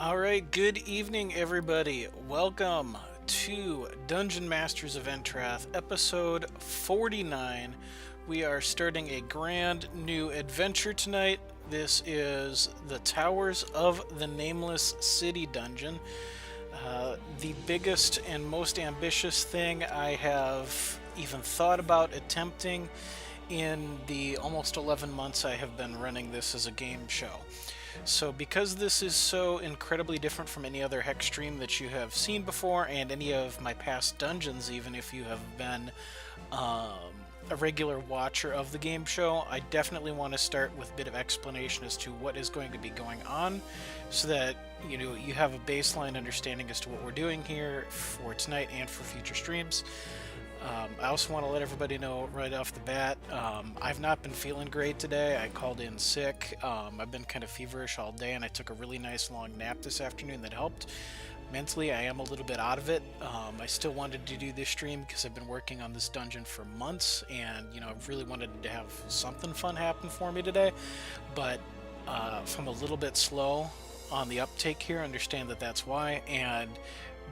Alright, good evening everybody. Welcome to Dungeon Masters of Entrath, episode 49. We are starting a brand new adventure tonight. This is the Towers of the Nameless City dungeon. The biggest and most ambitious thing I have even thought about attempting in the almost 11 months I have been running this as a game show. So because this is so incredibly different from any other Hex stream that you have seen before, and any of my past dungeons, even if you have been a regular watcher of the game show, I definitely want to start with a bit of explanation as to what is going to be going on, so that you have a baseline understanding as to what we're doing here for tonight and for future streams. I also want to let everybody know right off the bat, I've not been feeling great today. I called in sick. I've been kind of feverish all day, and I took a really nice long nap this afternoon that helped. Mentally, I am a little bit out of it. I still wanted to do this stream because I've been working on this dungeon for months, and I really wanted to have something fun happen for me today. But if I'm a little bit slow on the uptake here, understand that that's why, and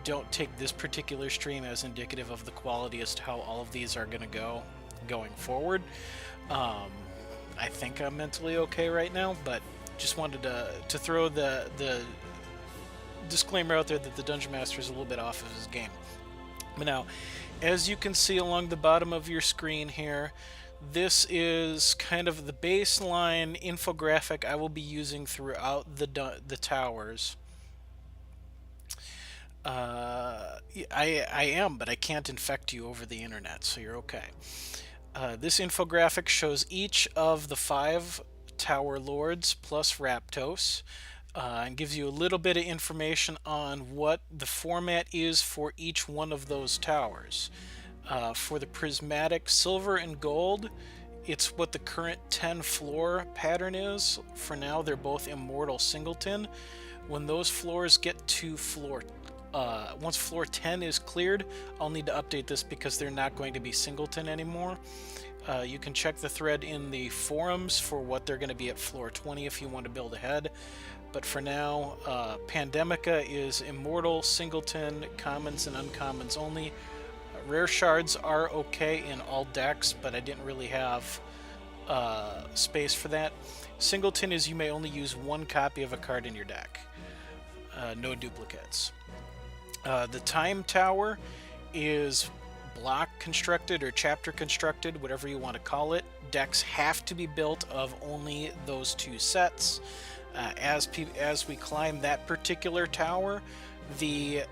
don't take this particular stream as indicative of the quality as to how all of these are going to go going forward. I think I'm mentally okay right now, but just wanted to throw the disclaimer out there that the Dungeon Master is a little bit off of his game. But now, as you can see along the bottom of your screen here, this is kind of the baseline infographic I will be using throughout the towers. I am, but I can't infect you over the internet, so you're okay. This infographic shows each of the 5 Tower Lords plus Raptos, and gives you a little bit of information on what the format is for each one of those towers. For the Prismatic Silver and Gold, it's what the current 10 floor pattern is. For now, they're both Immortal Singleton. When those floors get to once floor 10 is cleared, I'll need to update this because they're not going to be Singleton anymore. You can check the thread in the forums for what they're going to be at floor 20 if you want to build ahead. But for now, Pandemica is Immortal, Singleton, Commons and Uncommons only. Rare Shards are okay in all decks, but I didn't really have space for that. Singleton is you may only use 1 copy of a card in your deck. No duplicates. The Time Tower is block constructed or chapter constructed, whatever you want to call it. Decks have to be built of only those 2 sets. As we climb that particular tower, the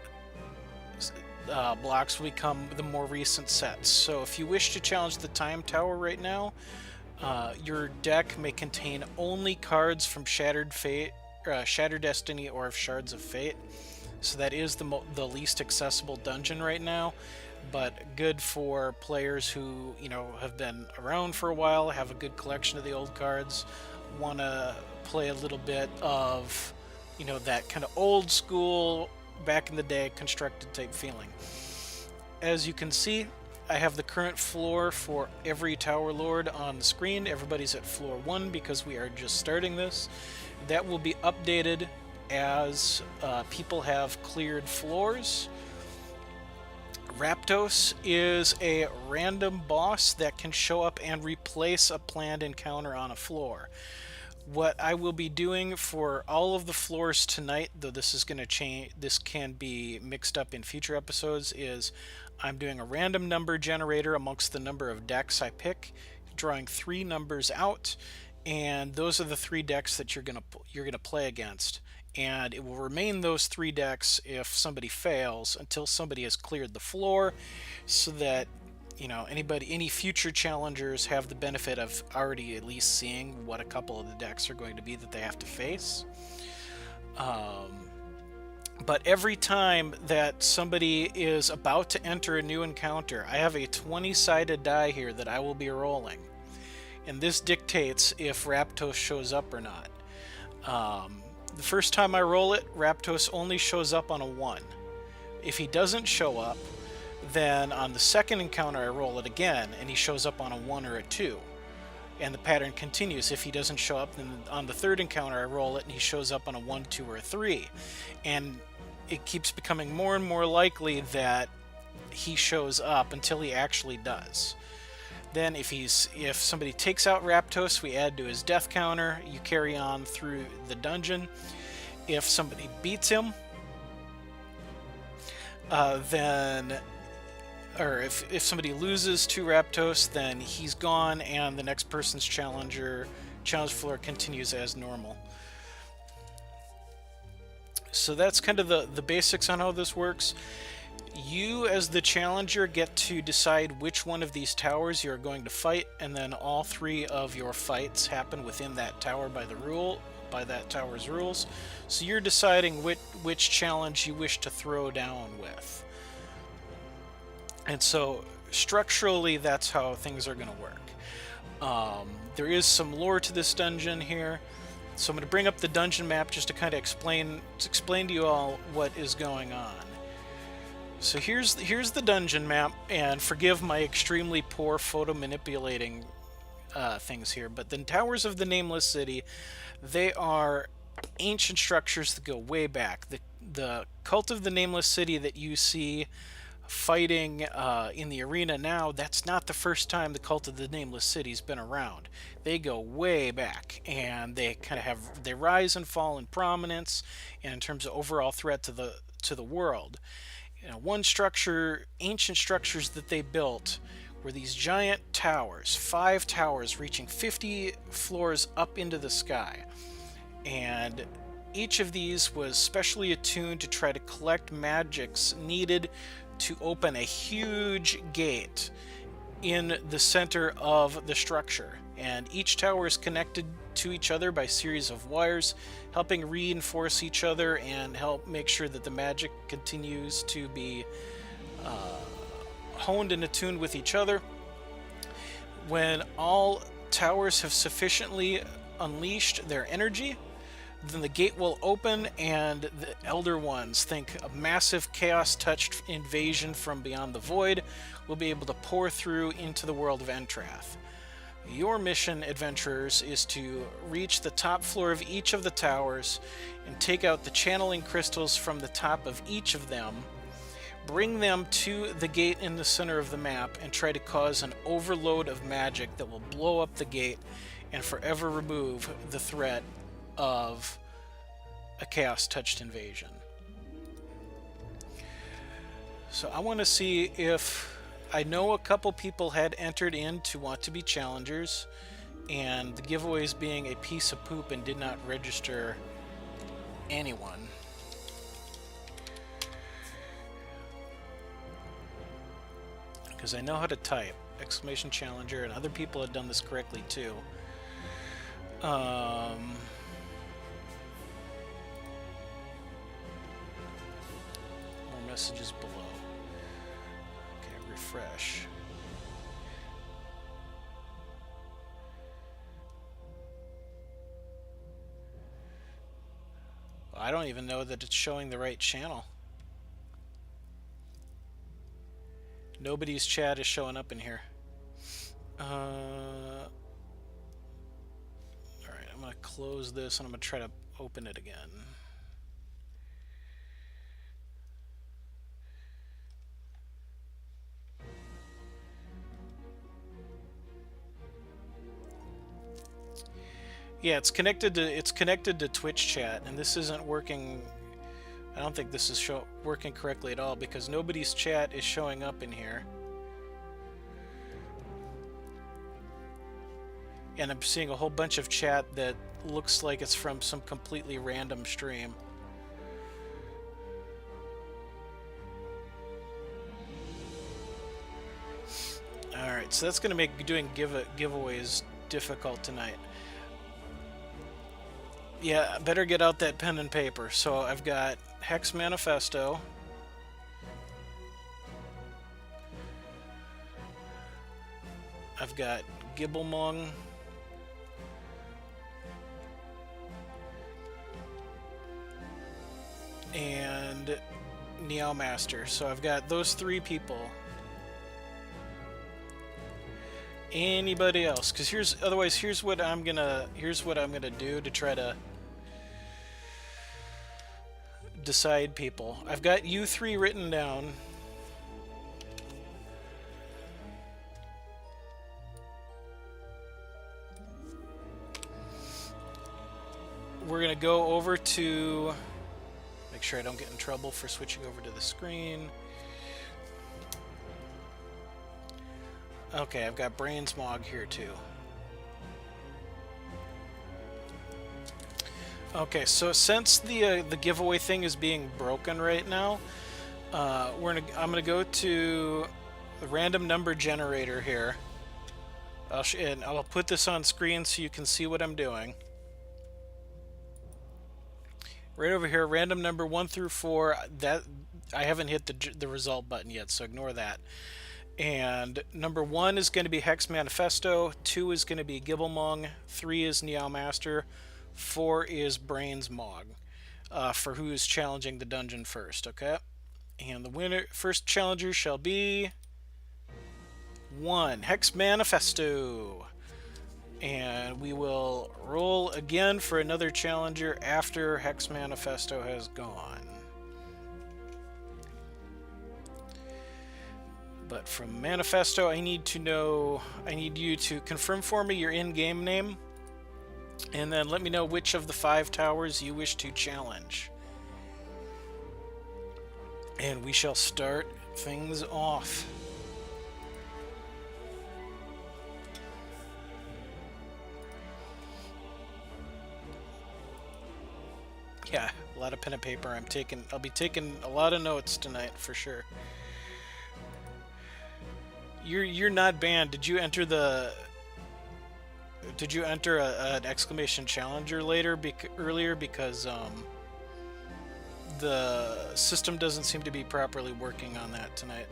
blocks will become the more recent sets. So if you wish to challenge the Time Tower right now, your deck may contain only cards from Shattered Fate, Shattered Destiny, or of Shards of Fate. So that is the least accessible dungeon right now, but good for players who have been around for a while, have a good collection of the old cards, want to play a little bit of that kind of old school, back in the day constructed type feeling. As you can see, I have the current floor for every Tower Lord on the screen. Everybody's at floor 1 because we are just starting this. That will be updated as people have cleared floors. Raptos is a random boss that can show up and replace a planned encounter on a floor. What I will be doing for all of the floors tonight, though this is going to change, this can be mixed up in future episodes, is I'm doing a random number generator amongst the number of decks I pick, drawing 3 numbers out, and those are the 3 decks that you're gonna play against. And it will remain those 3 decks if somebody fails until somebody has cleared the floor, so that any future challengers have the benefit of already at least seeing what a couple of the decks are going to be that they have to face. But every time that somebody is about to enter a new encounter, I have a 20-sided die here that I will be rolling, and this dictates if Raptos shows up or not. The first time I roll it, Raptos only shows up on a 1. If he doesn't show up, then on the second encounter I roll it again, and he shows up on a 1 or a 2. and the pattern continues. If he doesn't show up, then on the third encounter I roll it and he shows up on a 1, 2, or 3, and it keeps becoming more and more likely that he shows up until he actually does. Then if somebody takes out Raptos, we add to his death counter. You carry on through the dungeon. If somebody beats him, if somebody loses to Raptos, then he's gone, and the next person's challenge floor continues as normal. So that's kind of the basics on how this works. You, as the challenger, get to decide which one of these towers you're going to fight, and then all 3 of your fights happen within that tower by that tower's rules. So you're deciding which challenge you wish to throw down with. And so structurally, that's how things are going to work. There is some lore to this dungeon here, so I'm going to bring up the dungeon map just to kind of explain to you all what is going on. So here's the dungeon map, and forgive my extremely poor photo manipulating things here, but the Towers of the Nameless City, they are ancient structures that go way back. The Cult of the Nameless City that you see fighting in the arena now, that's not the first time the Cult of the Nameless City's been around. They go way back, and they they rise and fall in prominence and in terms of overall threat to the world. One ancient structures that they built were these giant towers, 5 towers reaching 50 floors up into the sky. And each of these was specially attuned to try to collect magics needed to open a huge gate in the center of the structure. And each tower is connected to each other by a series of wires, helping reinforce each other and help make sure that the magic continues to be honed and attuned with each other. When all towers have sufficiently unleashed their energy, then the gate will open, and the Elder Ones, think a massive chaos-touched invasion from beyond the void, will be able to pour through into the world of Entrath. Your mission, adventurers, is to reach the top floor of each of the towers and take out the channeling crystals from the top of each of them, bring them to the gate in the center of the map, and try to cause an overload of magic that will blow up the gate and forever remove the threat of a chaos-touched invasion. So I want to see if... I know a couple people had entered in to want to be challengers, and the giveaways being a piece of poop and did not register anyone. Because I know how to type exclamation challenger, and other people had done this correctly too. More messages below. Okay, refresh. I don't even know that it's showing the right channel. Nobody's chat is showing up in here. Alright, I'm going to close this and I'm going to try to open it again. Yeah, it's connected to Twitch chat, and this isn't working. I don't think this is working correctly at all because nobody's chat is showing up in here. And I'm seeing a whole bunch of chat that looks like it's from some completely random stream. Alright, so that's going to make doing giveaways difficult tonight. Yeah, better get out that pen and paper. So I've got Hex Manifesto. I've got Gibblemung. And Neo Master. So I've got those 3 people. anybody else, because here's what I'm gonna do to try to decide people. I've got you three written down. We're gonna go over to make sure I don't get in trouble for switching over to the screen. Okay, I've got Brainsmog here too. Okay, so since the giveaway thing is being broken right now, I'm gonna go to the random number generator here. And I'll put this on screen so you can see what I'm doing. Right over here, random number 1 through 4. That I haven't hit the result button yet, so ignore that. And number 1 is going to be Hex Manifesto, 2 is going to be Gibblemong, 3 is Neow Master, 4 is Brainsmog, for who is challenging the dungeon first, okay? And the first challenger shall be 1, Hex Manifesto. And we will roll again for another challenger after Hex Manifesto has gone. But from Manifesto, I need you to confirm for me your in-game name, and then let me know which of the 5 towers you wish to challenge. And we shall start things off. Yeah, a lot of pen and paper. I'll be taking a lot of notes tonight for sure. You're not banned. Did you enter an exclamation challenger earlier because the system doesn't seem to be properly working on that tonight.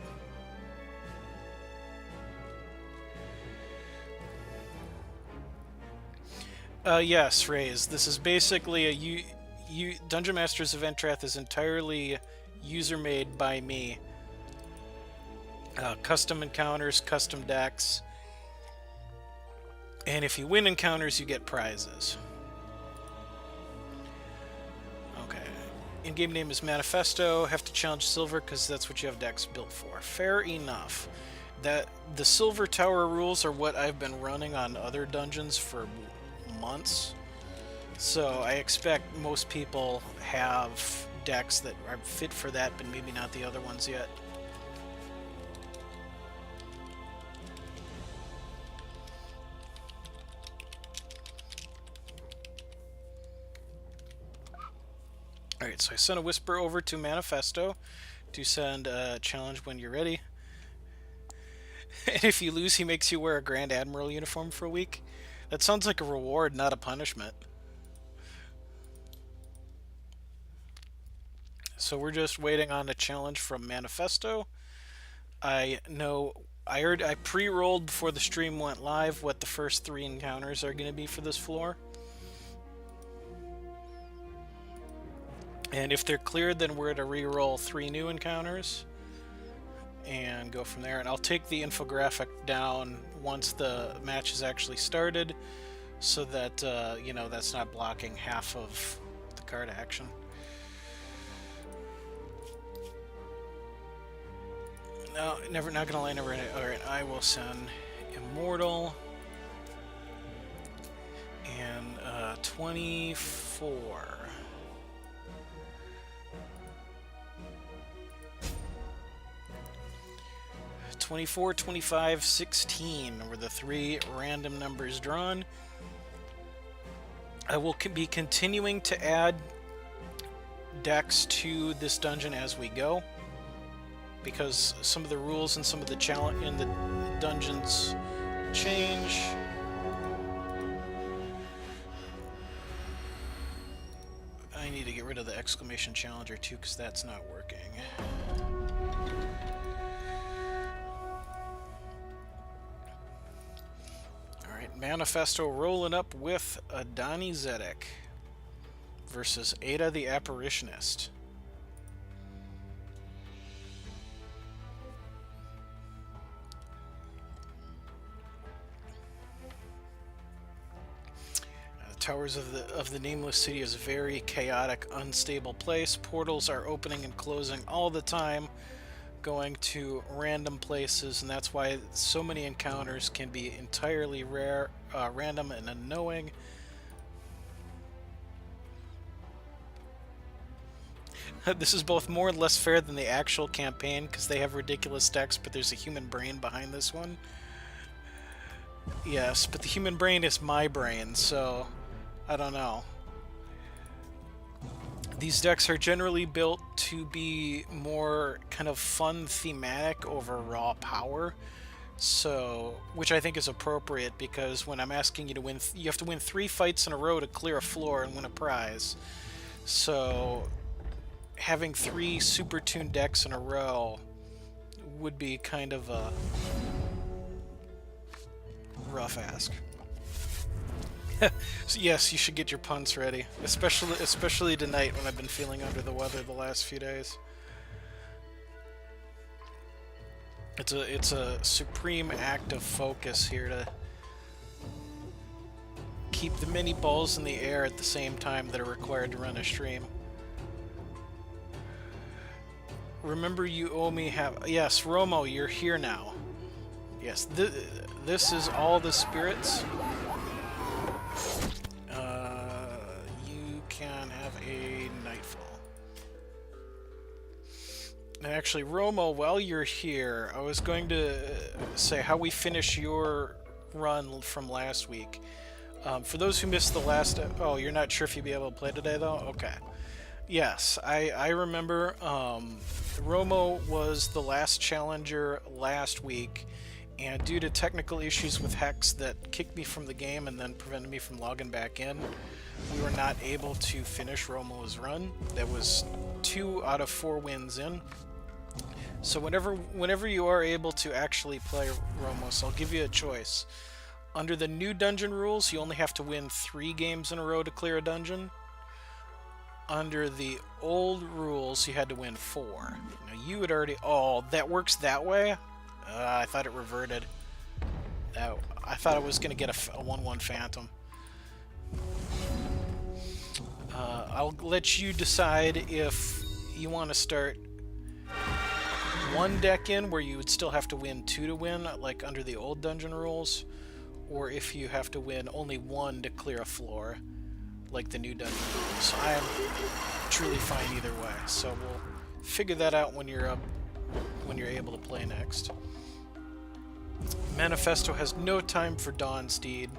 Yes, Raze. This is basically a Dungeon Masters of Entrath is entirely user-made by me. Custom encounters, custom decks, and if you win encounters, you get prizes. Okay. In-game name is Manifesto. Have to challenge silver because that's what you have decks built for. Fair enough. That the silver tower rules are what I've been running on other dungeons for months. So I expect most people have decks that are fit for that, but maybe not the other ones yet. Alright, so I sent a whisper over to Manifesto to send a challenge when you're ready. And if you lose, he makes you wear a Grand Admiral uniform for a week. That sounds like a reward, not a punishment. So we're just waiting on a challenge from Manifesto. I pre-rolled before the stream went live what the first 3 encounters are going to be for this floor. And if they're cleared, then we're to re-roll 3 new encounters and go from there. And I'll take the infographic down once the match is actually started so that, that's not blocking half of the card action. No, not gonna lie, never. Alright, I will send Immortal and 24. 24, 25, 16 were the 3 random numbers drawn. I will be continuing to add decks to this dungeon as we go, because some of the rules and some of the challenge in the dungeons change. I need to get rid of the exclamation challenger too, because that's not working. Alright, Manifesto rolling up with Adani Zedek versus Ada the Apparitionist. Towers of the Nameless City is a very chaotic, unstable place. Portals are opening and closing all the time, going to random places, and that's why so many encounters can be entirely random and unknowing. This is both more and less fair than the actual campaign because they have ridiculous decks, but there's a human brain behind this one. Yes, but the human brain is my brain, so I don't know. These decks are generally built to be more kind of fun thematic over raw power, so which I think is appropriate because when I'm asking you to win, you have to win 3 fights in a row to clear a floor and win a prize. So having 3 super tuned decks in a row would be kind of a rough ask. So yes, you should get your punts ready, especially tonight when I've been feeling under the weather the last few days. It's a supreme act of focus here to keep the many balls in the air at the same time that are required to run a stream. Remember, you owe me yes, Romo, you're here now. Yes, this is all the spirits. You can have a nightfall. And actually, Romo, while you're here, I was going to say how we finish your run from last week. For those who missed the last... Oh, you're not sure if you'll be able to play today, though? Okay. Yes, I remember Romo was the last challenger last week, and due to technical issues with HEX that kicked me from the game and then prevented me from logging back in, we were not able to finish Romo's run. That was 2 out of 4 wins in. So whenever you are able to actually play Romo, so I'll give you a choice. Under the new dungeon rules, you only have to win 3 games in a row to clear a dungeon. Under the old rules, you had to win 4. Now, you had already... Oh, that works that way? I thought it reverted. I thought I was going to get a 1-1 Phantom. I'll let you decide if you want to start 1 deck in, where you would still have to win 2 to win, like under the old dungeon rules, or if you have to win only 1 to clear a floor, like the new dungeon rules. I am truly fine either way, so we'll figure that out when you're able to play next. Manifesto has no time for Dawnsteed.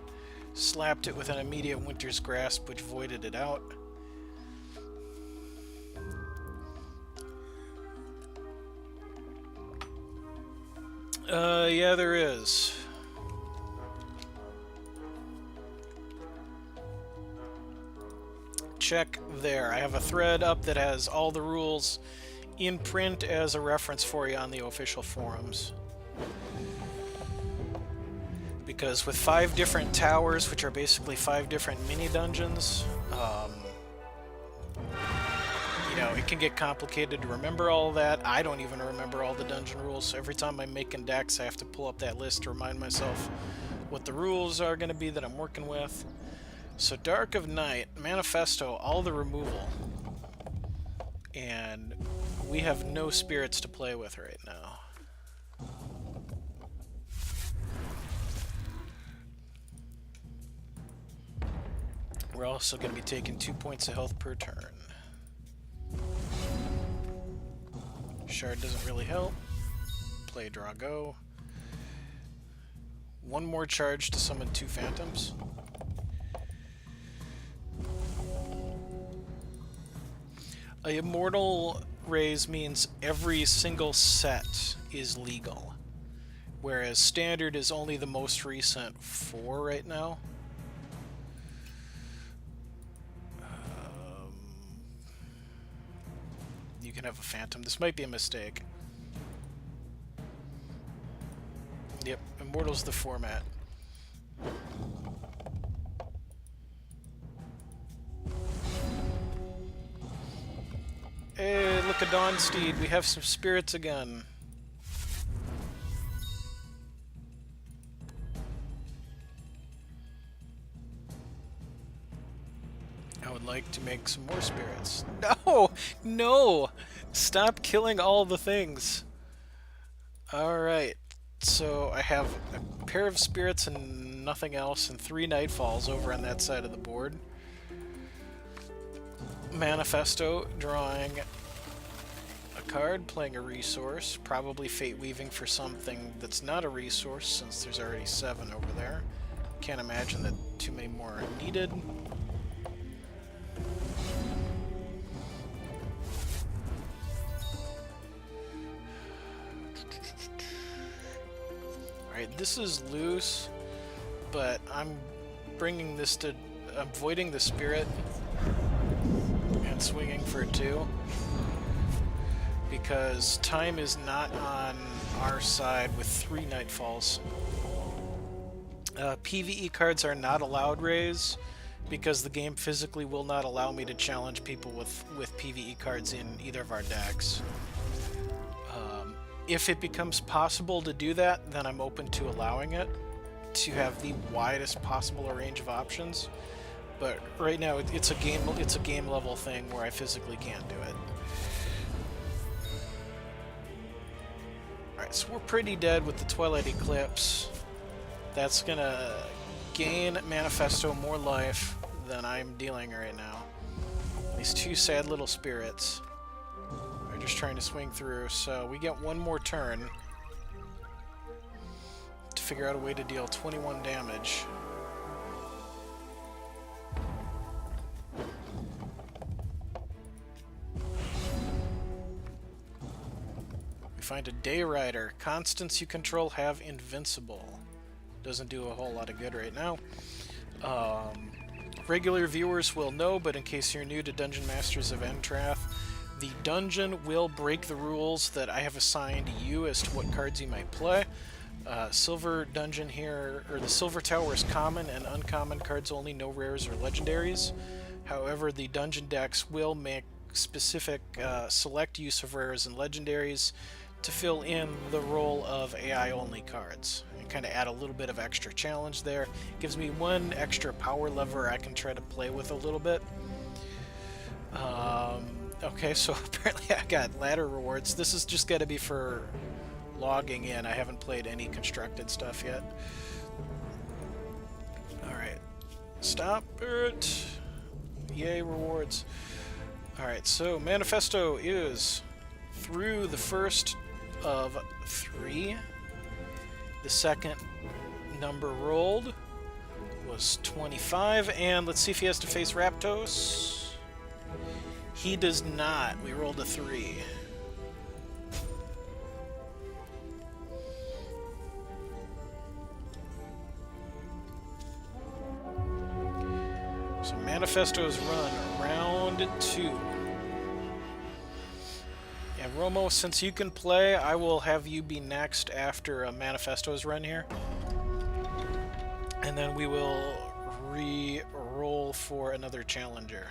Slapped it with an immediate Winter's Grasp, which voided it out. Yeah, there is. Check there. I have a thread up that has all the rules in print as a reference for you on the official forums. Because with 5 different towers, which are basically 5 different mini dungeons, you know, it can get complicated to remember all that. I don't even remember all the dungeon rules, so every time I'm making decks, I have to pull up that list to remind myself what the rules are going to be that I'm working with. So Dark of Night, Manifesto, all the removal, and we have no spirits to play with right now. We're also going to be taking 2 points of health per turn. Shard doesn't really help. Play, draw, go. 1 more charge to summon 2 phantoms. A Immortal raise means every single set is legal, whereas Standard is only the most recent 4 right now. You can have a Phantom. This might be a mistake. Yep, Immortal's the format. Hey, look at Dawnsteed. We have some spirits again. would like to make some more spirits. No! No! Stop killing all the things. Alright, so I have a pair of spirits and nothing else, and 3 nightfalls over on that side of the board. Manifesto, drawing a card, playing a resource, probably Fate Weaving for something that's not a resource since there's already 7 over there. Can't imagine that too many more are needed. Alright, this is loose, but I'm bringing this to... I'm voiding the spirit and swinging for 2. Because time is not on our side with 3 nightfalls. PvE cards are not allowed, Rays, because the game physically will not allow me to challenge people with PvE cards in either of our decks. If it becomes possible to do that, then I'm open to allowing it, to have the widest possible range of options. But right now, it's a game level thing where I physically can't do it. Alright, so we're pretty dead with the Twilight Eclipse. That's gonna gain Manifesto more life than I'm dealing right now. These 2 sad little spirits are just trying to swing through, so we get 1 more turn to figure out a way to deal 21 damage. We find a Day Rider. Constants you control have Invincible. Doesn't do a whole lot of good right now. Regular viewers will know, but in case you're new to Dungeon Masters of Entrath, the dungeon will break the rules that I have assigned you as to what cards you might play. Silver dungeon here, or the Silver Tower is common and uncommon cards only, no rares or legendaries. However, the dungeon decks will make specific select use of rares and legendaries to fill in the role of AI-only cards. And kind of add a little bit of extra challenge there. Gives me 1 extra power lever I can try to play with a little bit. Okay, so apparently I got ladder rewards. This is just got to be for logging in. I haven't played any constructed stuff yet. Alright. Stop it! Yay, rewards. Alright, so Manifesto is through the first of 3. The second number rolled was 25, and let's see if he has to face Raptos. He does not. We rolled a 3. So Manifesto's run, round 2. And Romo, since you can play, I will have you be next after Manifesto's run here. And then we will re-roll for another challenger.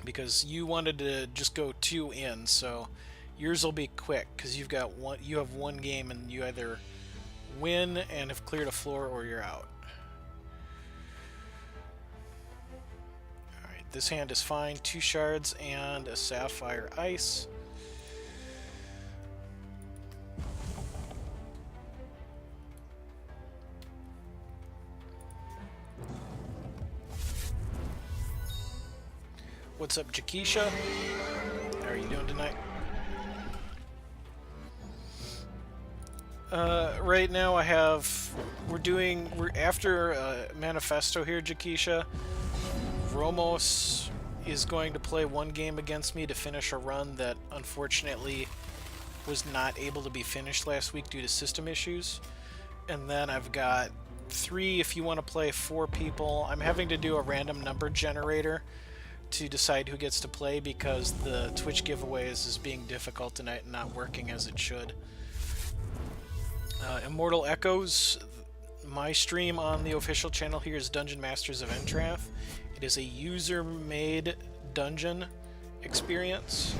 Because you wanted to just go 2 in, so yours will be quick, because you've got one. You have 1 game, and you either win and have cleared a floor, or you're out. All right, this hand is fine. 2 shards and a sapphire ice. What's up, Jakisha? How are you doing tonight? Right now I have... We're after Manifesto here, Jakisha. Romos is going to play 1 game against me to finish a run that unfortunately was not able to be finished last week due to system issues. And then I've got 3 if you want to play 4 people. I'm having to do a random number generator to decide who gets to play because the Twitch giveaways is being difficult tonight and not working as it should. Immortal Echoes, my stream on the official channel here is Dungeon Masters of Entrath. It is a user-made dungeon experience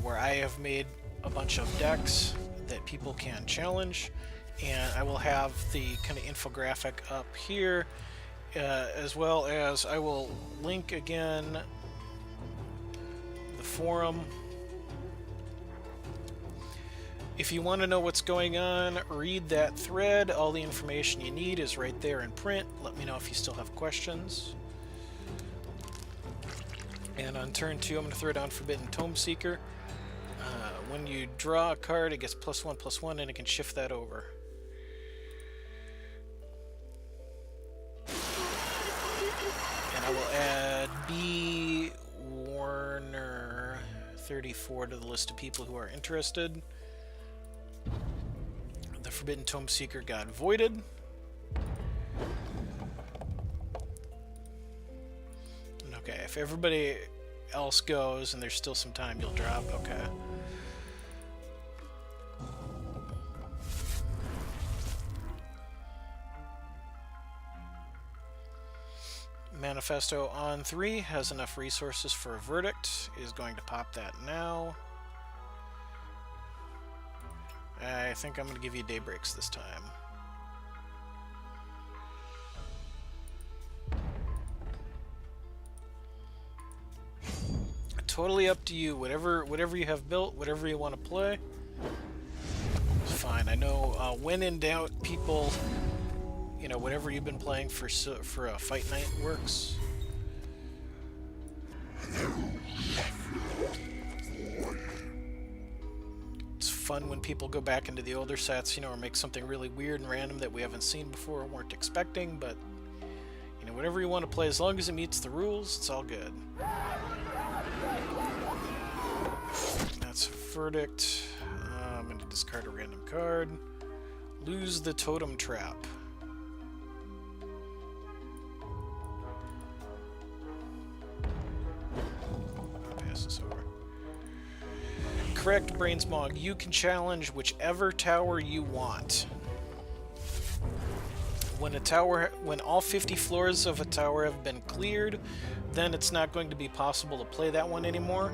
where I have made a bunch of decks that people can challenge, and I will have the kind of infographic up here as well as I will link again the forum. If you want to know what's going on, read that thread. All the information you need is right there in print. Let me know if you still have questions. And on turn 2, I'm going to throw down Forbidden Tome Seeker. When you draw a card, it gets +1/+1, and it can shift that over. And I will add B. Warner 34 to the list of people who are interested. The Forbidden Tome Seeker got voided. Okay, if everybody else goes and there's still some time, you'll drop. Okay. Manifesto on 3 has enough resources for a verdict. Is going to pop that now. I think I'm going to give you daybreaks this time. Totally up to you. Whatever you have built, whatever you want to play, it's fine. I know when in doubt, people, you know, whatever you've been playing for a fight night works. It's fun when people go back into the older sets, you know, or make something really weird and random that we haven't seen before or weren't expecting. But you know, whatever you want to play, as long as it meets the rules, it's all good. That's a verdict. I'm going to discard a random card. Lose the Totem Trap. Pass this over. Correct, Brainsmog. You can challenge whichever tower you want. When all 50 floors of a tower have been cleared, then it's not going to be possible to play that one anymore.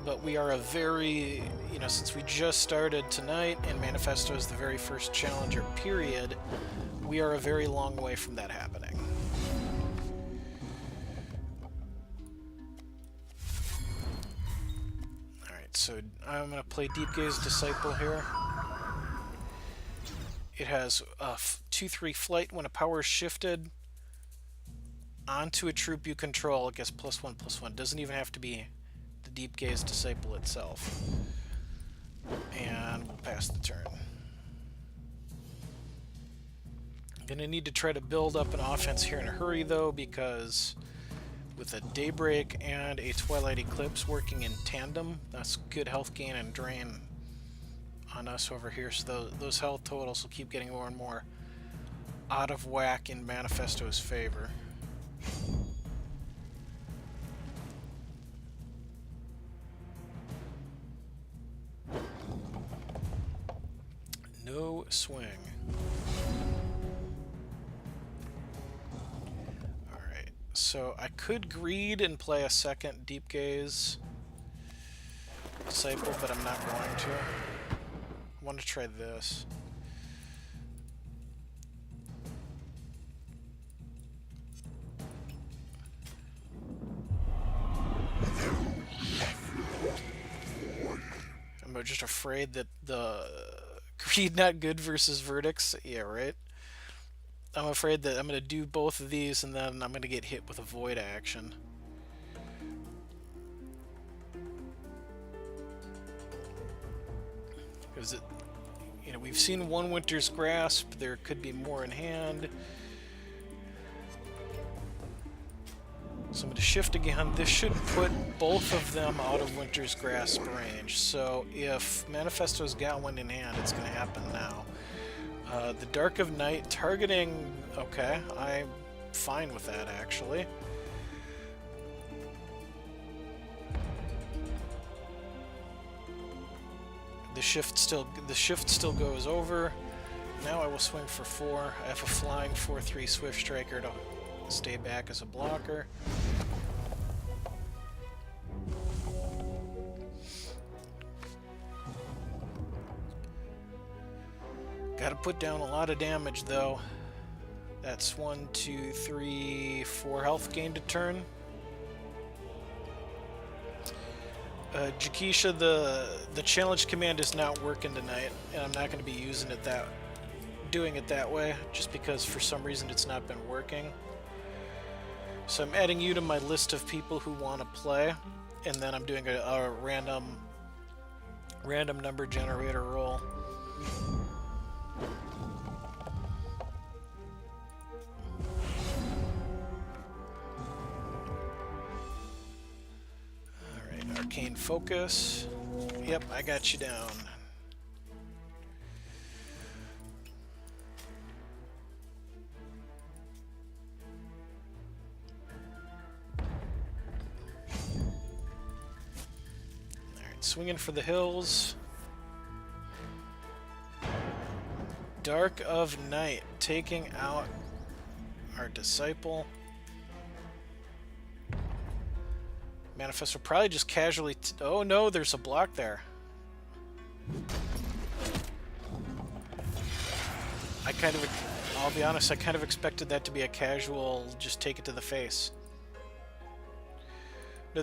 But we are a very, you know, since we just started tonight and Manifesto is the very first challenger period, we are a very long way from that happening. Alright, so I'm going to play Deep Gaze Disciple here. It has 2/3 flight. When a power is shifted onto a troop you control, it gets +1/+1. Doesn't even have to be the Deep Gaze Disciple itself. And we'll pass the turn. I'm going to need to try to build up an offense here in a hurry, though, because with a Daybreak and a Twilight Eclipse working in tandem, that's good health gain and drain on us over here. So those health totals will keep getting more and more out of whack in Manifesto's favor. No swing. Alright, so I could greed and play a second Deep Gaze Disciple, but I'm not going to. I want to try this. I'm just afraid that the greed not good versus verdicts. Yeah, right? I'm afraid that I'm going to do both of these and then I'm going to get hit with a void action. Because it, you know, we've seen one Winter's Grasp. There could be more in hand. So I'm going to shift again. This should put both of them out of Winter's Grasp range. So if Manifesto's got one in hand, it's going to happen now. The Dark of Night targeting... Okay, I'm fine with that, actually. The shift still goes over. Now I will swing for 4. I have a flying 4/3 Swift Striker to stay back as a blocker. Gotta put down a lot of damage, though. That's 1, 2, 3, 4 health gained a turn. Jakisha, the challenge command is not working tonight, and I'm not going to be doing it that way, just because for some reason it's not been working. So I'm adding you to my list of people who want to play, and then I'm doing a random number generator roll. Alright, Arcane Focus. Yep, I got you down. Swinging for the hills. Dark of Night, taking out our Disciple. Manifest will probably just casually... oh no, there's a block there. I'll be honest, I kind of expected that to be a casual, just take it to the face. No,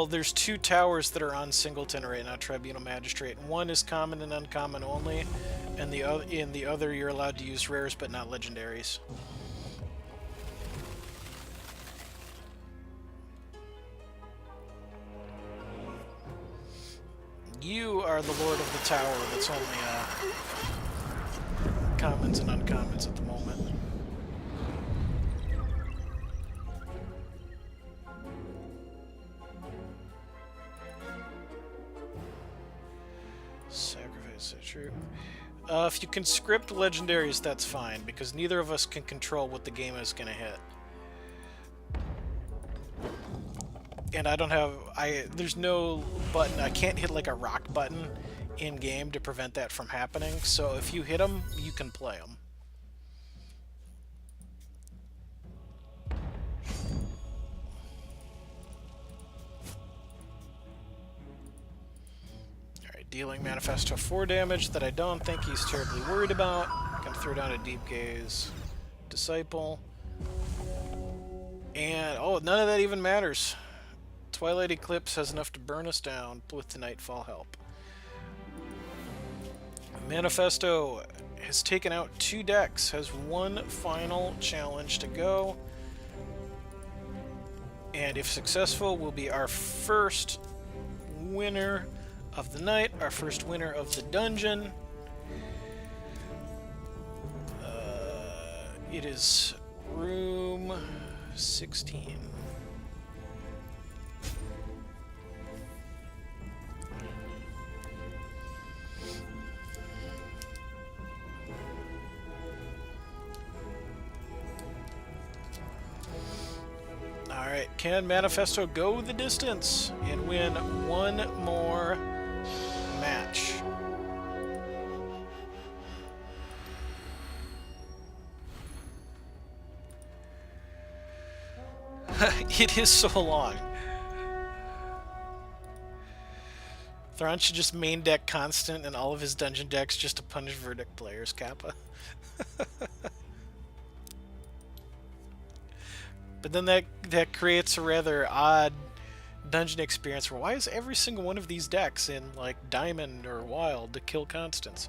there's two towers that are on Singleton right now, Tribunal Magistrate. One is common and uncommon only, and in the other you're allowed to use rares but not legendaries. You are the Lord of the Tower that's only commons and uncommons at the moment. Sacrifice a troop. If you can script legendaries, that's fine, because neither of us can control what the game is going to hit. And I don't have... there's no button. I can't hit like a rock button in-game to prevent that from happening, so if you hit them, you can play them. Dealing Manifesto 4 damage that I don't think he's terribly worried about. Gonna throw down a Deep Gaze Disciple. And, oh, none of that even matters. Twilight Eclipse has enough to burn us down with the Nightfall help. Manifesto has taken out 2 decks, has one final challenge to go. And if successful, will be our first winner of the night, our first winner of the dungeon. It is room 16. Alright, can Manifesto go the distance and win one more match? It is so long. Thrawn should just main deck Constant and all of his dungeon decks just to punish Verdict players, Kappa. But then that creates a rather odd dungeon experience where why is every single one of these decks in like Diamond or Wild to kill Constants?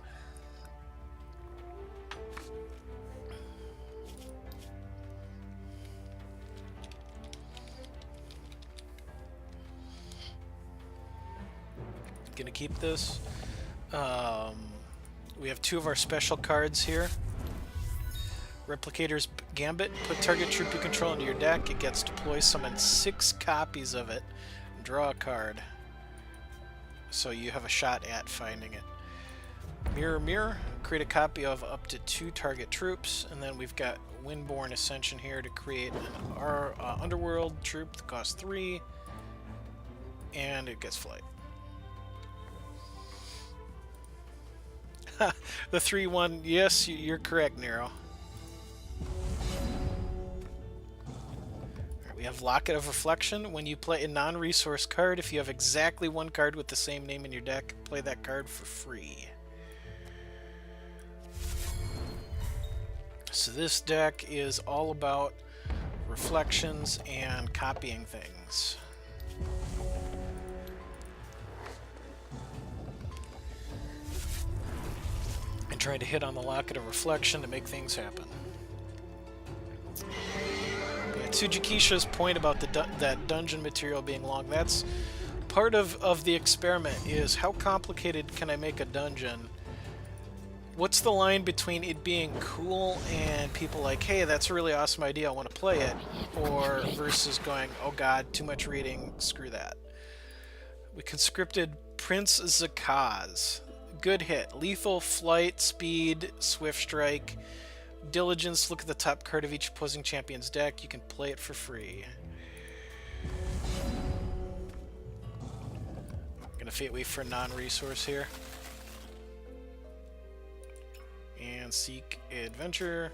Gonna keep this. We have 2 of our special cards here. Replicator's Gambit. Put target troop you control into your deck. It gets deploy, summon 6 copies of it. Draw a card. So you have a shot at finding it. Mirror Mirror. Create a copy of up to 2 target troops. And then we've got Windborne Ascension here to create an Underworld troop that costs 3. And it gets flight. The 3-1. Yes, you're correct, Nero. We have Locket of Reflection. When you play a non-resource card, if you have exactly 1 card with the same name in your deck, play that card for free. So this deck is all about reflections and copying things. And trying to hit on the Locket of Reflection to make things happen. Yeah, Tsujikisha's point about that dungeon material being long, that's part of the experiment, is how complicated can I make a dungeon? What's the line between it being cool and people like, hey, that's a really awesome idea, I want to play it, or versus going, oh god, too much reading, screw that. We conscripted Prince Zakaz. Good hit. Lethal, flight, speed, swift strike, diligence. Look at the top card of each opposing champion's deck. You can play it for free. I'm gonna Fate Weave for non-resource here. And seek adventure.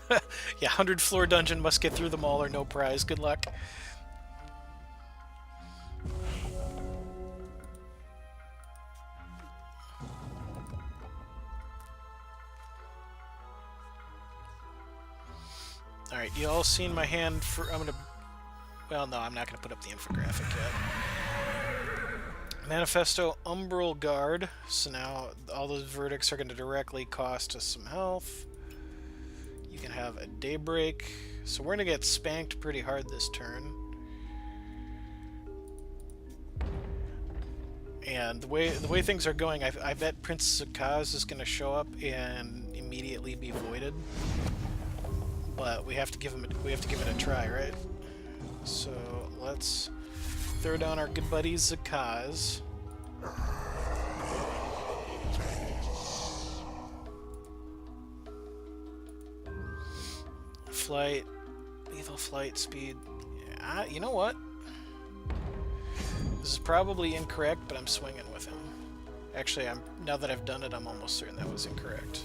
Yeah, 100 floor dungeon, must get through them all or no prize. Good luck. Alright, you all seen my hand for... I'm gonna... Well, no, I'm not gonna put up the infographic yet. Manifesto Umbral Guard. So now all those verdicts are going to directly cost us some health. You can have a Daybreak. So we're going to get spanked pretty hard this turn. And the way things are going, I bet Prince Zakaz is going to show up and immediately be voided. But we have to give it a try, right? So let's throw down our good buddy Zakaz. Flight, lethal flight, speed. Yeah, you know what? This is probably incorrect, but I'm swinging with him. Actually, now that I've done it, I'm almost certain that was incorrect.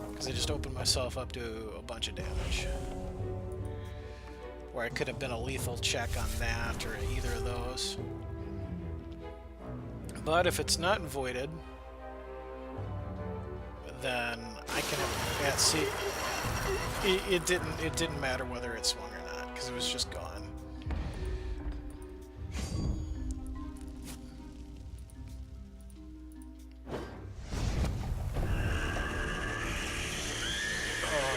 Because I just opened myself up to a bunch of damage. Or I could have been a lethal check on that, or either of those. But if it's not voided, then I can have... Yeah, see, it didn't matter whether it swung or not, because it was just gone. Oh,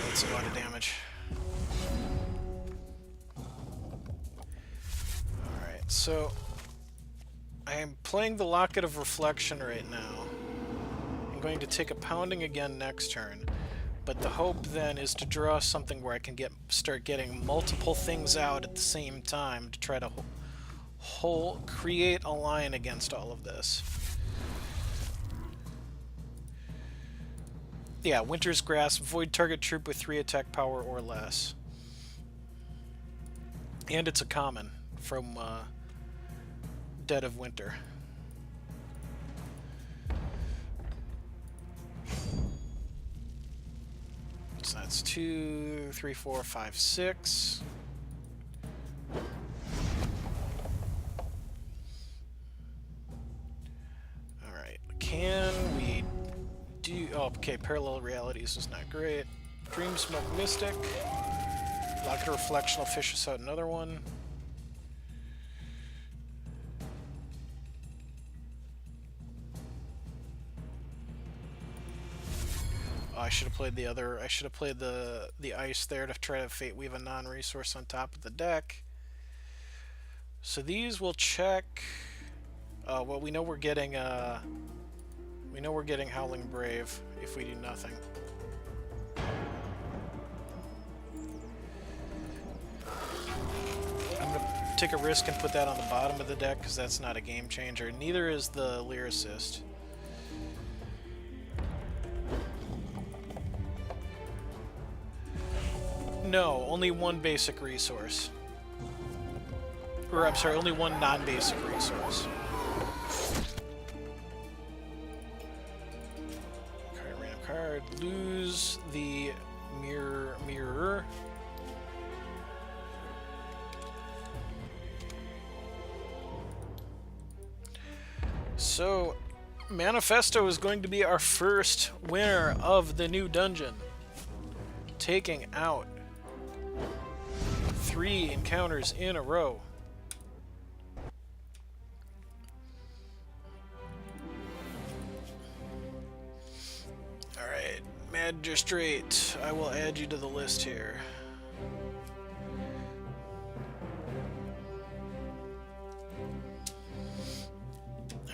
that's a lot of damage. Alright, so I am playing the Locket of Reflection right now. I'm going to take a pounding again next turn, but the hope then is to draw something where I can start getting multiple things out at the same time to try to create a line against all of this. Yeah, Winter's Grasp, void target troop with 3 attack power or less. And it's a common from Dead of Winter. So that's 2, 3, 4, 5, 6. Alright, can we do... Oh, okay, Parallel Realities is not great. Dream Smoke Mystic. Locket of Reflection will fish us out another one. Oh, I should have played the other... I should have played the ice there to try to Fate Weave a non-resource on top of the deck. So these will check... well, we know we're getting... we know we're getting Howling Brave if we do nothing. I'm going to take a risk and put that on the bottom of the deck because that's not a game changer. Neither is the Lyricist. No, only one basic resource. Or, I'm sorry, only one non-basic resource. Card, random card. Lose the mirror. So, Manifesto is going to be our first winner of the new dungeon, taking out 3 encounters in a row. Alright, Magistrate, I will add you to the list here.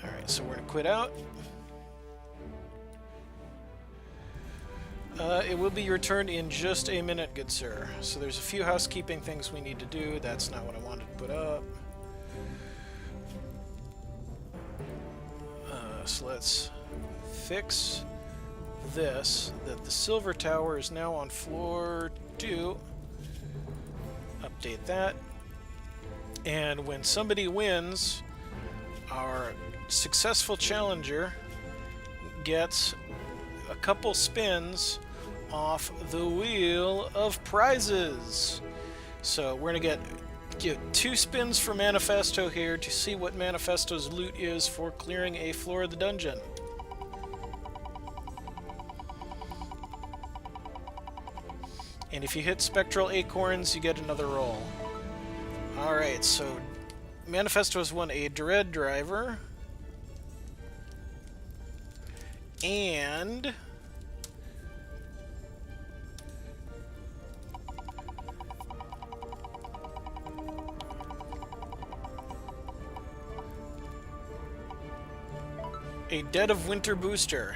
Alright, so we're going to quit out. It will be your turn in just a minute, good sir. So there's a few housekeeping things we need to do. That's not what I wanted to put up. So let's fix this, that the silver tower is now on floor 2. Update that. And when somebody wins, our successful challenger gets a couple spins off the wheel of prizes. So we're gonna get 2 spins for Manifesto here to see what Manifesto's loot is for clearing a floor of the dungeon. And if you hit Spectral Acorns, you get another roll. Alright, so Manifesto has won a Dread Driver. And a Dead of Winter booster.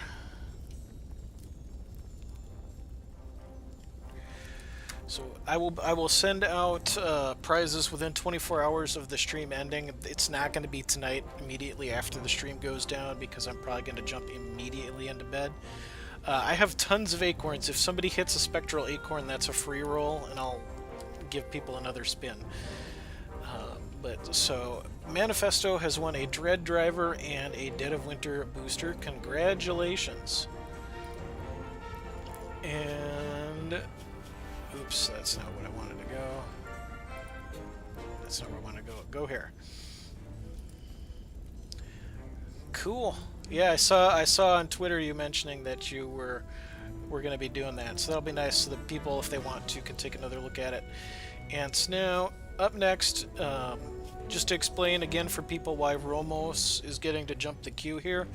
So I will send out prizes within 24 hours of the stream ending. It's not going to be tonight immediately after the stream goes down because I'm probably going to jump immediately into bed. I have tons of acorns. If somebody hits a Spectral Acorn, that's a free roll, and I'll give people another spin. So Manifesto has won a Dread Driver and a Dead of Winter booster. Congratulations. And oops, that's not what I wanted to go. That's not where I want to go. Go here. Cool. Yeah, I saw on Twitter you mentioning that you were going to be doing that. So that'll be nice so that people, if they want to, can take another look at it. And so now, up next, just to explain again for people why Romos is getting to jump the queue here.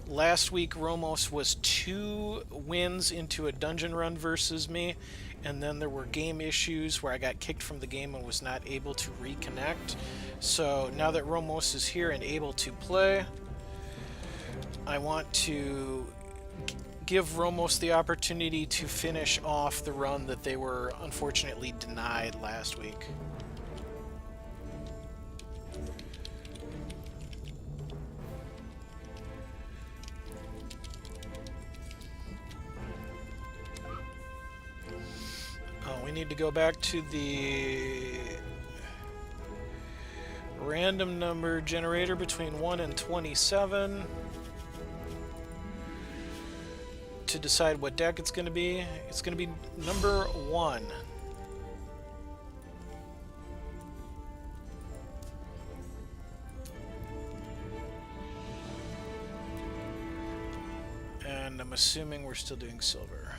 Last week, Romos was 2 wins into a dungeon run versus me, and then there were game issues where I got kicked from the game and was not able to reconnect. So now that Romos is here and able to play, I want to give Romos the opportunity to finish off the run that they were unfortunately denied last week. We need to go back to the random number generator between 1 and 27 to decide what deck it's going to be. It's going to be number 1. And I'm assuming we're still doing silver.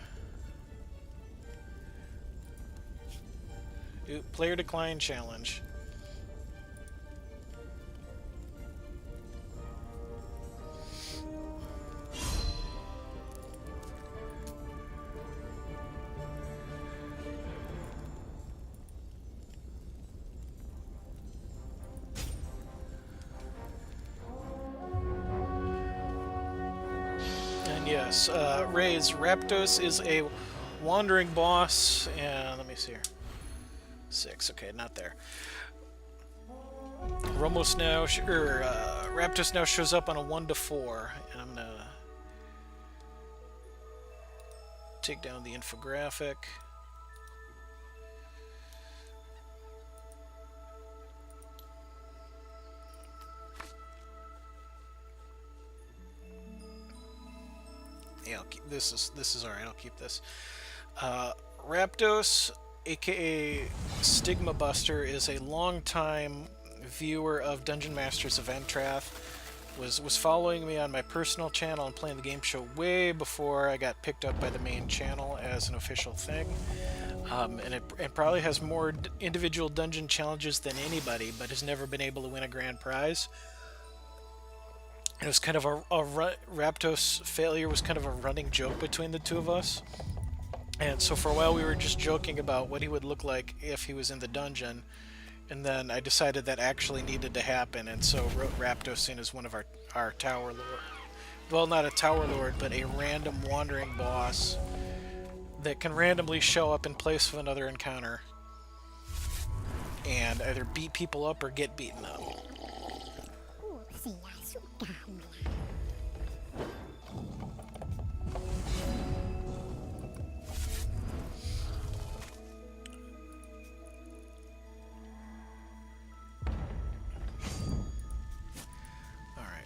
Player decline challenge. And yes, Ray's Raptos is a wandering boss, and let me see here. 6, okay, not there. Romos now, Raptus now shows up on a 1 to 4, and I'm gonna take down the infographic. Yeah, I'll keep this. Is all right. I'll keep this. Raptos, aka Stigma Buster, is a longtime viewer of Dungeon Masters of Entrath. was following me on my personal channel and playing the game show way before I got picked up by the main channel as an official thing. And it probably has more individual dungeon challenges than anybody, but has never been able to win a grand prize. It was kind of Raptos failure was kind of a running joke between the two of us. And so for a while we were just joking about what he would look like if he was in the dungeon. And then I decided that actually needed to happen, and so wrote Raptos in as one of our Tower Lord. Well, not a Tower Lord, but a random wandering boss that can randomly show up in place of another encounter and either beat people up or get beaten up.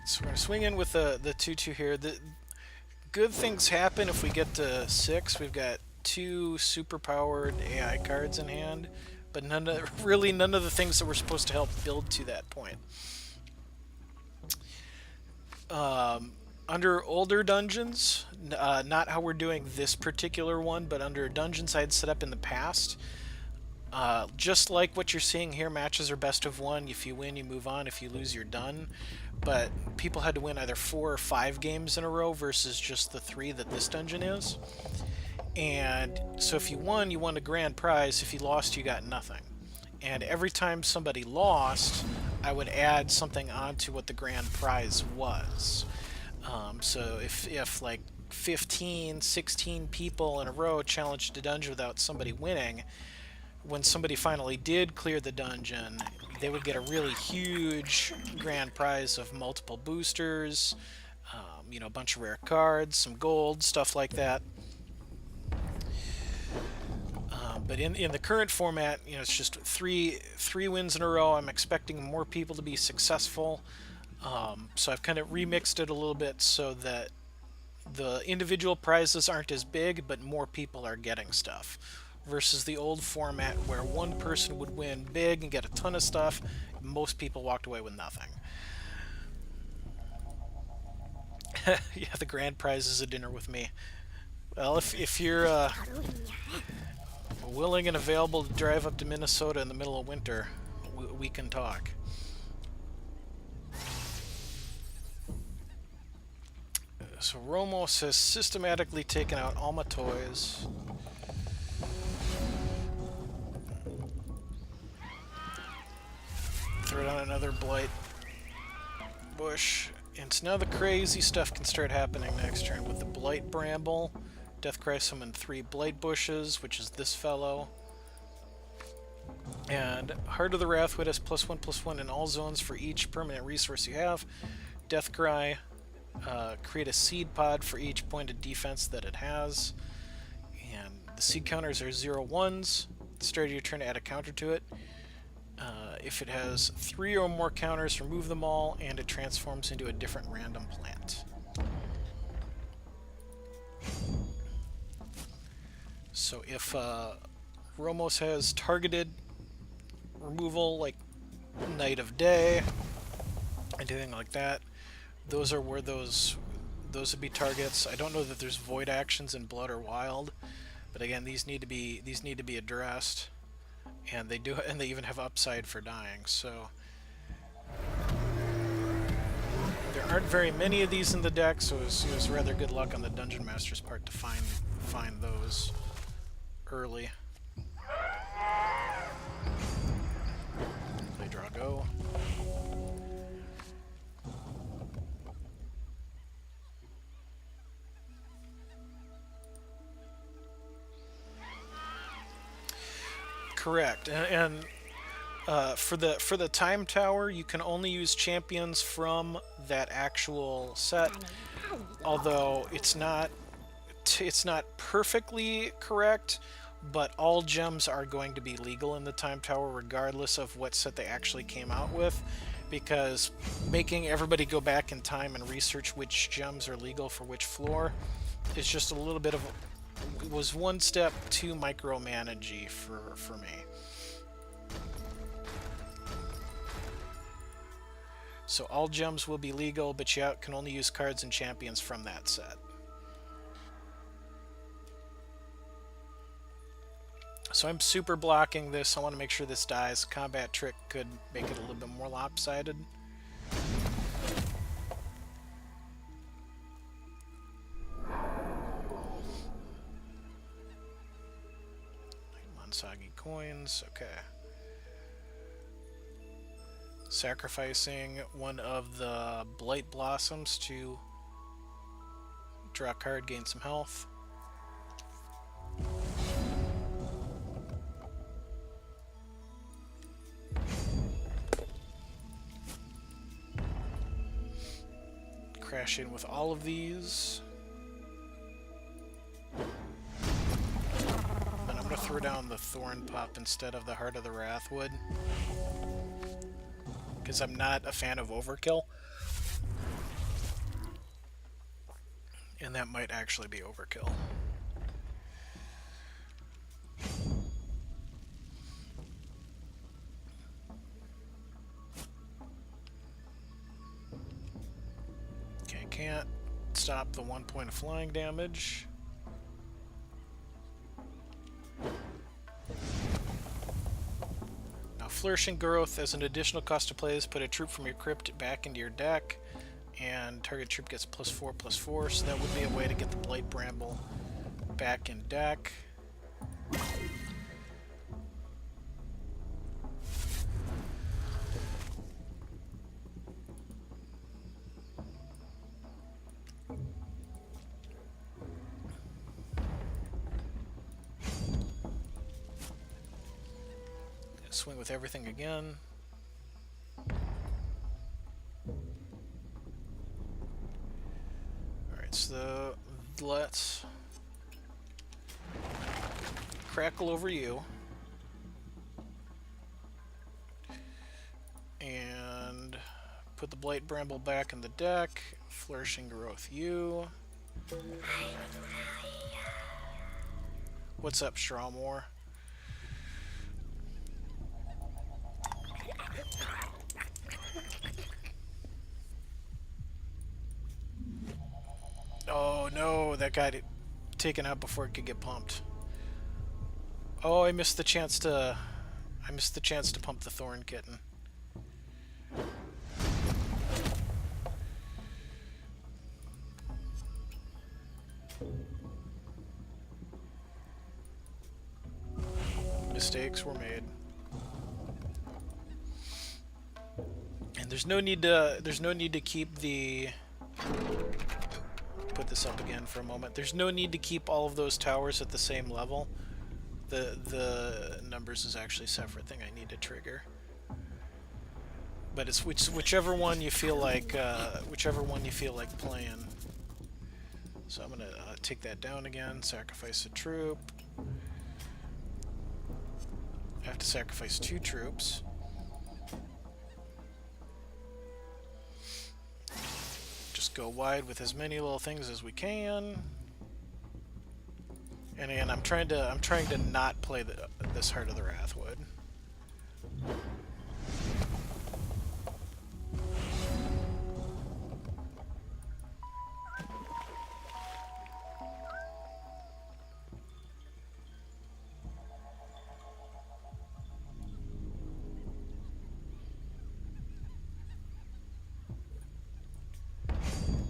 So we're going to swing in with the 2-2 here. The good things happen if we get to 6. We've got 2 super-powered AI cards in hand, but really none of the things that were supposed to help build to that point. Under older dungeons, not how we're doing this particular one, but under dungeons I had set up in the past, just like what you're seeing here, matches are best of 1. If you win, you move on. If you lose, you're done. But people had to win either 4 or 5 games in a row versus just the 3 that this dungeon is. And so if you won a grand prize. If you lost, you got nothing. And every time somebody lost, I would add something onto what the grand prize was. So if like 15, 16 people in a row challenged a dungeon without somebody winning, when somebody finally did clear the dungeon, they would get a really huge grand prize of multiple boosters, you know, a bunch of rare cards, some gold, stuff like that. But in the current format, you know, it's just three wins in a row. I'm expecting more people to be successful, so I've kind of remixed it a little bit so that the individual prizes aren't as big, but more people are getting stuff. Versus the old format where one person would win big and get a ton of stuff, most people walked away with nothing. Yeah, the grand prize is a dinner with me. Well, if you're willing and available to drive up to Minnesota in the middle of winter, we can talk. So Romos has systematically taken out all my toys. Throw down another blight bush, and so now the crazy stuff can start happening next turn with the blight bramble. Deathcry summoned 3 blight bushes, which is this fellow. And Heart of the Wrathwood has +1/+1 in all zones for each permanent resource you have. Deathcry, create a seed pod for each point of defense that it has. And the seed counters are 0/1s. At the start of your turn, add a counter to it. If it has 3 or more counters, remove them all, and it transforms into a different random plant. So if Romos has targeted removal, like Night of Day, anything like that, those are where those would be targets. I don't know that there's void actions in Blood or Wild, but again, these need to be addressed. And they do, and they even have upside for dying. So there aren't very many of these in the deck, so it was rather good luck on the Dungeon Master's part to find those early. Play, draw, go. Correct, and for the time tower, you can only use champions from that actual set. Although it's not perfectly correct, but all gems are going to be legal in the time tower, regardless of what set they actually came out with, because making everybody go back in time and research which gems are legal for which floor is just a little bit of was one step too micromanagey for me. So all gems will be legal, but you can only use cards and champions from that set. So I'm super blocking this. I want to make sure this dies. Combat trick could make it a little bit more lopsided. Mansagi coins, okay. Sacrificing one of the Blight Blossoms to draw a card, gain some health. Crash in with all of these. And I'm going to throw down the Thorn Pup instead of the Heart of the Wrathwood, because I'm not a fan of overkill. And that might actually be overkill. Okay, can't stop the 1 point of flying damage. Now, Flourishing Growth, as an additional cost to play this, put a troop from your crypt back into your deck, and target troop gets +4/+4, so that would be a way to get the Blight Bramble back in deck. Swing with everything again. Alright, so let's crackle over you. And put the Blight Bramble back in the deck. Flourishing Growth you. What's up, Strawmore? Oh no, that got taken out before it could get pumped. Oh, I missed the chance to pump the Thorn Kitten. Mistakes were made. And there's no need to keep the put this up again for a moment. There's no need to keep all of those towers at the same level. The numbers is actually a separate thing I need to trigger. But it's whichever one you feel like playing. So I'm gonna take that down again. Sacrifice a troop. I have to sacrifice 2 troops. Just go wide with as many little things as we can. And again, I'm trying to not play this Heart of the Wrathwood.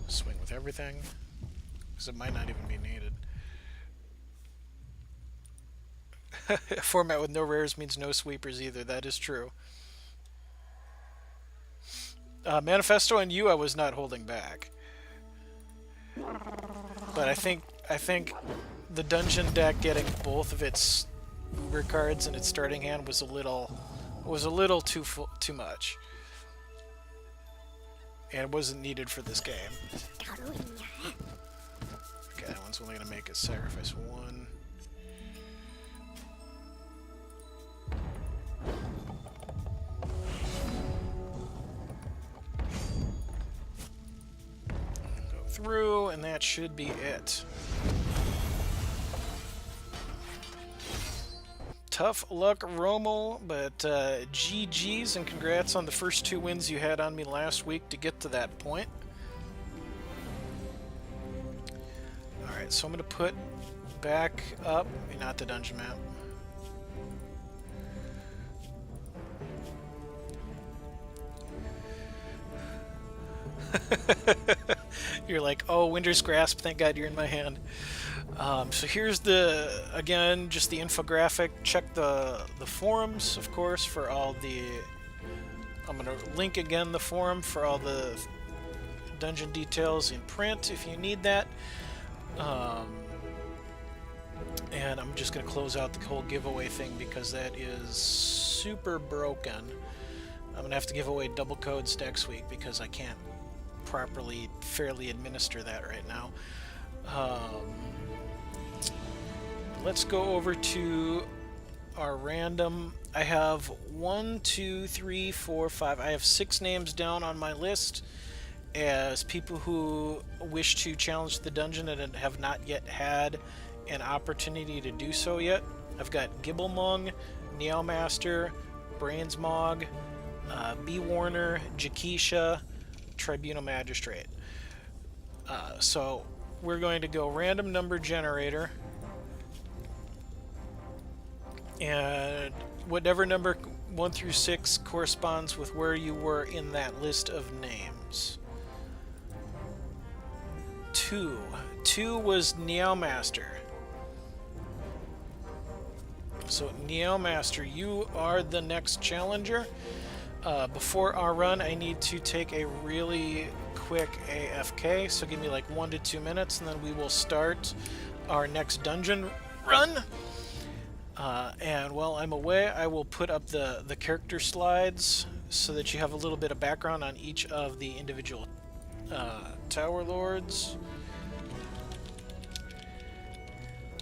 Swing with everything, because it might not even be needed. A format with no rares means no sweepers either. That is true. Manifesto and you, I was not holding back, but I think the dungeon deck getting both of its Uber cards in its starting hand was a little too much, and it wasn't needed for this game. Okay, that one's only gonna make us sacrifice 1. Through, and that should be it. Tough luck, Rommel, but GG's and congrats on the first 2 wins you had on me last week to get to that point. Alright, so I'm going to put back up, not the dungeon map. You're like, oh, Winter's Grasp, thank God you're in my hand. So here's again, just the infographic. Check the forums, of course, for all the... I'm going to link again the forum for all the dungeon details in print if you need that. And I'm just going to close out the whole giveaway thing because that is super broken. I'm going to have to give away double codes next week because I can't properly, fairly administer that right now. Let's go over to our random. I have 1, 2, 3, 4, 5. I have 6 names down on my list as people who wish to challenge the dungeon and have not yet had an opportunity to do so yet. I've got Gibblemung, Neomaster, Brainsmog, B. Warner, Jakisha, Tribunal Magistrate. So we're going to go random number generator, and whatever number 1 through 6 corresponds with where you were in that list of names. 2 was Neomaster. So Neomaster, you are the next challenger. Before our run, I need to take a really quick AFK, so give me like 1 to 2 minutes, and then we will start our next dungeon run. And while I'm away, I will put up the character slides so that you have a little bit of background on each of the individual Tower Lords.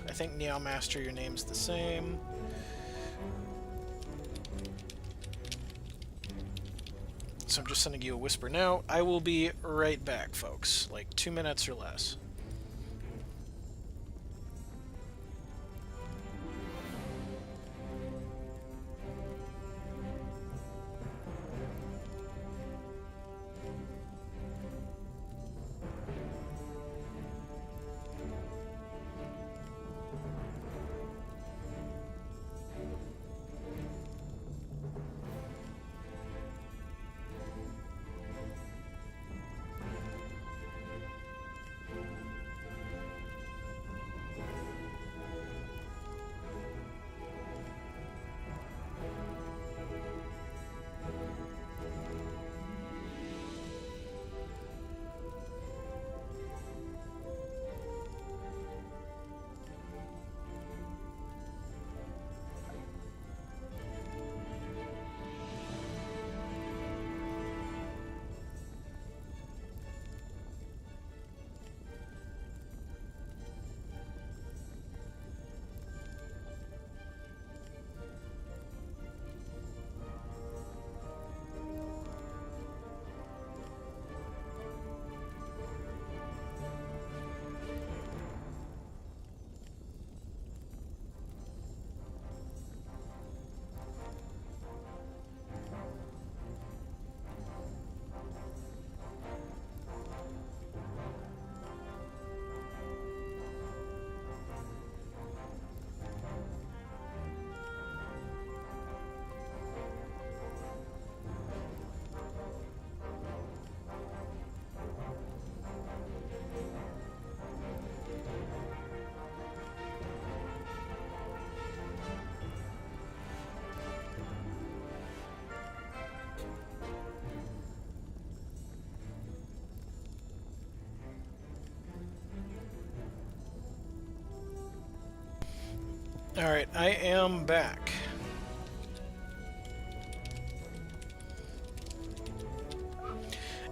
I think Neomaster, your name's the same. So I'm just sending you a whisper now. I will be right back, folks. Like 2 minutes or less. Alright, I am back.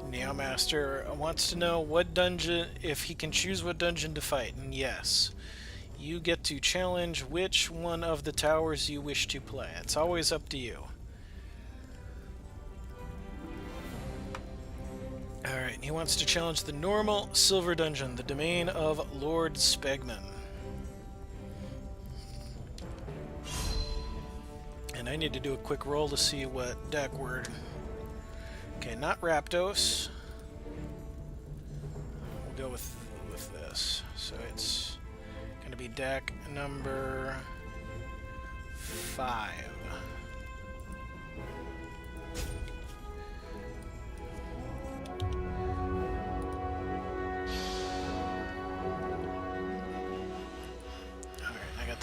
Neomaster wants to know what dungeon, if he can choose what dungeon to fight, and yes. You get to challenge which one of the towers you wish to play. It's always up to you. Alright, he wants to challenge the normal silver dungeon, the domain of Lord Spegman. And I need to do a quick roll to see what deck we're... Okay, not Raptos. We'll go with this. So it's going to be deck number 5.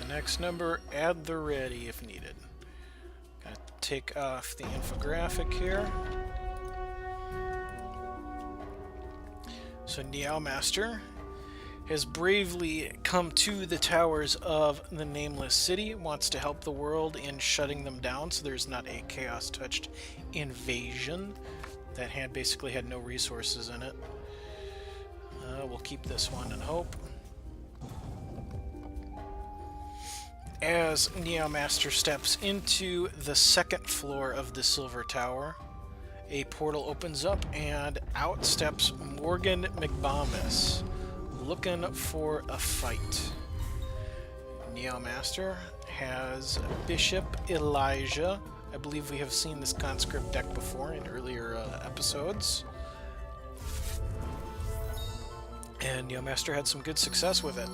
Next number, add the ready if needed. Gonna take off the infographic here. So Neowmaster has bravely come to the towers of the Nameless City, wants to help the world in shutting them down so there's not a chaos-touched invasion. That hand basically had no resources in it. We'll keep this one and hope. As Neomaster steps into the second floor of the Silver Tower, a portal opens up and out steps Morgan McBombus, looking for a fight. Neomaster has Bishop Elijah. I believe we have seen this conscript deck before in earlier episodes. And Neomaster had some good success with it.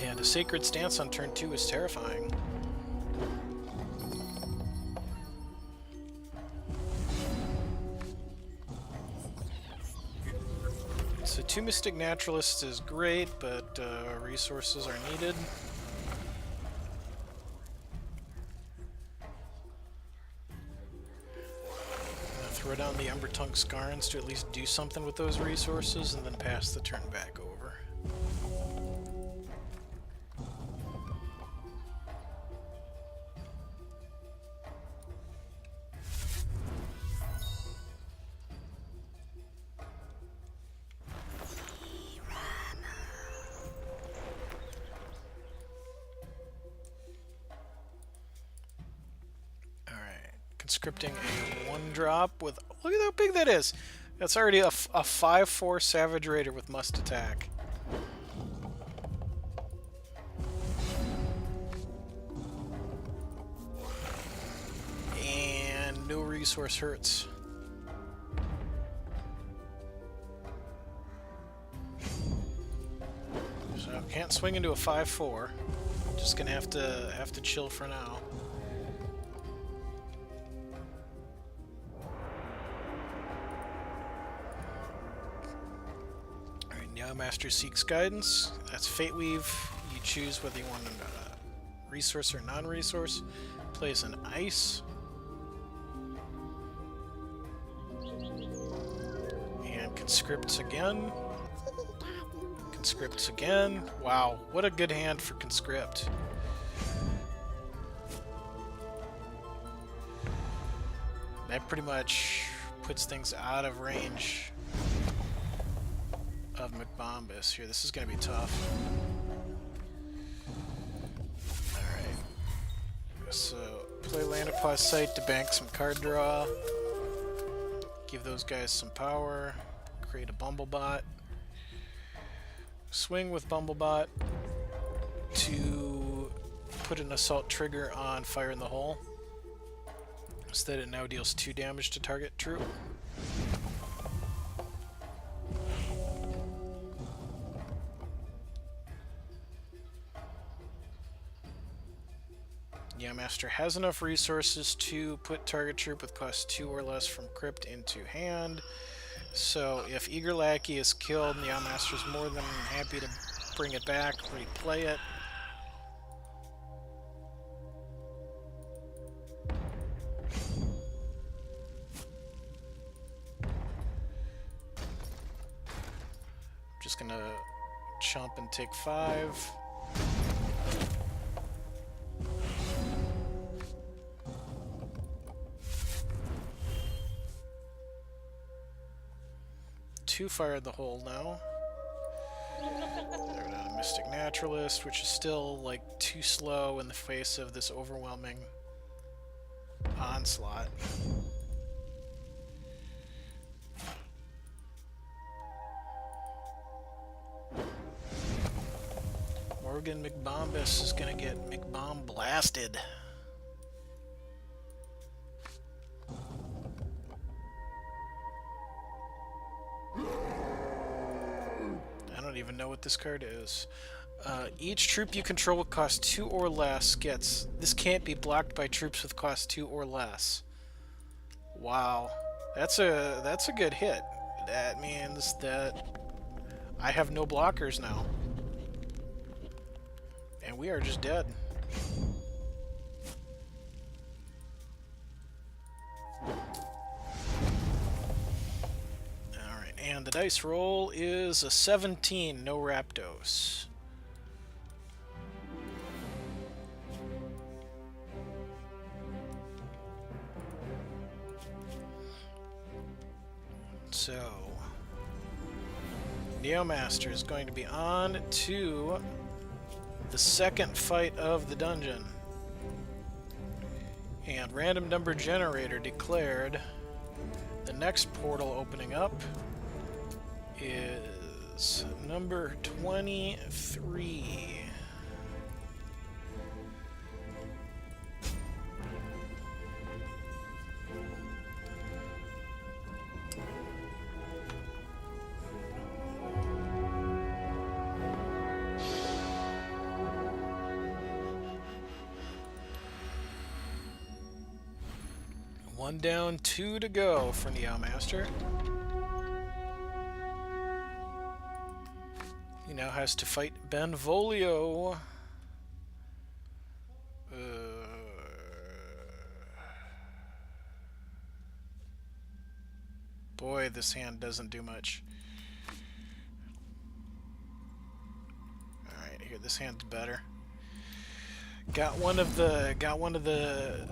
And a Sacred Stance on turn 2 is terrifying. So 2 Mystic Naturalists is great, but resources are needed. I'm gonna throw down the Umbertongue Scarns to at least do something with those resources, and then pass the turn back over. Scripting a 1-drop with... Look at how big that is! That's already a 5/4 Savage Raider with must attack. And no resource hurts. So can't swing into a 5/4. Just gonna have to chill for now. Master seeks guidance. That's Fate Weave. You choose whether you want a resource or non-resource. Plays an ice. And conscripts again. Conscripts again. Wow, what a good hand for conscript. That pretty much puts things out of range of McBombus here. This is going to be tough. Alright. So, play Land Upon Sight to bank some card draw. Give those guys some power. Create a Bumblebot. Swing with Bumblebot to put an Assault trigger on Fire in the Hole. So that it now deals 2 damage to target troop. Master has enough resources to put target troop with cost 2 or less from crypt into hand. So if Eager Lackey is killed, Master's more than happy to bring it back, replay it. I'm just gonna chomp and take 5. Fire the Hole now. They're a Mystic Naturalist, which is still like too slow in the face of this overwhelming onslaught. Morgan McBombus is gonna get McBomb blasted. what this card is. Each troop you control with cost 2 or less gets... This can't be blocked by troops with cost 2 or less. Wow. That's a good hit. That means that I have no blockers now. And we are just dead. Alright, and the dice roll is a 17, no Raptos. So, Neomaster is going to be on to the second fight of the dungeon. And random number generator declared the next portal opening up is number 23. One down, 2 to go for Neomaster. He now has to fight Benvolio. Boy, this hand doesn't do much. Alright, here, this hand's better. Got one of the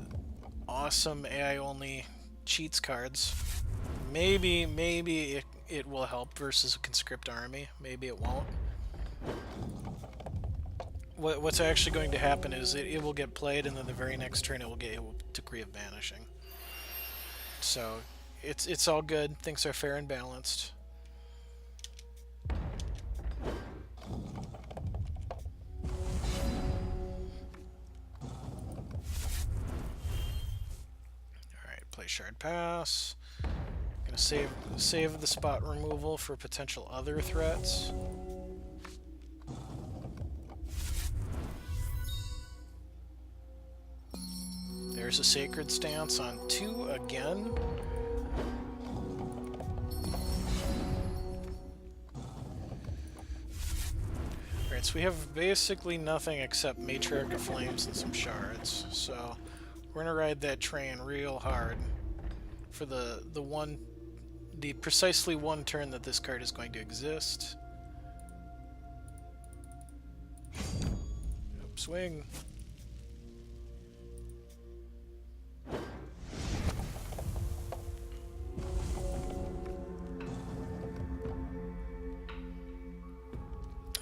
awesome AI-only cheats cards. Maybe it will help versus a conscript army. Maybe it won't. What's actually going to happen is it will get played, and then the very next turn it will get a Decree of Banishing. So it's all good. Things are fair and balanced. Shard pass. Gonna save the spot removal for potential other threats. There's a Sacred Stance on 2 again. Alright, so we have basically nothing except Matriarch of Flames and some shards. So we're gonna ride that train real hard for the precisely one turn that this card is going to exist. Upswing.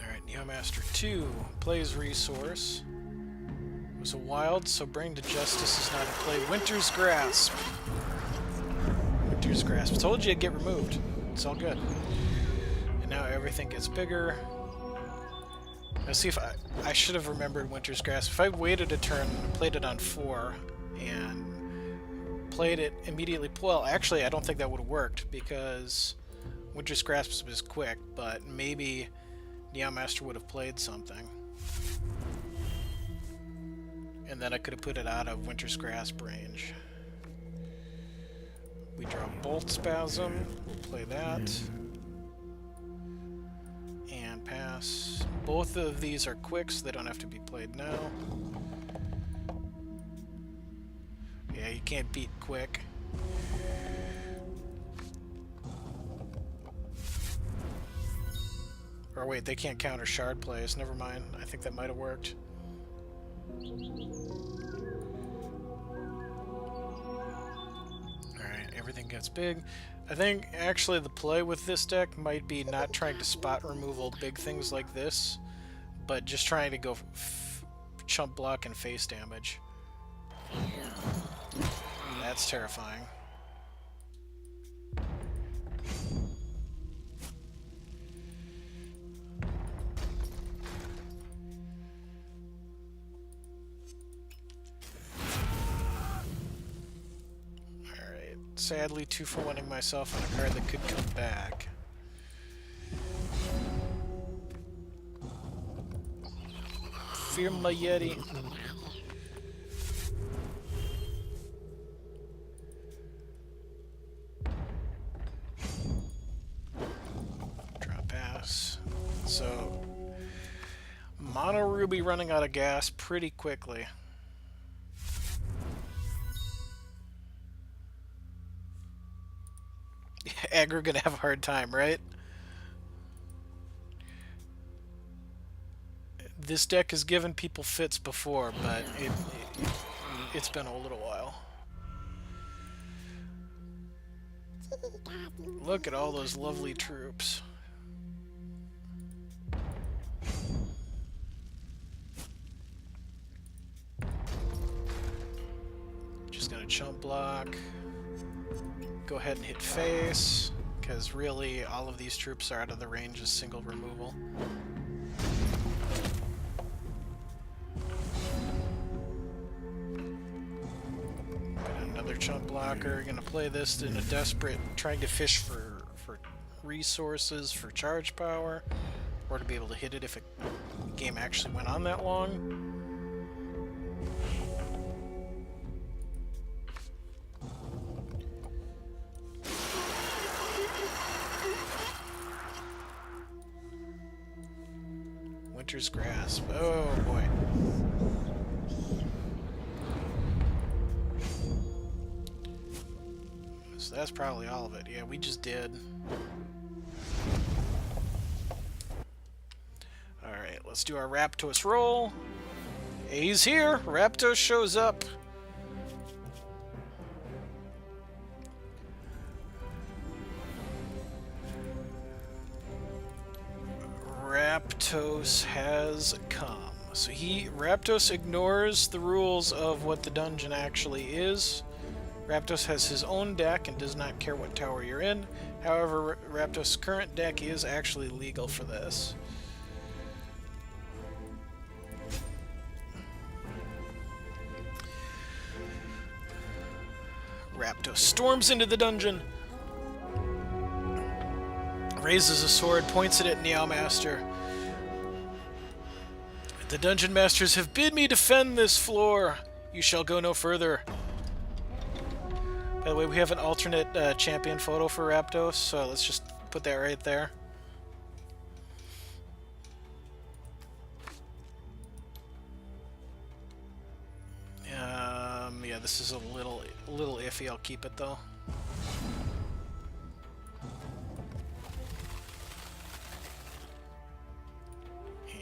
Alright, Neomaster 2 plays Resource. It was a wild, so Bring to Justice is not in play. Winter's Grasp. Winter's Grasp. Told you it'd get removed. It's all good. And now everything gets bigger. Let's see if I should have remembered Winter's Grasp. If I waited a turn and played it on 4 and played it immediately... Well, actually, I don't think that would have worked because Winter's Grasp was quick, but maybe Neomaster would have played something. And then I could have put it out of Winter's Grasp range. We draw Bolt Spasm, we'll play that. And pass. Both of these are quick, so they don't have to be played now. Yeah, you can't beat quick. Or wait, they can't counter shard plays. Never mind. I think that might have worked. Alright, everything gets big. I think actually the play with this deck might be not trying to spot removal big things like this, but just trying to go chump block and face damage. That's terrifying. Sadly, 2-for-1ing myself on a card that could come back. fear my Yeti. Drop pass. So, Mono Ruby running out of gas pretty quickly. Aggro gonna have a hard time, right? This deck has given people fits before, but it's been a little while. Look at all those lovely troops. Just gonna chump block. Go ahead and hit face, because really all of these troops are out of the range of single removal. Another chump blocker. Gonna play this in a desperate, trying to fish for resources, for charge power, or to be able to hit it if a game actually went on that long. Winter's Grasp. Oh boy. So that's probably all of it. Yeah, we just did. Alright, let's do our Raptos roll. He's here! Raptos shows up. Raptos has come. So Raptos ignores the rules of what the dungeon actually is. Raptos has his own deck and does not care what tower you're in. However, Raptos' current deck is actually legal for this. Raptos storms into the dungeon, raises a sword, points it at Neomaster. The Dungeon Masters have bid me defend this floor. You shall go no further. By the way, we have an alternate champion photo for Raptos, so let's just put that right there. Yeah, this is a little iffy. I'll keep it though.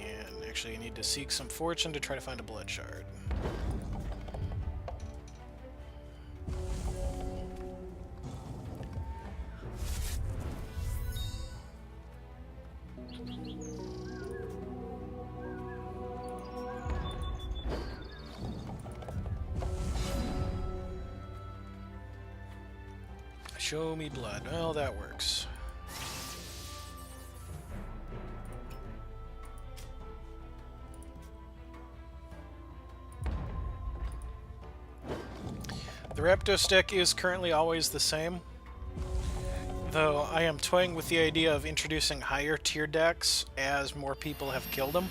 And actually, I need to seek some fortune to try to find a blood shard. Show me blood. Well, that works. The Raptos deck is currently always the same, though I am toying with the idea of introducing higher tier decks as more people have killed them.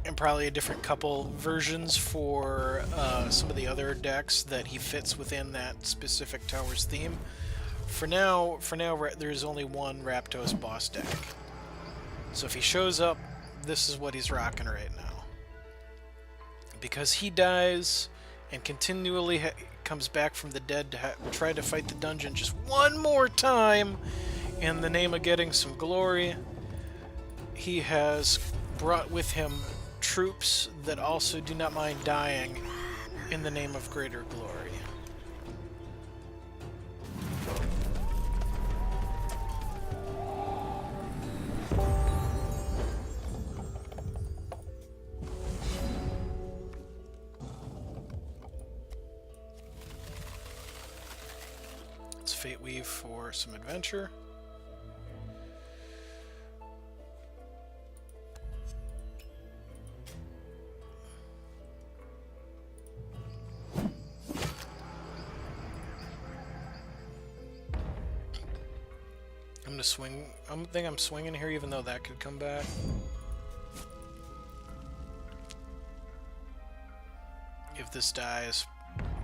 And probably a different couple versions for some of the other decks that he fits within that specific tower's theme. For now, there's only one Raptos boss deck. So if he shows up, this is what he's rocking right now. Because he dies and continually comes back from the dead to try to fight the dungeon just one more time in the name of getting some glory, he has brought with him troops that also do not mind dying in the name of greater glory. Let's Fate Weave for some adventure. I'm gonna swing. I think I'm swinging here, even though that could come back. If this dies,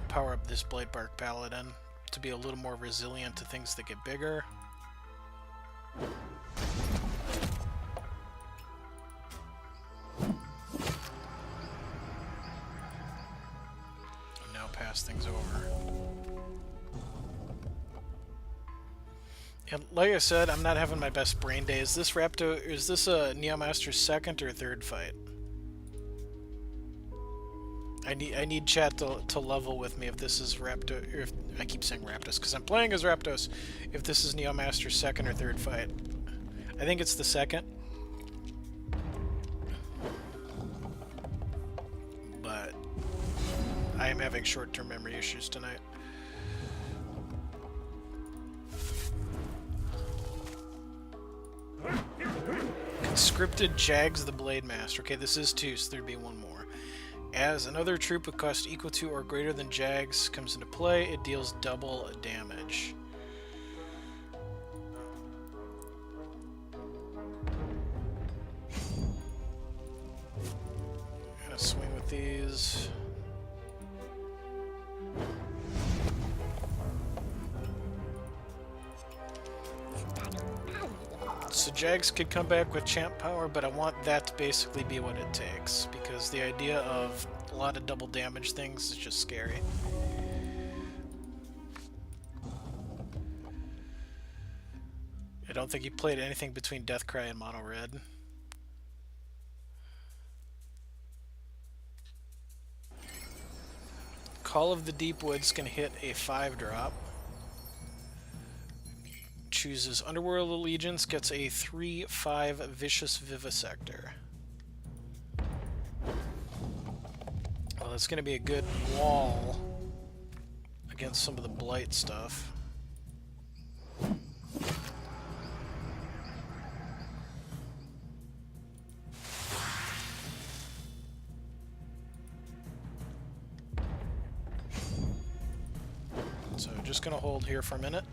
power up this Bladebark Paladin to be a little more resilient to things that get bigger. Now pass things over. And like I said, I'm not having my best brain day. Is this a Neomaster's second or third fight? I need chat to level with me if this is Raptor, or if I keep saying Raptos because I'm playing as Raptos. If this is Neomaster's second or third fight, I think it's the second. But I am having short-term memory issues tonight. Conscripted Jags the Blade Master. Okay, this is 2, so there'd be one more. As another troop with cost equal to or greater than Jags comes into play, it deals double damage. Gonna swing with these. So Jags could come back with champ power, but I want that to basically be what it takes, because the idea of a lot of double damage things is just scary. I don't think he played anything between Deathcry and Mono Red. Call of the Deep Woods can hit a 5-drop. Chooses Underworld Allegiance, gets a 3/5 Vicious Vivisector. Well, that's going to be a good wall against some of the blight stuff. So just going to hold here for a minute.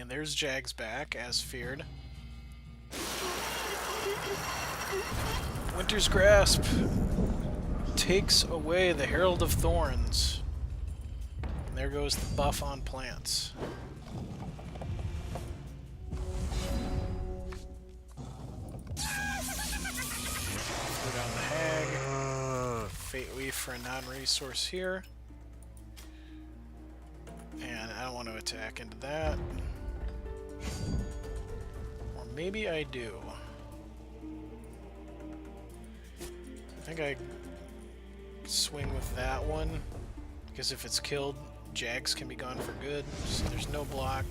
And there's Jags back, as feared. Winter's Grasp takes away the Herald of Thorns. And there goes the buff on plants. Put down the Hag. Fate Leaf for a non-resource here. And I don't want to attack into that. Or maybe I do. I think I swing with that one, because if it's killed, Jags can be gone for good, so there's no block.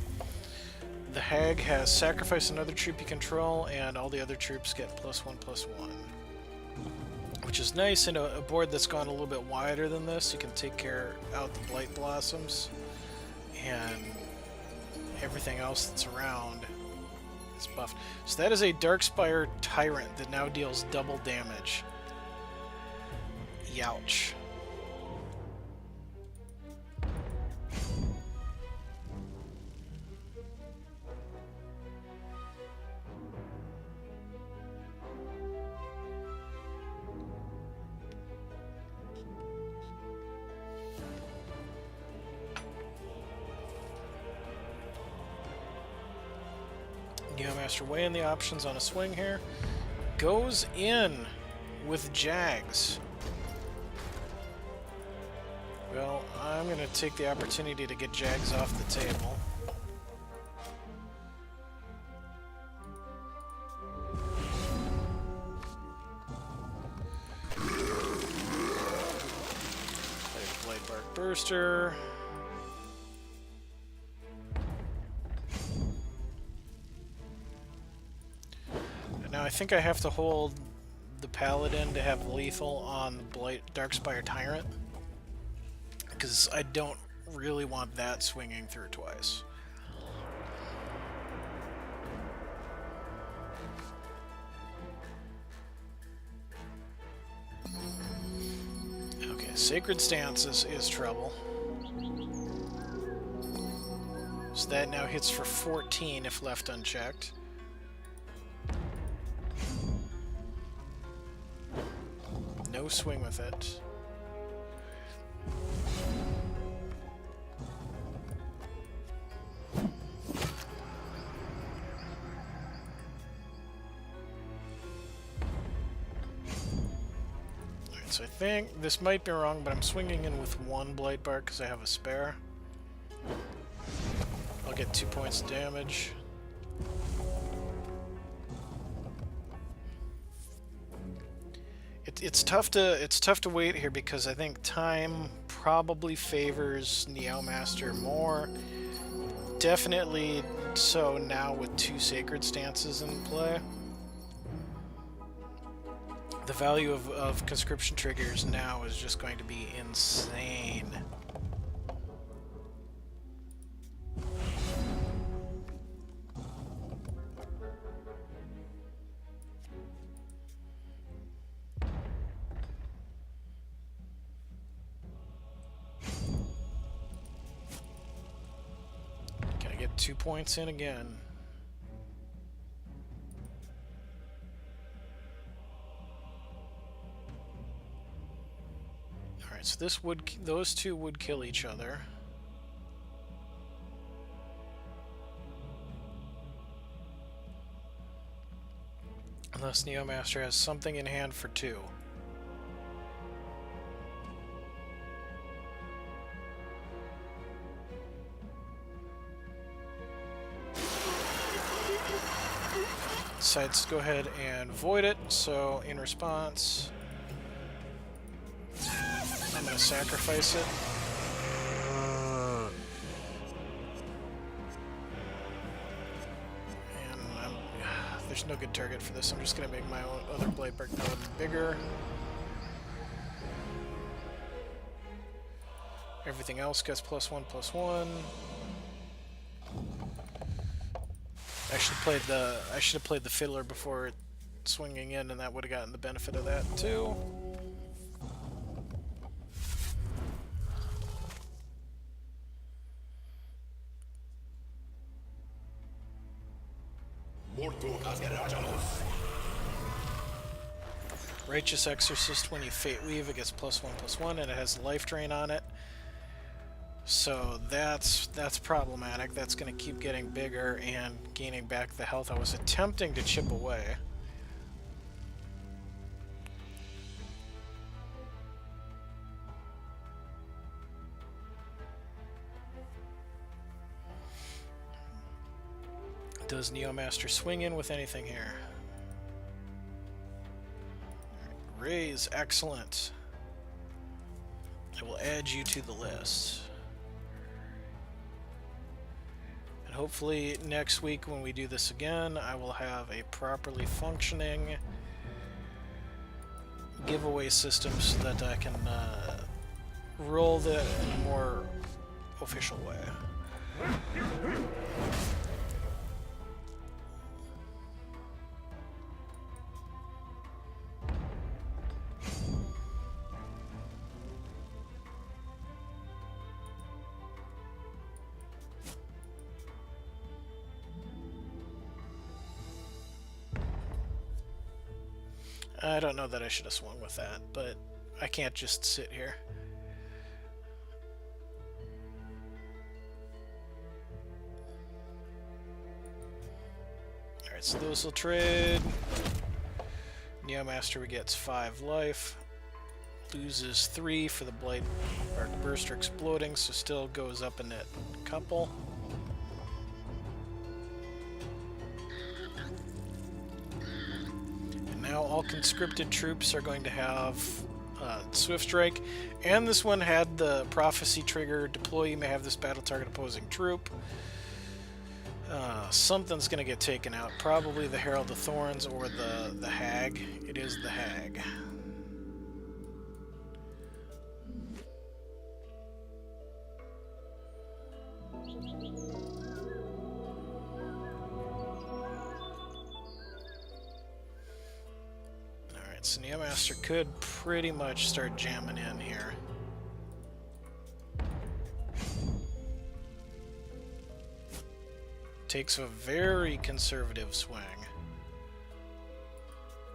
The Hag has sacrifice another troop you control, and all the other troops get +1/+1. Which is nice in a board that's gone a little bit wider than this. You can take out the Blight Blossoms, and everything else that's around is buffed. So that is a Darkspire Tyrant that now deals double damage. Youch. Neomaster weighing the options on a swing here. Goes in with Jags. Well, I'm going to take the opportunity to get Jags off the table. Play Bladebark Burster. Now I think I have to hold the Paladin to have lethal on the Darkspire Tyrant, because I don't really want that swinging through twice. Sacred Stance is trouble. So that now hits for 14 if left unchecked. No swing with it. Alright, so I think this might be wrong, but I'm swinging in with one Blight Bark because I have a spare. I'll get 2 points of damage. It's tough to wait here because I think time probably favors Neomaster more. Definitely so now with 2 Sacred Stances in play. The value of conscription triggers now is just going to be insane. Can I get 2 points in again? Alright, so those two would kill each other. Unless Neomaster has something in hand for 2. Decides to go ahead and void it, so in response, I'm going to sacrifice it. And there's no good target for this. I'm just going to make my own other Blight Bark Paladin bigger. Everything else gets +1/+1. I should have played the Fiddler before swinging in, and that would have gotten the benefit of that too. Righteous Exorcist, when you Fate Weave, it gets +1/+1, and it has life drain on it. So that's problematic. That's going to keep getting bigger and gaining back the health I was attempting to chip away. Does Neomaster swing in with anything here? Raise, excellent. I will add you to the list. And hopefully next week when we do this again, I will have a properly functioning giveaway system so that I can roll that in a more official way. I don't know that I should have swung with that, but I can't just sit here. Alright, so those will trade. Neomaster gets 5 life. Loses 3 for the Blight Bark Burster exploding, so still goes up a net couple. Now all conscripted troops are going to have Swift Strike, and this one had the Prophecy trigger. Deploy, you may have this battle target opposing troop. Something's going to get taken out. Probably the Herald of Thorns or the Hag. It is the Hag. So Neomaster could pretty much start jamming in here. Takes a very conservative swing.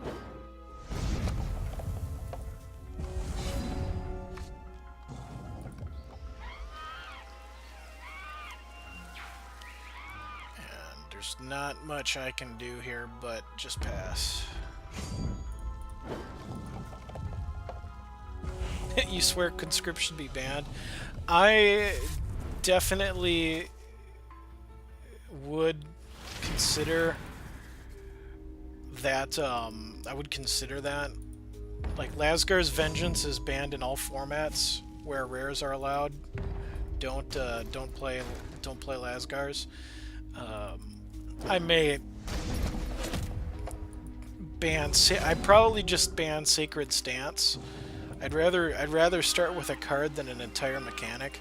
And there's not much I can do here but just pass. You swear conscription be banned? I definitely would consider that. I would consider that. Like, Lasgar's Vengeance is banned in all formats where rares are allowed. Don't play Lasgar's. I may ban. I'd probably just ban Sacred Stance. I'd rather start with a card than an entire mechanic.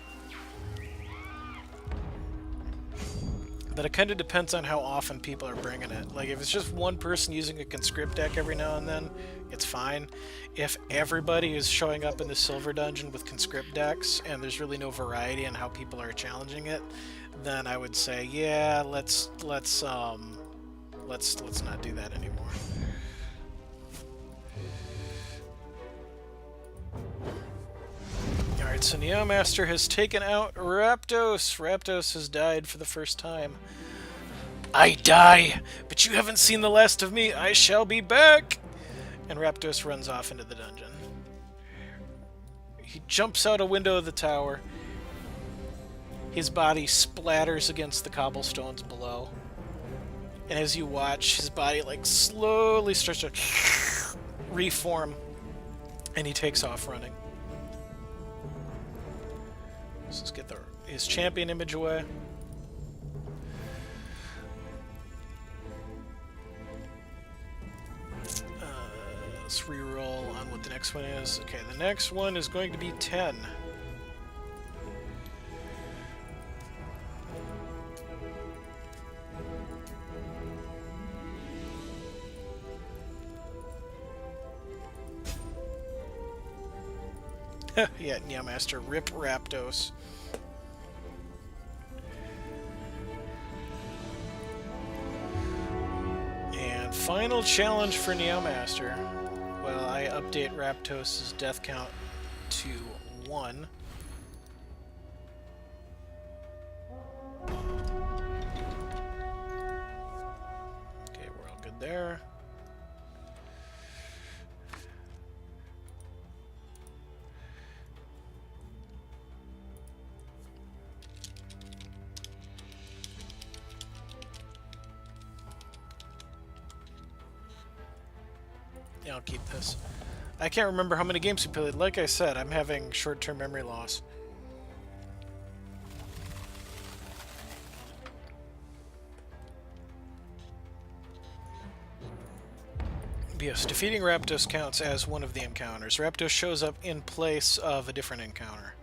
But it kind of depends on how often people are bringing it. Like, if it's just one person using a conscript deck every now and then, it's fine. If everybody is showing up in the Silver Dungeon with conscript decks and there's really no variety in how people are challenging it, then I would say, yeah, let's not do that anymore. Alright, so Neomaster has taken out Raptos. Raptos has died for the first time. I die, but you haven't seen the last of me. I shall be back! And Raptos runs off into the dungeon. He jumps out a window of the tower. His body splatters against the cobblestones below. And as you watch, his body, like, slowly starts to reform. And he takes off running. Let's just get his champion image away. Let's reroll on what the next one is. Okay, the next one is going to be 10. Yeah, Neomaster, rip Raptos. And final challenge for Neomaster. Well, I update Raptos' death count to 1. Okay, we're all good there. Yeah, I'll keep this. I can't remember how many games we played. Like I said, I'm having short-term memory loss. Yes, defeating Raptos counts as one of the encounters. Raptos shows up in place of a different encounter.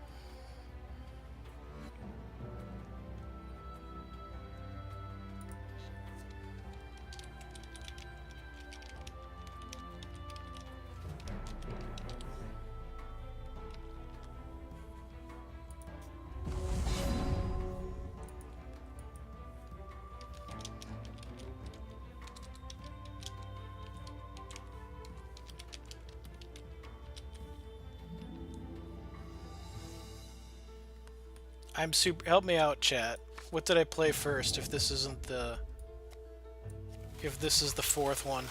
I'm super. Help me out, chat. What did I play first? If this isn't the. If this is the fourth one.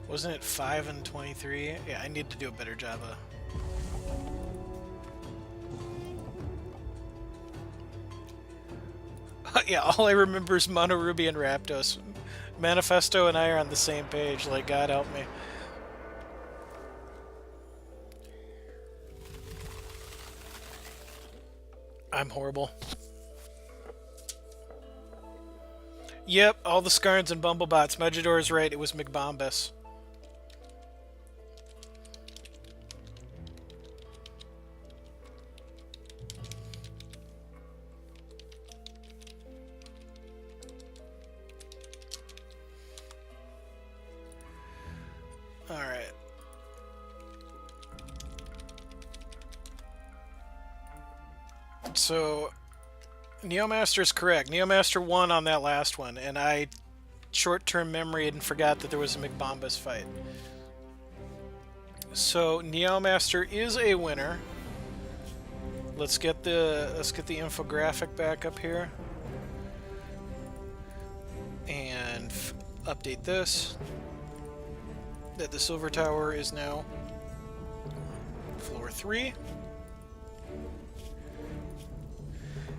Wasn't it 5 and 23? Yeah, I need to do a better job of... Yeah, all I remember is Mono Ruby and Raptos. Manifesto and I are on the same page, like, God help me. I'm horrible. Yep, all the Skarns and Bumblebots. Medjador's right, it was McBombus. So, Neomaster is correct. Neomaster won on that last one, and I short-term memoried and forgot that there was a McBombus fight. So, Neomaster is a winner. Let's get the infographic back up here. And update this. That the Silver Tower is now floor 3.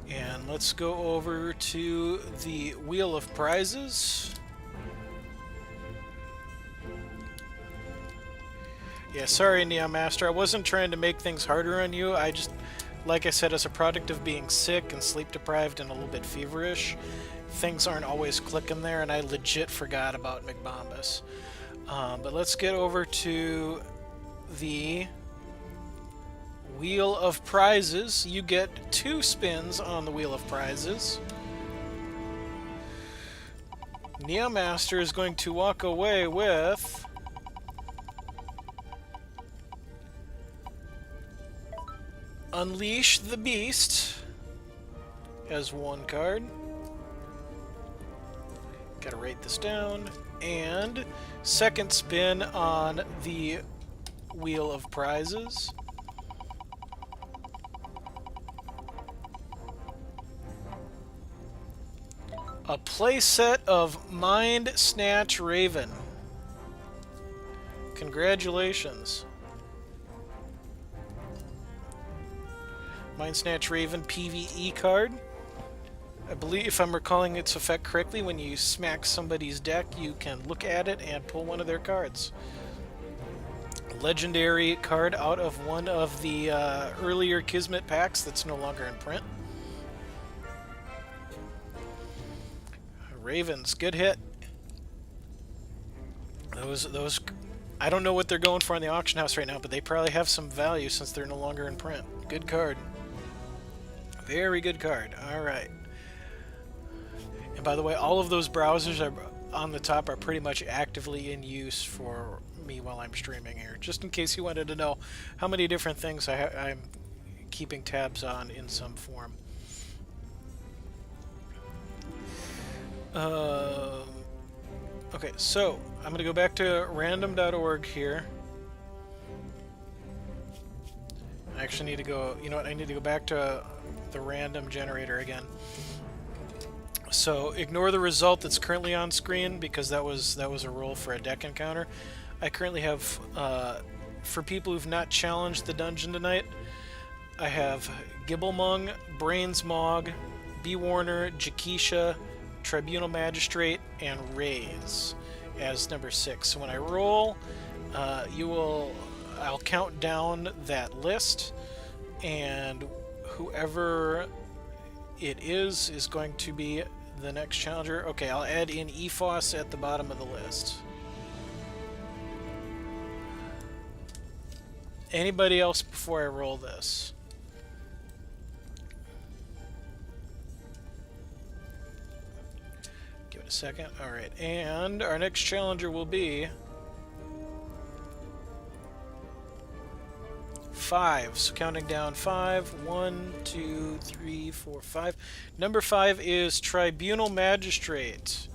And let's go over to the Wheel of Prizes. Yeah, sorry, Neomaster. I wasn't trying to make things harder on you. I just, like I said, as a product of being sick and sleep deprived and a little bit feverish, things aren't always clicking there, and I legit forgot about McBombus. But let's get over to the Wheel of Prizes. You get 2 spins on the Wheel of Prizes. Neomaster is going to walk away with Unleash the Beast as 1 card. Gotta write this down. And second spin on the Wheel of Prizes. A playset of Mind Snatch Raven. Congratulations. Mind Snatch Raven PvE card. I believe, if I'm recalling its effect correctly, when you smack somebody's deck, you can look at it and pull one of their cards. Legendary card out of one of the earlier Kismet packs that's no longer in print. Ravens, good hit. Those, I don't know what they're going for in the auction house right now, but they probably have some value since they're no longer in print. Good card. Very good card. All right. And by the way, all of those browsers are on the top are pretty much actively in use for me while I'm streaming here. Just in case you wanted to know how many different things I'm keeping tabs on in some form. Okay, so I'm going to go back to random.org here. I actually need to go, you know what, I need to go back to the random generator again. So ignore the result that's currently on screen because that was a roll for a deck encounter. I currently have, for people who've not challenged the dungeon tonight, I have Gibblemung, Brainsmog, B. Warner, Jakisha, Tribunal Magistrate, and Rays as number 6. So when I roll, I'll count down that list, and whoever it is going to be the next challenger. Okay, I'll add in EFOS at the bottom of the list. Anybody else before I roll this? Give it a second. Alright, and our next challenger will be 5. So counting down 5. 1, 2, 3, 4, 5. Number 5 is Tribunal Magistrate.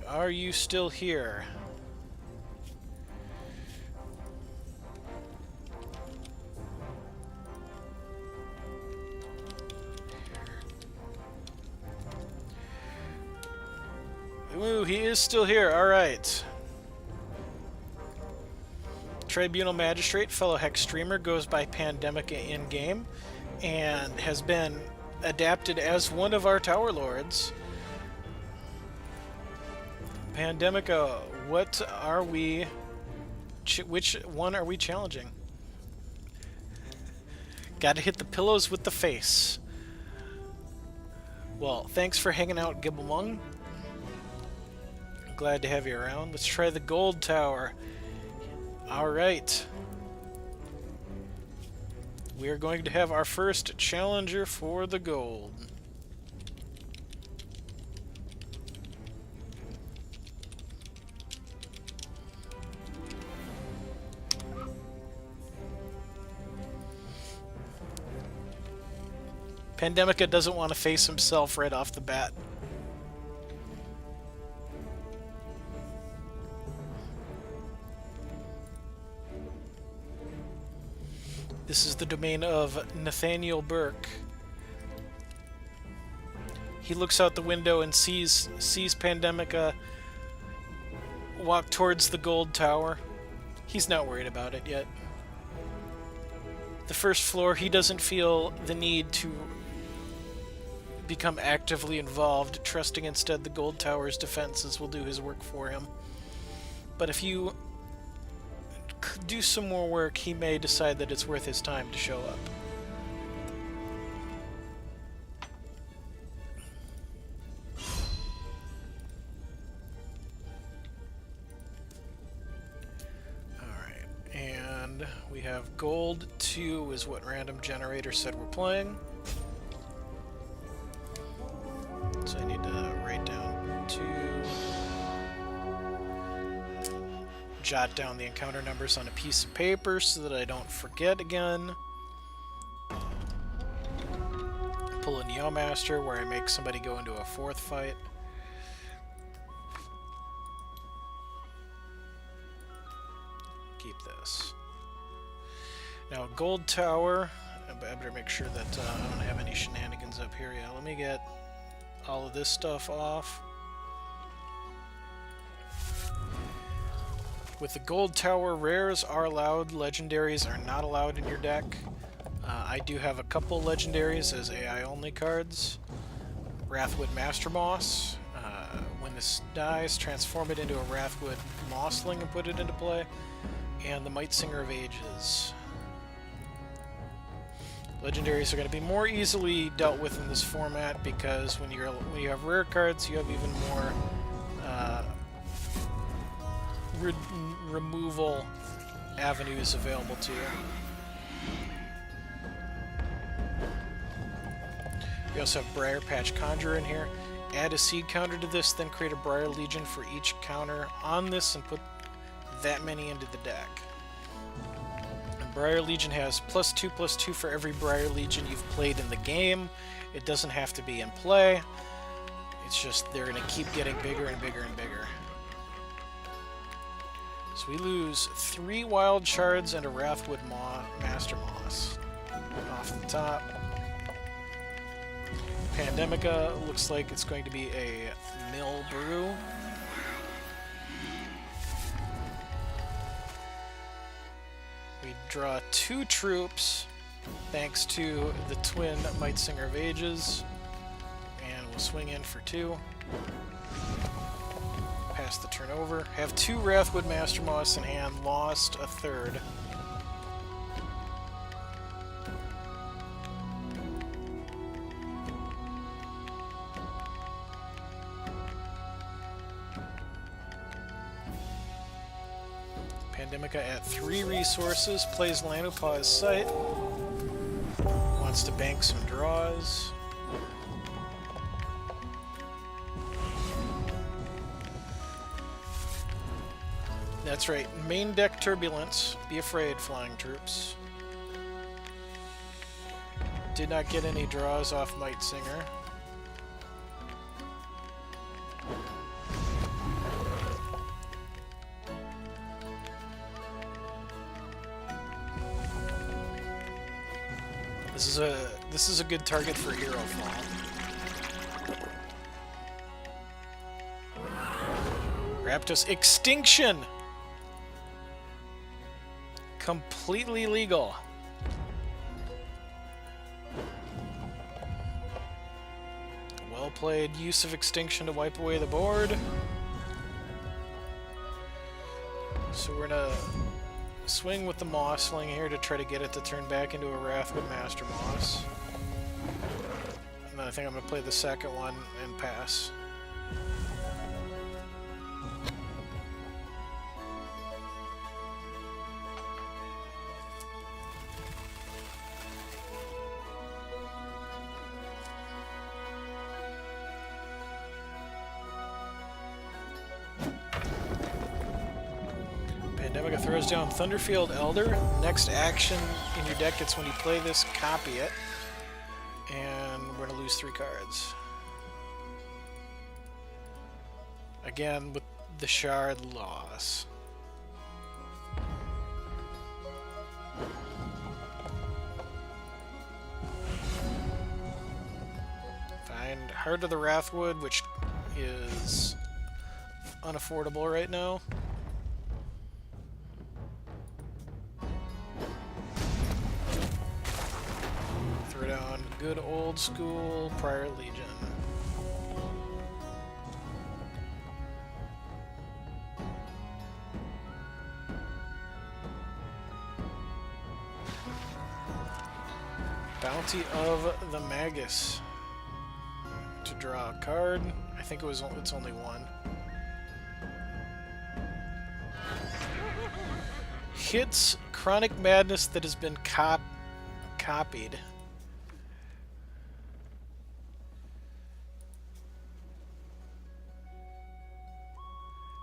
Are you still here? Ooh, he is still here. All right. Tribunal Magistrate, fellow Hex streamer, goes by Pandemica in-game and has been adapted as one of our Tower Lords. Pandemica, what are we... which one are we challenging? Gotta hit the pillows with the face. Well, thanks for hanging out, Gibblemung. Glad to have you around. Let's try the Gold Tower. Alright. We are going to have our first challenger for the gold. Pandemica doesn't want to face himself right off the bat. This is the domain of Nathaniel Burke. He looks out the window and sees Pandemica walk towards the gold tower. He's not worried about it yet. The first floor, he doesn't feel the need to become actively involved, trusting instead the gold tower's defenses will do his work for him. But if you do some more work, he may decide that it's worth his time to show up. Alright, and we have gold 2 is what random generator said we're playing. So I need to write down 2. Jot down the encounter numbers on a piece of paper so that I don't forget again. Pull a Neomaster where I make somebody go into a 4th fight. Keep this. Now, Gold Tower. I better make sure that I don't have any shenanigans up here yet. Let me get all of this stuff off. With the Gold Tower, rares are allowed, legendaries are not allowed in your deck. I do have a couple legendaries as AI-only cards. Wrathwood Master Moss. When this dies, transform it into a Wrathwood Mossling and put it into play. And the Might Singer of Ages. Legendaries are going to be more easily dealt with in this format because when you have rare cards, you have even more removal avenues available to you. We also have Briar Patch Conjurer in here. Add a seed counter to this, then create a Briar Legion for each counter on this and put that many into the deck. And Briar Legion has +2/+2 for every Briar Legion you've played in the game. It doesn't have to be in play. It's just they're going to keep getting bigger and bigger and bigger. So we lose 3 Wild Shards and a Wrathwood Master Moss. Off the top. Pandemica looks like it's going to be a Mill Brew. We draw 2 troops, thanks to the twin Might Singer of Ages. And we'll swing in for 2. Pass the turn over. Have 2 Wrathwood Master Moss in hand, lost a 3rd. Pandemica at 3 resources, plays Lanupaw's Sight. Wants to bank some draws. That's right, main deck Turbulence. Be afraid, flying troops. Did not get any draws off Might Singer. This is a good target for Hero Fall. Raptors Extinction! Completely legal. Well played use of Extinction to wipe away the board. So we're gonna swing with the Mossling here to try to get it to turn back into a Wrathwood Master Moss. And then I think I'm gonna play the second one and pass. Pandemica throws down Thunderfield Elder. Next action in your deck, it's when you play this, copy it. And we're going to lose 3 cards. Again, with the shard loss. Find Heart of the Wrathwood, which is unaffordable right now. Throw down good old school Prior Legion. Bounty of the Magus. To draw a card. I think it's only 1. Hits Chronic Madness that has been copied.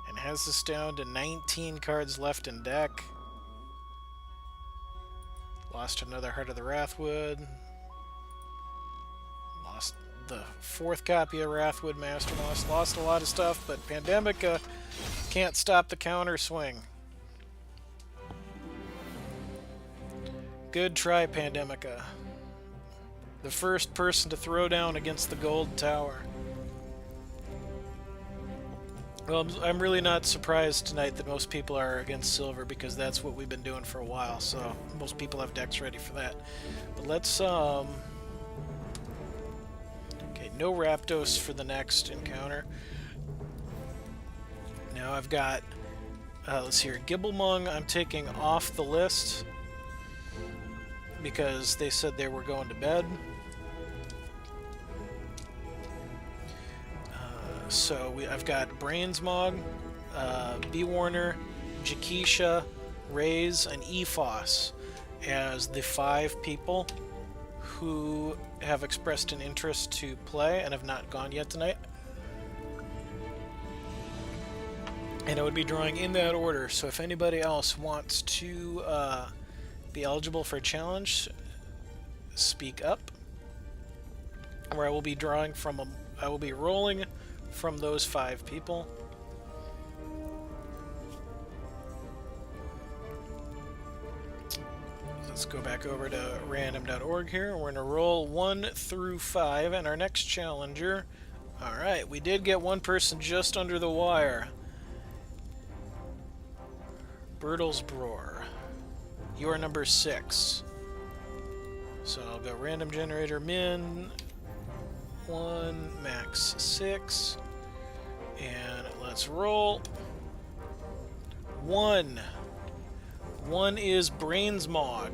And has this down to 19 cards left in deck. Lost another Heart of the Wrathwood. Lost the 4th copy of Wrathwood Master Moss. Lost a lot of stuff, but Pandemica can't stop the counter swing. Good try, Pandemica. The first person to throw down against the gold tower. Well, I'm really not surprised tonight that most people are against silver, because that's what we've been doing for a while, so most people have decks ready for that. But let's, okay, no Raptos for the next encounter. Now I've got, let's see here, Gibblemung I'm taking off the list, because they said they were going to bed. So I've got Brainsmog, B-Warner, Jakisha, Raze, and Ephos as the 5 people who have expressed an interest to play and have not gone yet tonight. And I would be drawing in that order, so if anybody else wants to be eligible for a challenge, speak up. Where I will be drawing from I will be rolling from those 5 people. Let's go back over to random.org here. We're going to roll 1 through 5, and our next challenger. Alright, we did get one person just under the wire. Bertelsbror. You are number 6. So I'll go random generator min 1, max 6. And let's roll. 1. 1 is Brainsmog.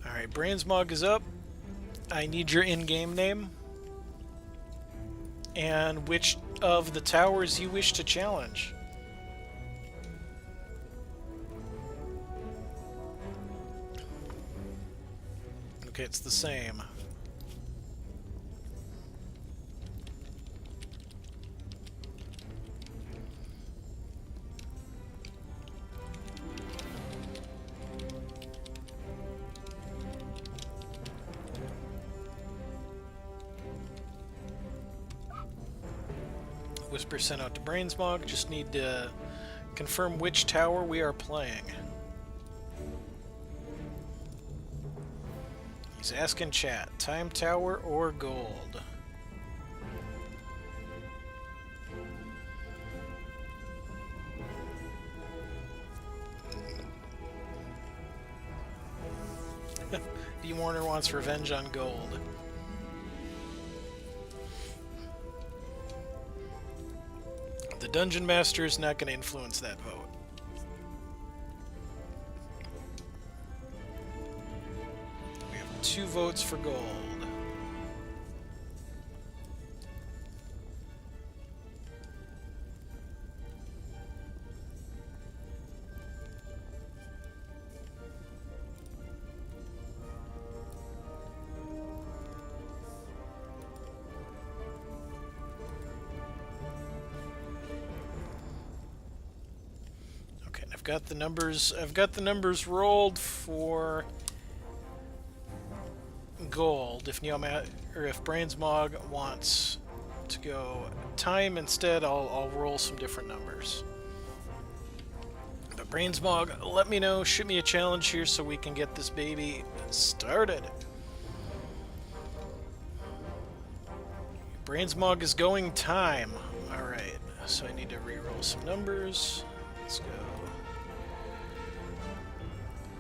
Alright, Brainsmog is up. I need your in-game name. And which of the towers you wish to challenge. Okay, it's the same. Whisper sent out to Brainsmog. Just need to confirm which tower we are playing. He's asking chat, Time Tower or Gold? D. Warner wants revenge on Gold. The Dungeon Master is not going to influence that vote. We have 2 votes for Gold. got the numbers. I've got the numbers rolled for gold. If if Brainsmog wants to go time instead, I'll roll some different numbers. But Brainsmog, let me know. Shoot me a challenge here so we can get this baby started. Brainsmog is going time. Alright, so I need to re-roll some numbers. Let's go.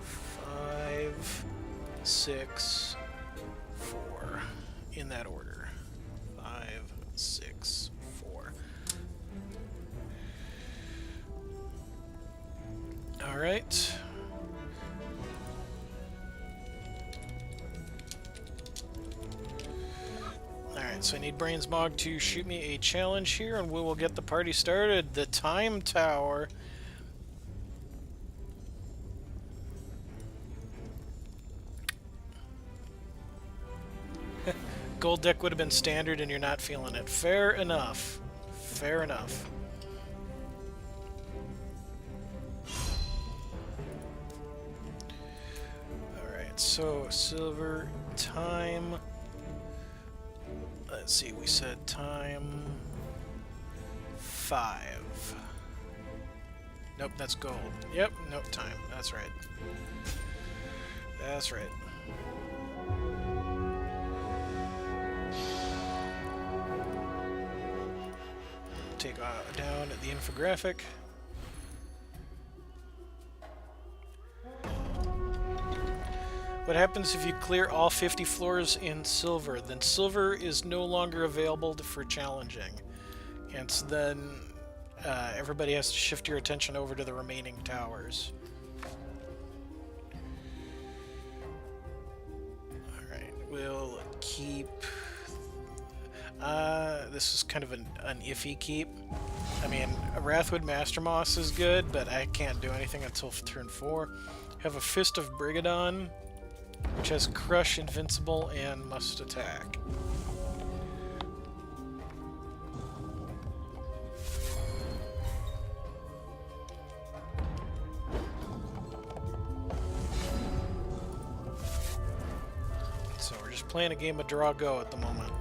5, 6, 4. In that order. 5, 6, 4. Alright. Alright, so I need Brainsmog to shoot me a challenge here, and we will get the party started. The Time Tower. Gold deck would have been standard, and you're not feeling it. Fair enough. Fair enough. Alright, so silver, time. Let's see, we said time 5. Nope, that's gold. Yep, nope, time. That's right. That's right. Take down the infographic. What happens if you clear all 50 floors in silver? Then silver is no longer available for challenging. And so then everybody has to shift your attention over to the remaining towers. Alright, we'll keep... this is kind of an iffy keep. I mean, a Wrathwood Mastermoss is good, but I can't do anything until turn 4. Have a Fist of Brigadon, which has Crush, Invincible, and Must Attack. So we're just playing a game of draw go at the moment.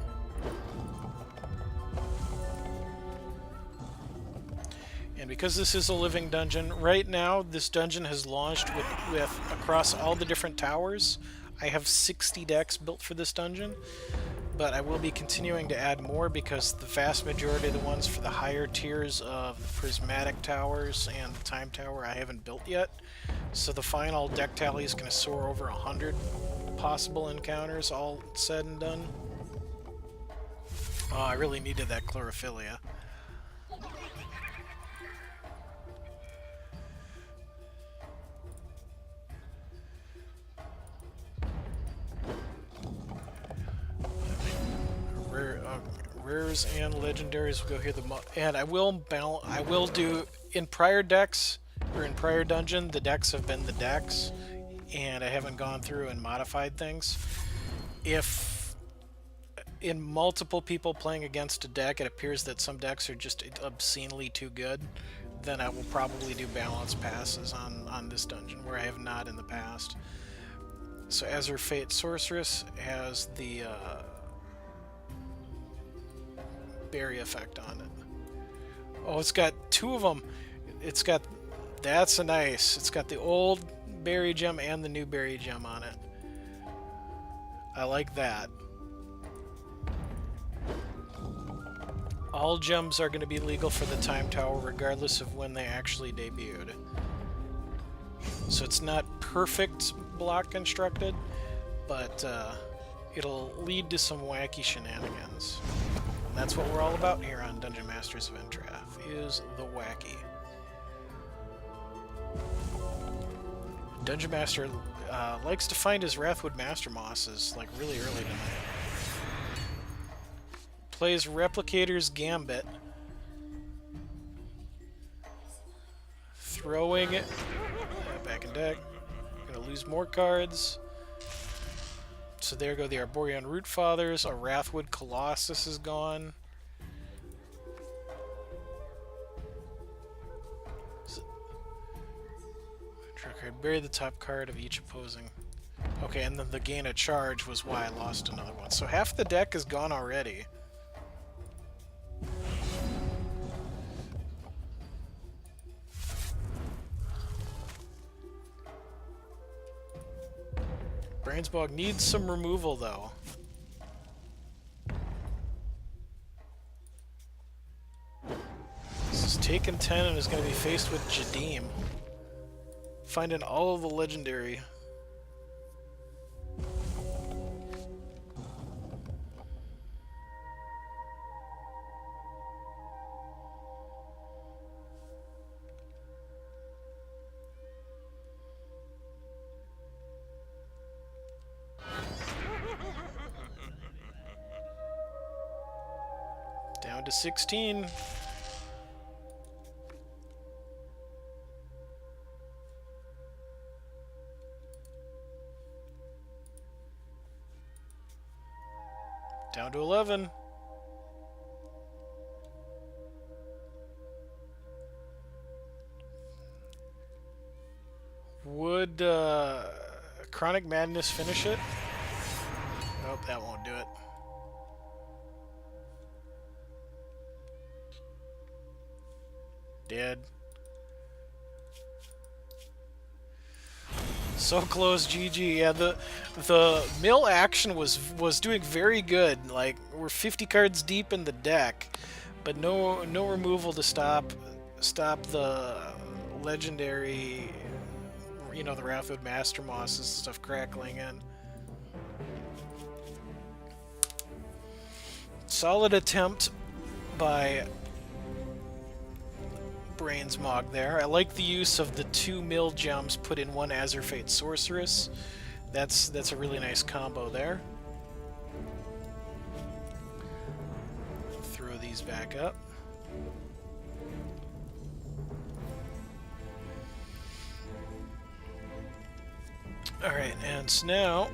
And because this is a living dungeon, right now this dungeon has launched with across all the different towers. I have 60 decks built for this dungeon, but I will be continuing to add more because the vast majority of the ones for the higher tiers of the Prismatic Towers and the Time Tower I haven't built yet. So the final deck tally is going to soar over 100 possible encounters, all said and done. Oh, I really needed that Chlorophylla. Rares and legendaries will go here. And I will do in prior decks or in prior dungeon. The decks have been the decks, and I haven't gone through and modified things. If in multiple people playing against a deck, it appears that some decks are just obscenely too good, then I will probably do balance passes on this dungeon where I have not in the past. So Azure Fate Sorceress has the berry effect on it. Oh, it's got 2 of them. It's got... That's a nice. It's got the old berry gem and the new berry gem on it. I like that. All gems are going to be legal for the Time Tower regardless of when they actually debuted. So it's not perfect block constructed, but it'll lead to some wacky shenanigans. And that's what we're all about here on Dungeon Masters of Entrath, is the wacky. Dungeon Master likes to find his Wrathwood Mastermosses like really early tonight. Plays Replicator's Gambit. Throwing it back in deck. Gonna lose more cards. So there go the Arborean Root Fathers. A Wrathwood Colossus is gone. card. Bury the top card of each opposing. Okay, and then the gain of charge was why I lost another one. So half the deck is gone already. Brainsbog needs some removal, though. This is taking 10 and is going to be faced with Jadeem. Finding all of the legendary. Down to 16. Down to 11. Would Chronic Madness finish it? Nope, that won't do it. Dead. So close, GG. Yeah, the mill action was doing very good. Like, we're 50 cards deep in the deck, but no removal to stop the legendary, you know, the Wrathwood Master Mosses and stuff crackling in. Solid attempt by Brainsmog there. I like the use of the 2 mill gems put in 1 Azurfate Sorceress. That's a really nice combo there. Throw these back up. Alright, and so now,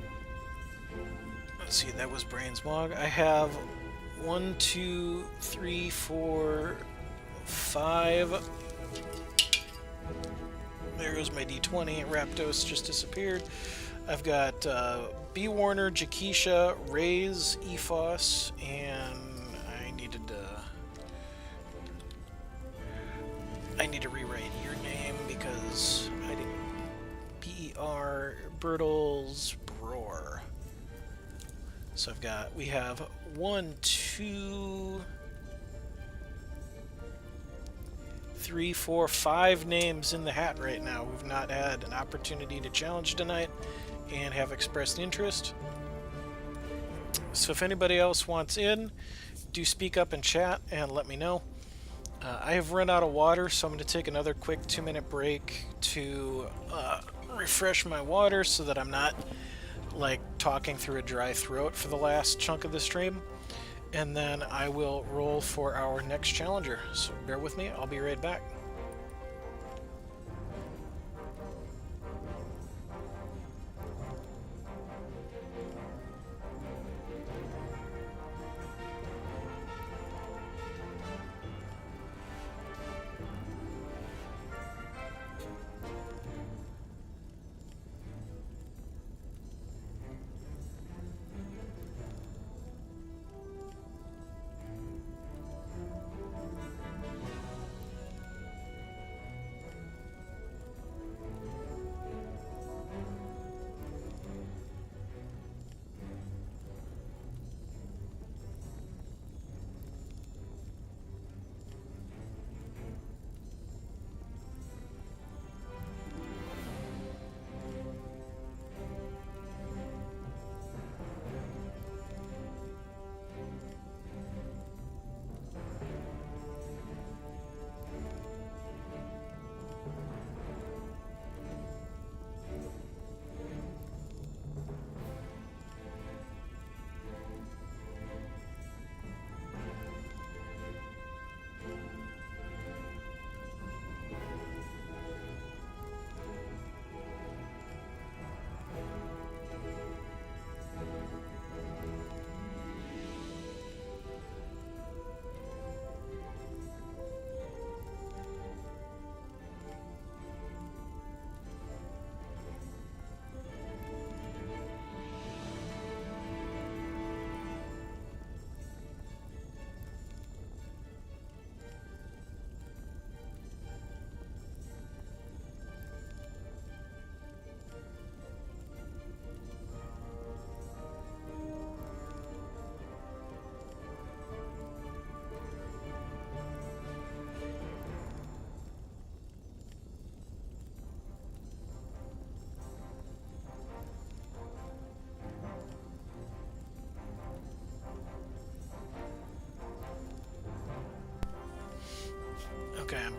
let's see, that was Brainsmog. I have 1, 2, 3, 4, 5. There goes my D20. Raptos just disappeared. I've got B. Warner, Jakisha, Raze, Ephos, and I need to rewrite your name because I didn't. B-E-R, Bertles, Bror. So we have 1, 2, 3, 4, 5 names in the hat right now who've not had an opportunity to challenge tonight and have expressed interest. So if anybody else wants in, do speak up in chat and let me know. I have run out of water, so I'm going to take another quick 2-minute break to refresh my water so that I'm not like talking through a dry throat for the last chunk of the stream. And then I will roll for our next challenger. So bear with me, I'll be right back.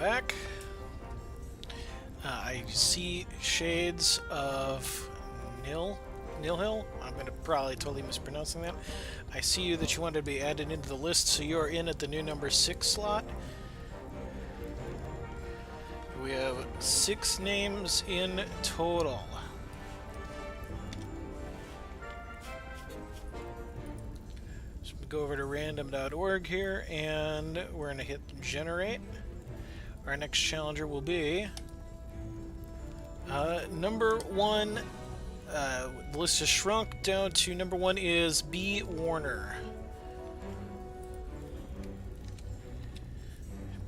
back. I see shades of Nilhill. I'm going to probably totally mispronouncing that. I see you that you wanted to be added into the list, so you're in at the new number 6 slot. We have 6 names in total. So we go over to random.org here, and we're going to hit generate. Our next challenger will be number 1. The list has shrunk down to number 1 is B. Warner.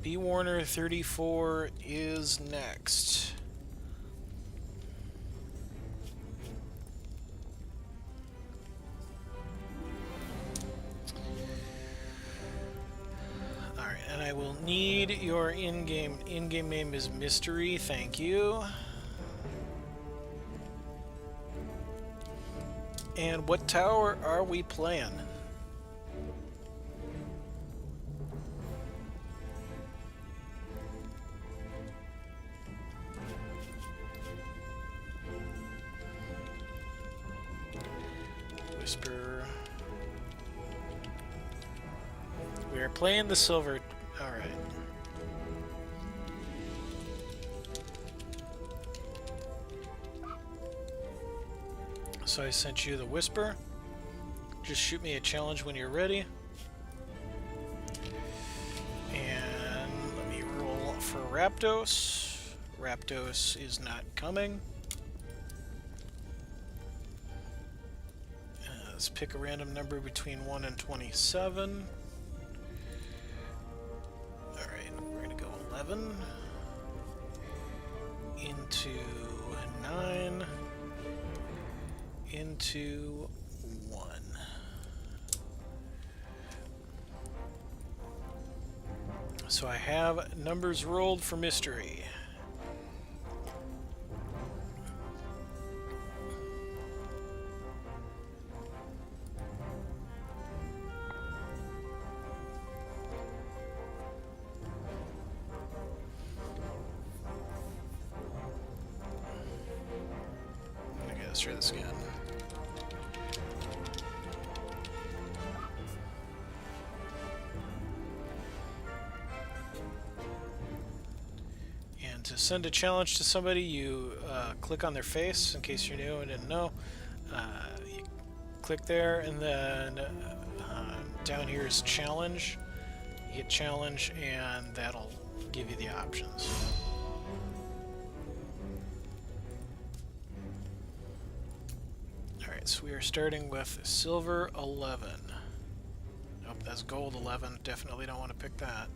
B. Warner 34 is next. Alright, and I will need your in-game name is Mystery, thank you. And what tower are we playing? Whisper. We are playing the silver. All right. So I sent you the Whisper. Just shoot me a challenge when you're ready. And let me roll for Raptos. Raptos is not coming. Let's pick a random number between 1 and 27. Alright, we're going to go 11 into 9 into 1. So I have numbers rolled for Mystery. Okay, let's try this again. To send a challenge to somebody, you click on their face, in case you're new and didn't know. You click there, and then down here is challenge. You hit challenge, and that'll give you the options. Alright, so we are starting with silver 11. Nope, that's gold 11. Definitely don't want to pick that.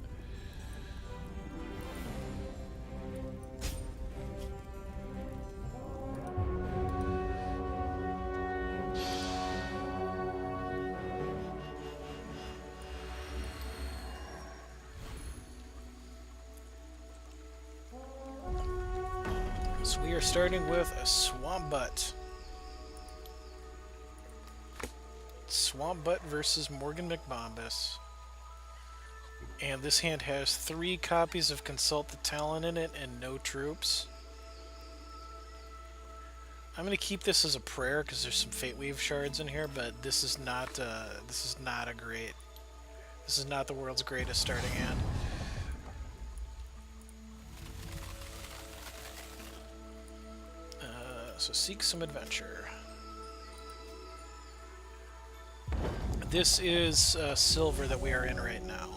So we are starting with a Swamp Butt. Swamp Butt versus Morgan McBombus. And this hand has 3 copies of Consult the Talon in it and no troops. I'm going to keep this as a prayer because there's some Fate Weave shards in here, but this is not the world's greatest starting hand. So seek some adventure. This is silver that we are in right now.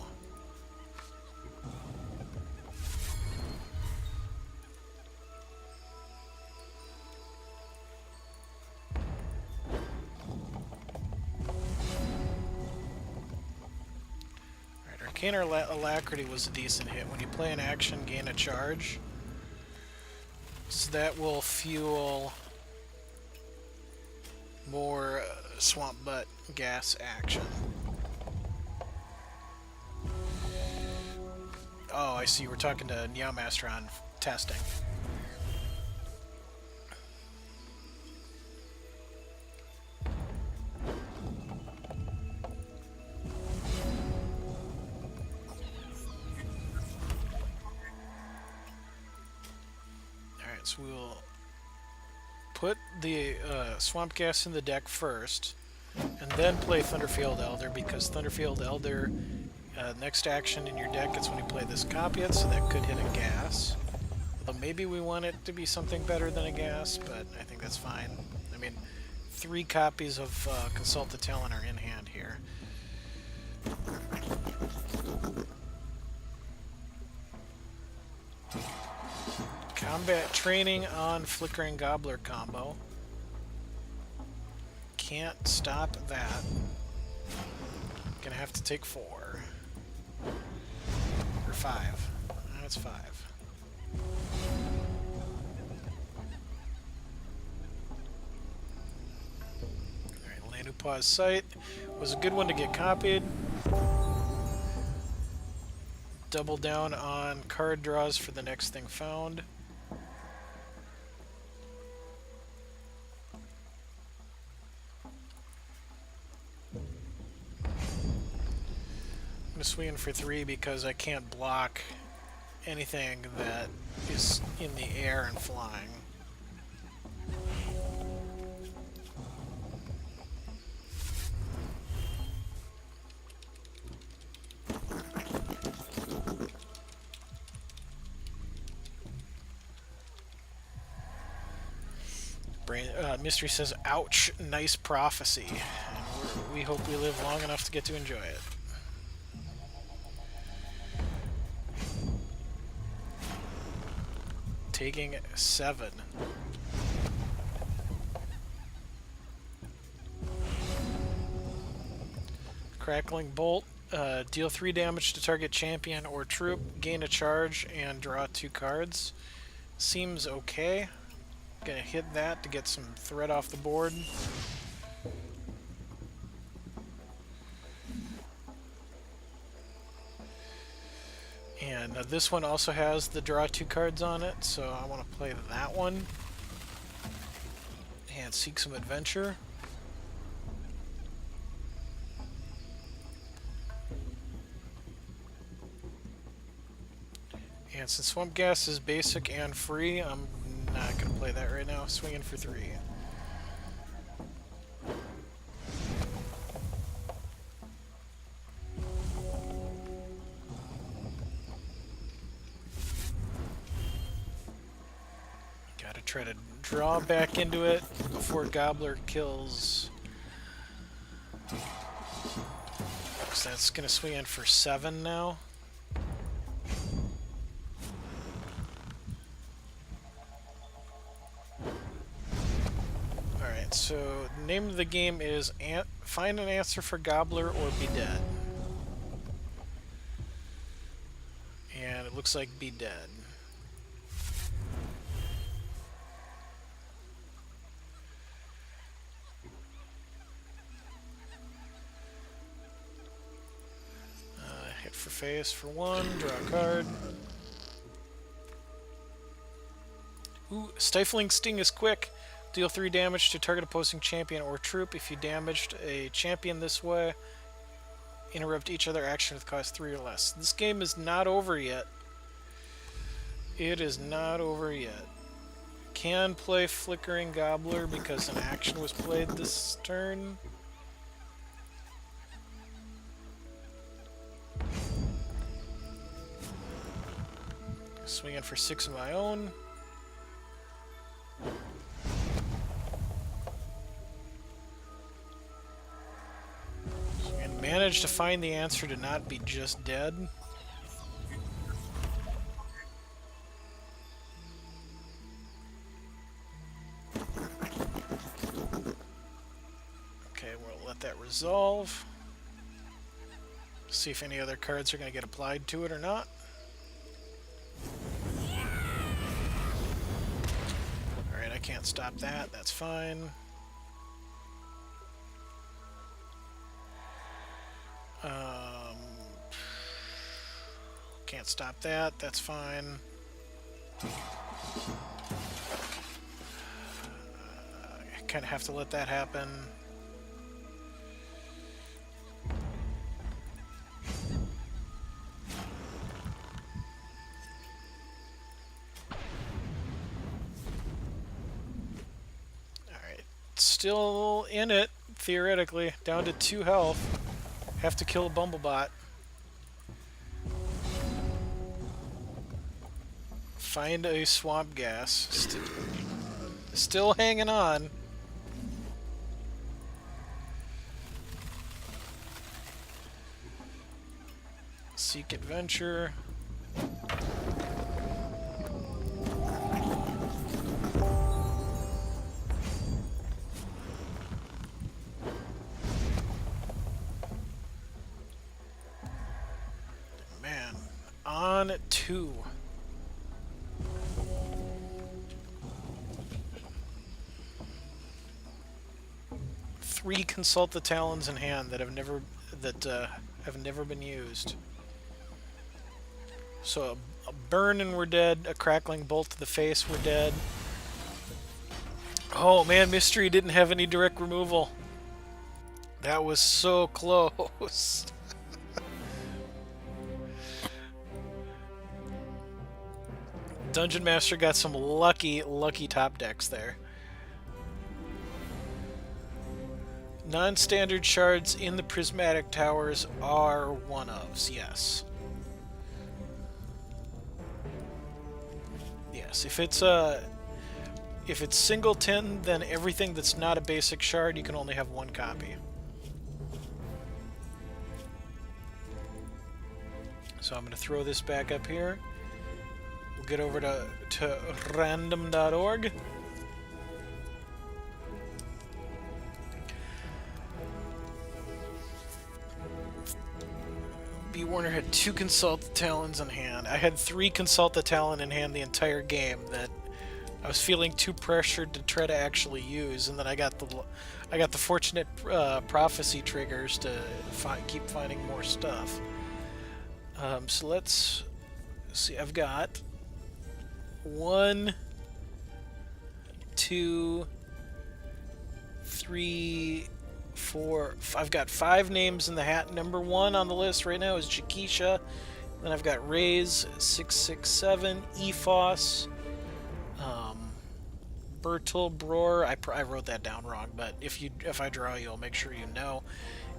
Alright, Arcane Alacrity was a decent hit. When you play an action, gain a charge. So that will fuel more Swamp Butt gas action. Oh, I see. We're talking to Neomaster on testing. Alright, so we'll put the Swamp Gas in the deck first, and then play Thunderfield Elder, because Thunderfield Elder, next action in your deck, it's when you play this, copy it, so that could hit a gas. Although maybe we want it to be something better than a gas, but I think that's fine. I mean, 3 copies of Consult the Talon are in hand here. Combat Training on Flickering Gobbler combo. Can't stop that. Gonna have to take 4. Or 5. That's 5. Alright, Lanupaw's Sight was a good one to get copied. Double down on card draws for the next thing found. I'm going to swing in for 3 because I can't block anything that is in the air and flying. Mystery says, ouch, nice prophecy. And we hope we live long enough to get to enjoy it. Taking 7. Crackling Bolt. Deal 3 damage to target champion or troop. Gain a charge and draw 2 cards. Seems okay. Gonna hit that to get some threat off the board. And this one also has the draw 2 cards on it, so I want to play that one. And seek some adventure. And since Swamp Gas is basic and free, I'm not going to play that right now. Swinging for 3. Gotta try to draw back into it before Gobbler kills. So that's going to swing in for 7 now. So, the name of the game is Find an Answer for Gobbler or Be Dead. And it looks like Be Dead. Hit for face for 1, draw a card. Ooh, Stifling Sting is quick. Deal 3 damage to target opposing champion or troop. If you damaged a champion this way, interrupt each other action with cost 3 or less. This game is not over yet. It is not over yet. Can play Flickering Gobbler because an action was played this turn. Swing in for 6 of my own. Managed to find the answer to not be just dead. Okay, we'll let that resolve. See if any other cards are going to get applied to it or not. Alright, I can't stop that. That's fine. Can't stop that, that's fine. I kind of have to let that happen. still in it, theoretically. Down to 2 health. Have to kill a Bumblebot. Find a Swamp Gas. Still hanging on. Seek Adventure. Man, on 2. Three Consult the Talons in hand that have never been used. So a burn and we're dead. A crackling bolt to the face, we're dead. Oh man, Mystery didn't have any direct removal. That was so close. Dungeon Master got some lucky top decks there. Non-standard shards in the prismatic towers are one-ofs, yes. Yes, if it's singleton, then everything that's not a basic shard, you can only have 1 copy. So I'm going to throw this back up here. We'll get over to random.org. B. Warner had 2 Consult the Talons in hand. I had 3 Consult the Talon in hand the entire game that I was feeling too pressured to try to actually use, and then I got the fortunate prophecy triggers to keep finding more stuff. So let's see. I've got 1, 2, 3, 4. I've got 5 names in the hat. Number 1 on the list right now is Jakisha. Then I've got Rays 667, Ephos, Bertil Bror. I wrote that down wrong, but if I draw you, I'll make sure you know.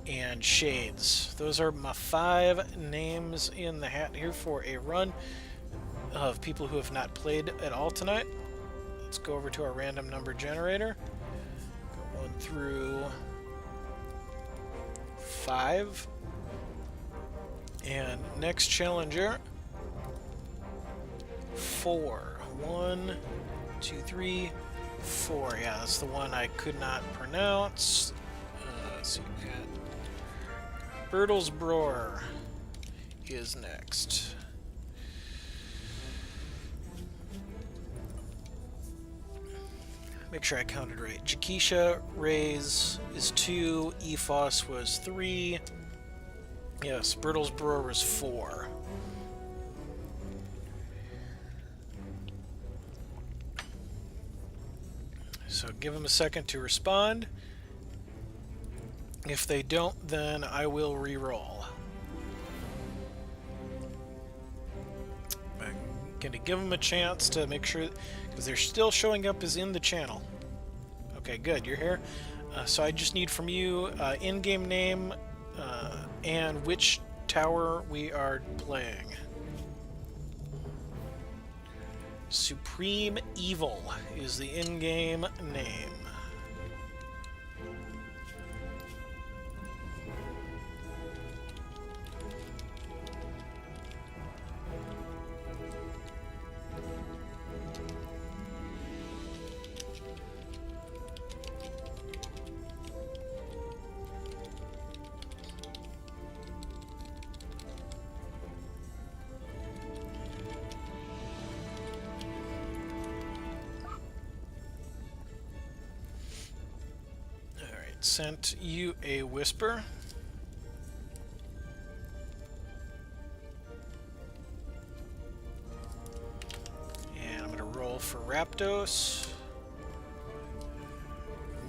And Shades. Those are my 5 names in the hat here for a run of people who have not played at all tonight. Let's go over to our random number generator. Go 1 through 5. And next challenger, 4. 1, 2, 3, 4. Yeah, that's the one I could not pronounce. Let's see. Bertels Bror is next. Make sure I counted right. Jakisha Rays is 2. Ephos was 3. Yes, Bertels Bror was 4. So give them a second to respond. If they don't, then I will re-roll. I'm going to give them a chance to make sure, because they're still showing up as in the channel. Okay, good, you're here. So I just need from you in-game name and which tower we are playing. Supreme Evil is the in-game name. Sent you a whisper. And I'm going to roll for Raptos.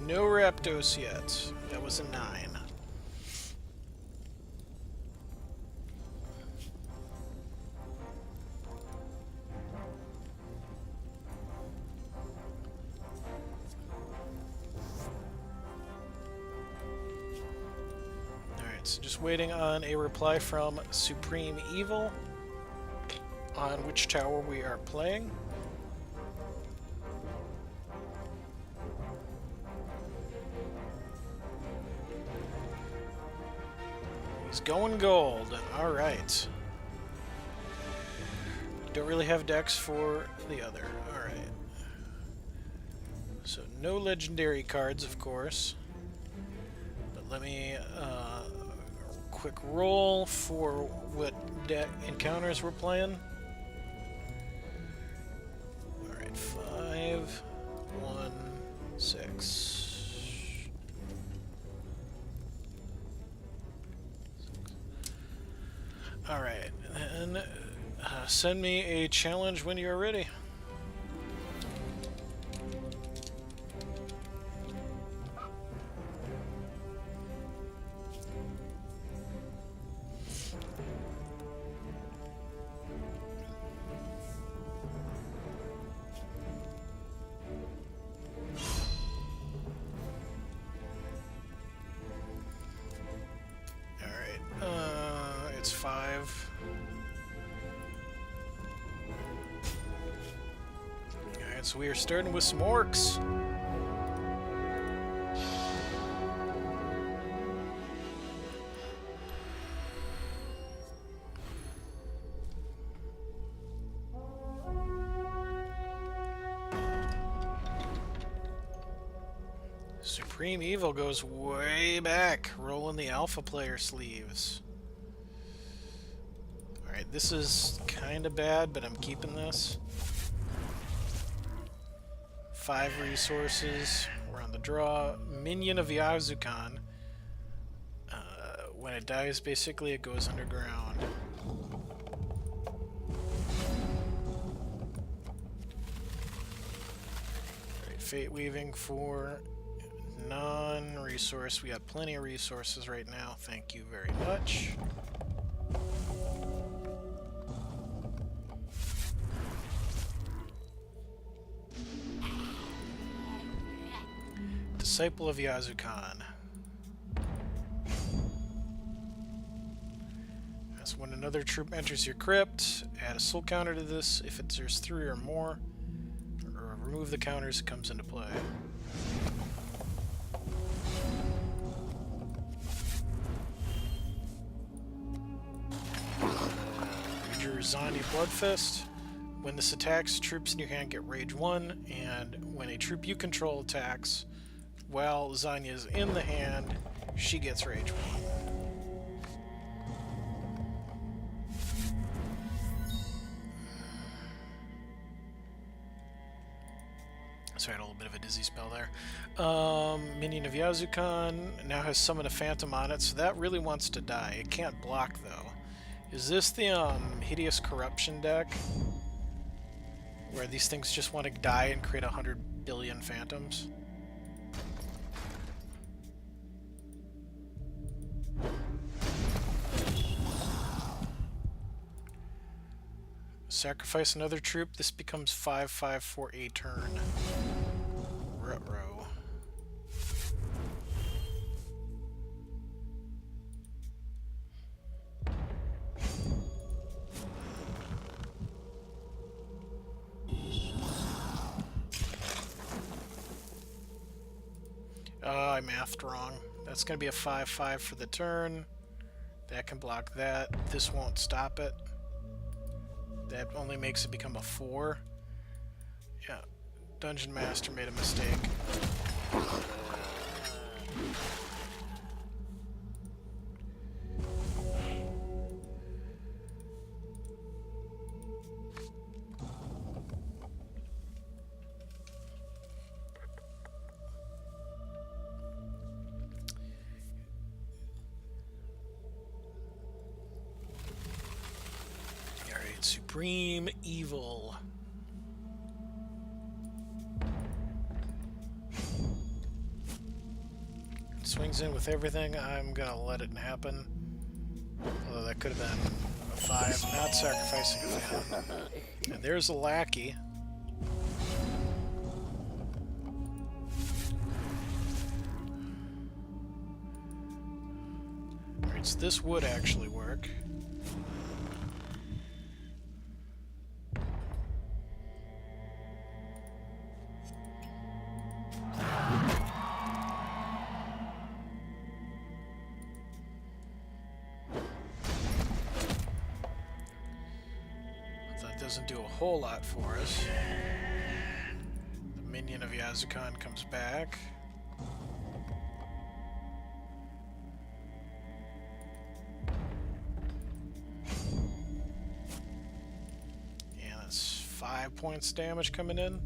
No Raptos yet. That was a 9. So just waiting on a reply from Supreme Evil on which tower we are playing. He's going gold. Alright. Don't really have decks for the other. Alright. So no legendary cards, of course. But let me quick roll for what deck encounters we're playing. Alright, 5, 1, 6. Alright, and send me a challenge when you're ready. It's 5. Alright, so we are starting with some orcs. Supreme Evil goes way back, rolling the alpha player sleeves. Alright, this is kind of bad, but I'm keeping this. 5 resources. We're on the draw. Minion of Yazukan. When it dies, basically, it goes underground. Alright, Fate Weaving for non-resource. We got plenty of resources right now. Thank you very much. Disciple of Yazukan. That's when another troop enters your crypt. Add a soul counter to this if there's 3 or more. Or remove the counters that comes into play. Your Zani Bloodfist. When this attacks, troops in your hand get Rage 1, and when a troop you control attacks, while Zanya is in the hand, she gets Rage 1. So I had a little bit of a dizzy spell there. Minion of Yazukan now has Summon a Phantom on it, so that really wants to die. It can't block, though. Is this the Hideous Corruption deck? Where these things just want to die and create 100 billion phantoms? Sacrifice another troop. This becomes 5/5 for a turn. Ruh-roh. I mathed wrong. That's going to be a 5/5 for the turn. That can block that. This won't stop it. That only makes it become a 4. Yeah, Dungeon Master made a mistake. Supreme Evil. Swings in with everything. I'm gonna let it happen. Although that could have been a 5. Not sacrificing a fan. And there's a lackey. Alright, So this would actually work. That doesn't do a whole lot for us. The minion of Yazukan comes back. Yeah, that's 5 points damage coming in.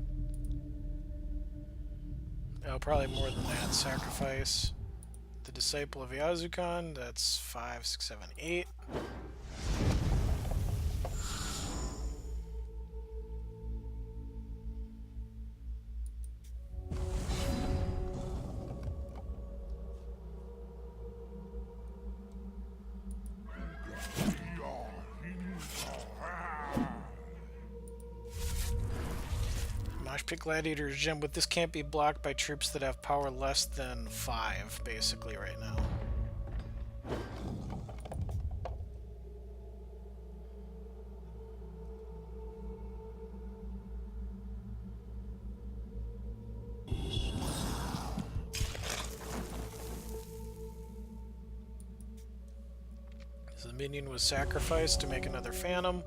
Oh, probably more than that. Sacrifice the Disciple of Yazukan. That's 5, 6, 7, 8. Pick Gladiator's Gem, but this can't be blocked by troops that have power less than 5, basically, right now. So the minion was sacrificed to make another Phantom.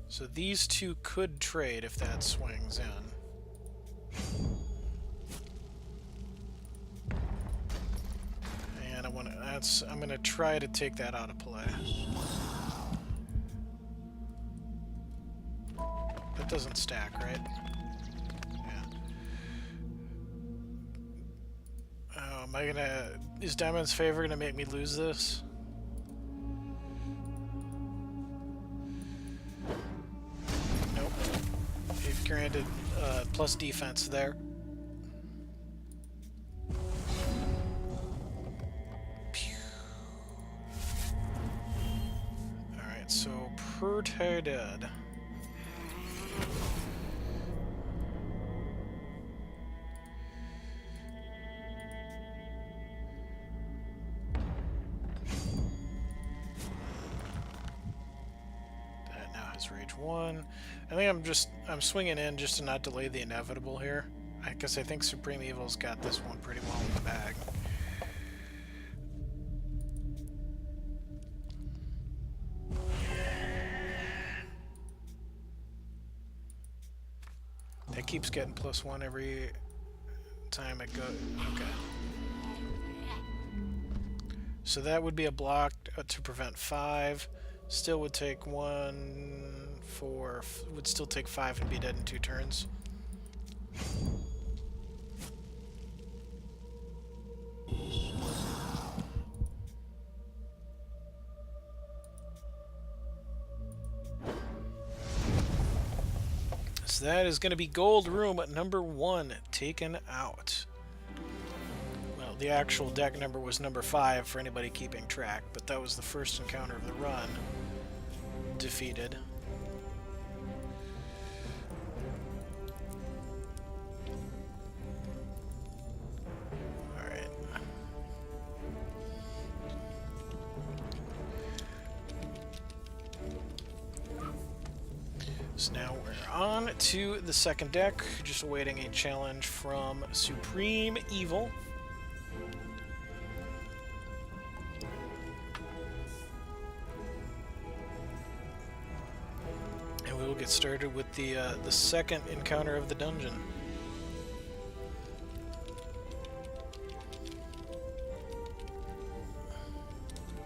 So these two could trade if that swings in. And I'm gonna try to take that out of play. That doesn't stack, right? Yeah. Is Diamond's Favor gonna make me lose this? Granted plus defense there. Alright, so pretty dead. That now has Rage 1. I think I'm swinging in just to not delay the inevitable here, because I think Supreme Evil's got this one pretty well in the bag. That keeps getting +1 every time it goes. Okay. So that would be a block to prevent 5. Still would take 1, 4, would still take 5 and be dead in 2 turns. So that is going to be Gold Room number 1 taken out. Well, the actual deck number was number 5 for anybody keeping track, but that was the first encounter of the run. Defeated. Alright. So now we're on to the second deck, just awaiting a challenge from Supreme Evil. We will get started with the second encounter of the dungeon.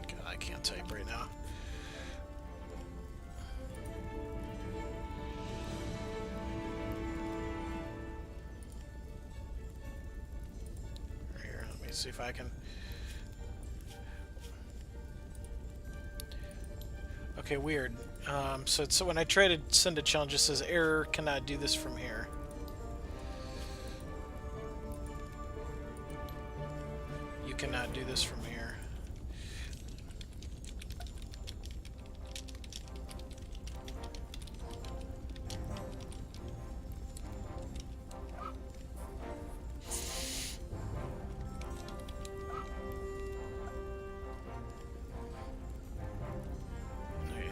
God, I can't type right now. Here, let me see if I can. Okay, weird. So when I try to send a challenge, it says error, cannot do this from here. You cannot do this from here.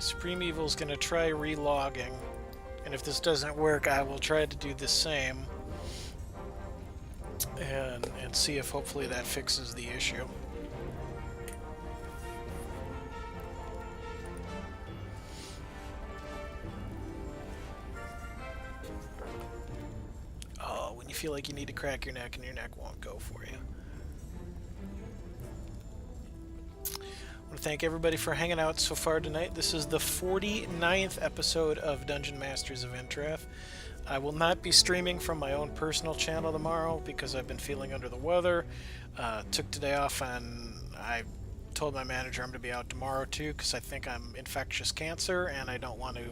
Supreme Evil's gonna try relogging, and if this doesn't work, I will try to do the same and see if hopefully that fixes the issue. Oh, when you feel like you need to crack your neck and your neck won't go for you. I want to thank everybody for hanging out so far tonight. This is the 49th episode of Dungeon Masters of Entrath. I will not be streaming from my own personal channel tomorrow because I've been feeling under the weather. Took today off, and I told my manager I'm going to be out tomorrow too because I think I'm infectious cancer and I don't want to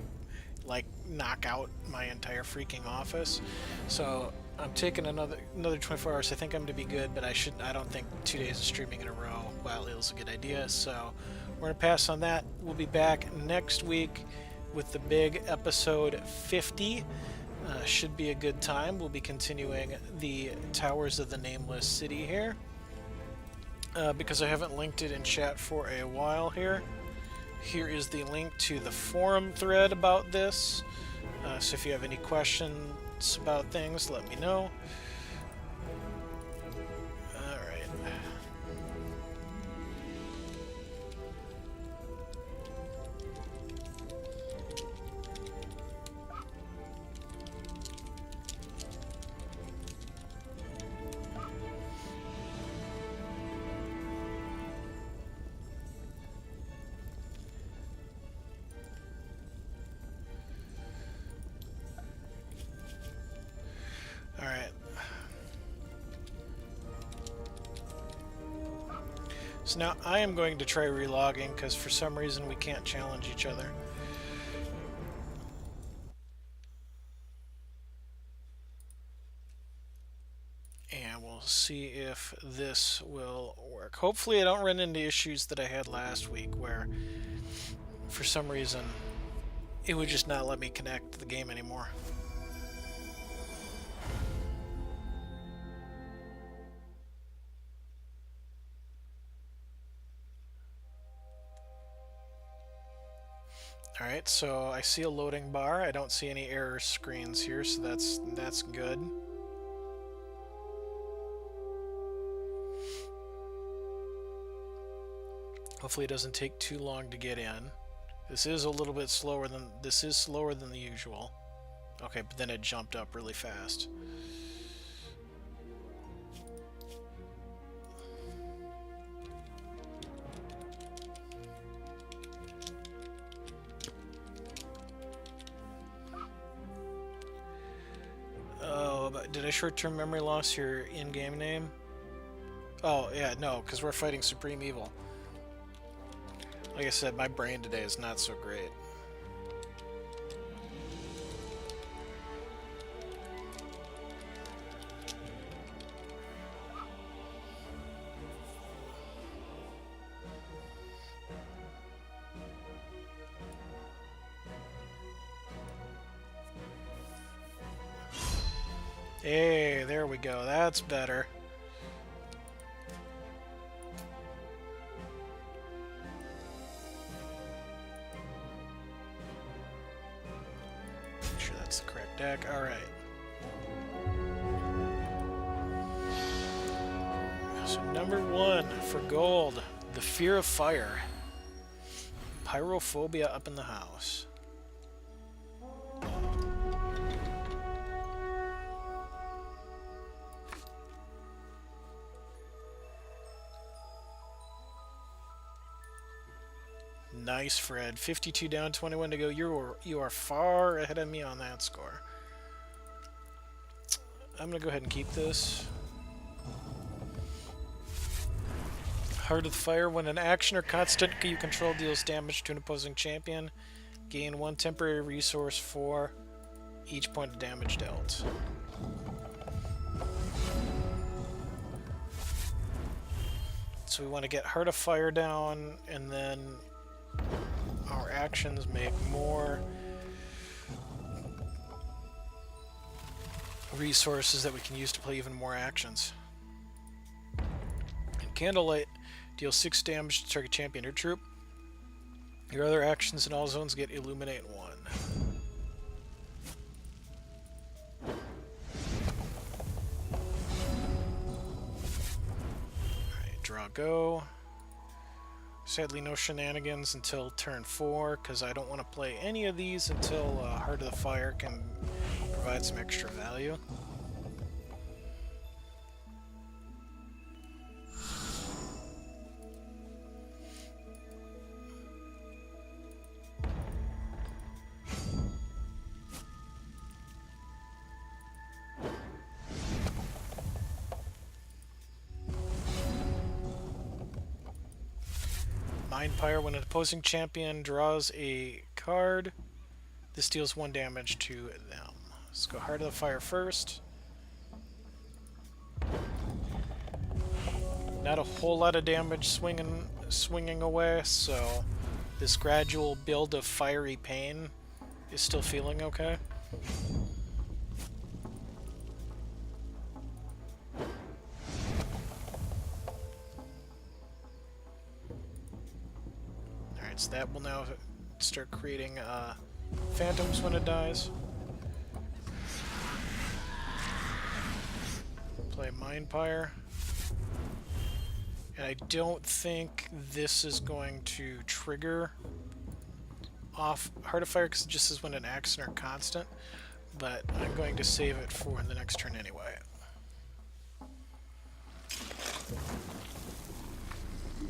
like knock out my entire freaking office. So I'm taking another 24 hours. I think I'm going to be good, but I don't think 2 days of streaming in a row while it was a good idea. So we're going to pass on that. We'll be back next week with the big episode 50. Should be a good time. We'll be continuing the Towers of the Nameless City here. Because I haven't linked it in chat for a while here. Here is the link to the forum thread about this. So if you have any questions about things, let me know. Alright. Alright. So now I am going to try relogging because for some reason we can't challenge each other. And we'll see if this will work. Hopefully I don't run into issues that I had last week where for some reason it would just not let me connect to the game anymore. Alright, so I see a loading bar. I don't see any error screens here, so that's good. Hopefully it doesn't take too long to get in. This is a little bit slower than the usual. Okay, but then it jumped up really fast. Oh, but did I short-term memory loss your in-game name? Oh, yeah, no, because we're fighting Supreme Evil. Like I said, my brain today is not so great. Hey, there we go. That's better. Make sure that's the correct deck. All right. So number 1 for gold, the Fear of Fire. Pyrophobia up in the house. Nice, Fred. 52 down, 21 to go. You are far ahead of me on that score. I'm going to go ahead and keep this. Heart of the Fire. When an action or constant you control deals damage to an opposing champion, gain 1 temporary resource for each point of damage dealt. So we want to get Heart of Fire down, and then our actions make more resources that we can use to play even more actions. And Candlelight deals 6 damage to target champion or troop. Your other actions in all zones get Illuminate 1. Alright, draw go. Sadly, no shenanigans until turn 4, because I don't want to play any of these until Heart of the Fire can provide some extra value. Mindpire, when an opposing champion draws a card, this deals 1 damage to them. Let's go Heart of the Fire first. Not a whole lot of damage swinging away, so this gradual build of Fiery Pain is still feeling okay. Alright, so that will now start creating phantoms when it dies. Play Mindpire. And I don't think this is going to trigger off Heart of Fire because it just is when an action or constant, but I'm going to save it for the next turn anyway.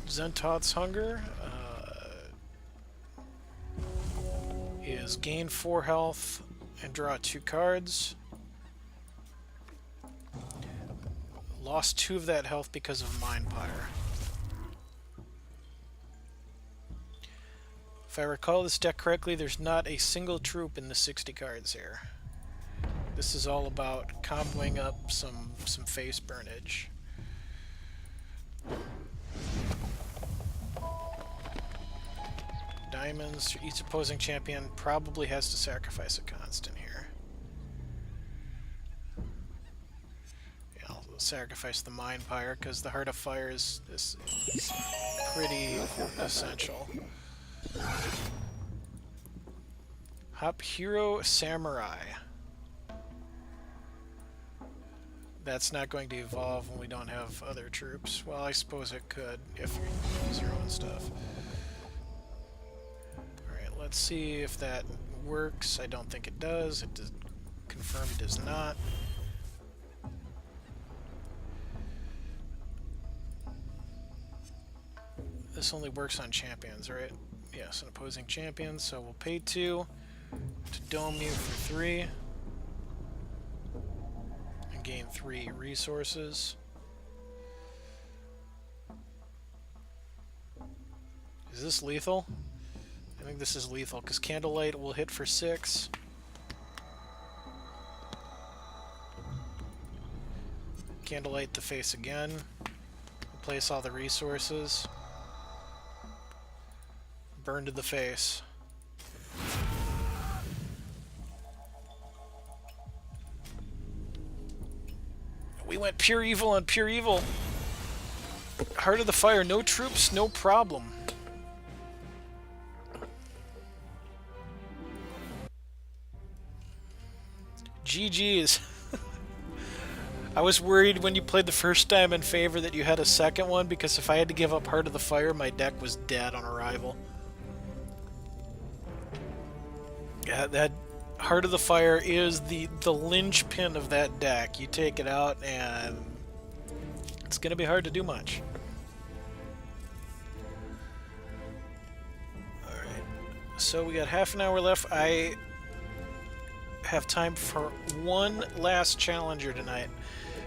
Zentoth's Hunger is gain 4 health and draw 2 cards. Lost 2 of that health because of Mindpire. If I recall this deck correctly, there's not a single troop in the 60 cards here. This is all about comboing up some face burnage. Diamonds, each opposing champion probably has to sacrifice a constant here. I'll sacrifice the Mindpire because the Heart of Fire is pretty essential. Hop Hero Samurai. That's not going to evolve when we don't have other troops. Well, I suppose it could if you use your own stuff. Alright, let's see if that works. I don't think it does. It does confirm it does not. This only works on champions, right? Yes, an opposing champion, so we'll pay 2 to dome you for 3 and gain 3 resources. Is this lethal? I think this is lethal because Candlelight will hit for 6. Candlelight the face again. Replace all the resources. Burn to the face. We went pure evil on pure evil. Heart of the Fire, no troops, no problem. GG's. I was worried when you played the first time in favor that you had a second one because if I had to give up Heart of the Fire, my deck was dead on arrival. Yeah, that Heart of the Fire is the linchpin of that deck. You take it out and it's going to be hard to do much. Alright, so we got half an hour left. I have time for one last challenger tonight.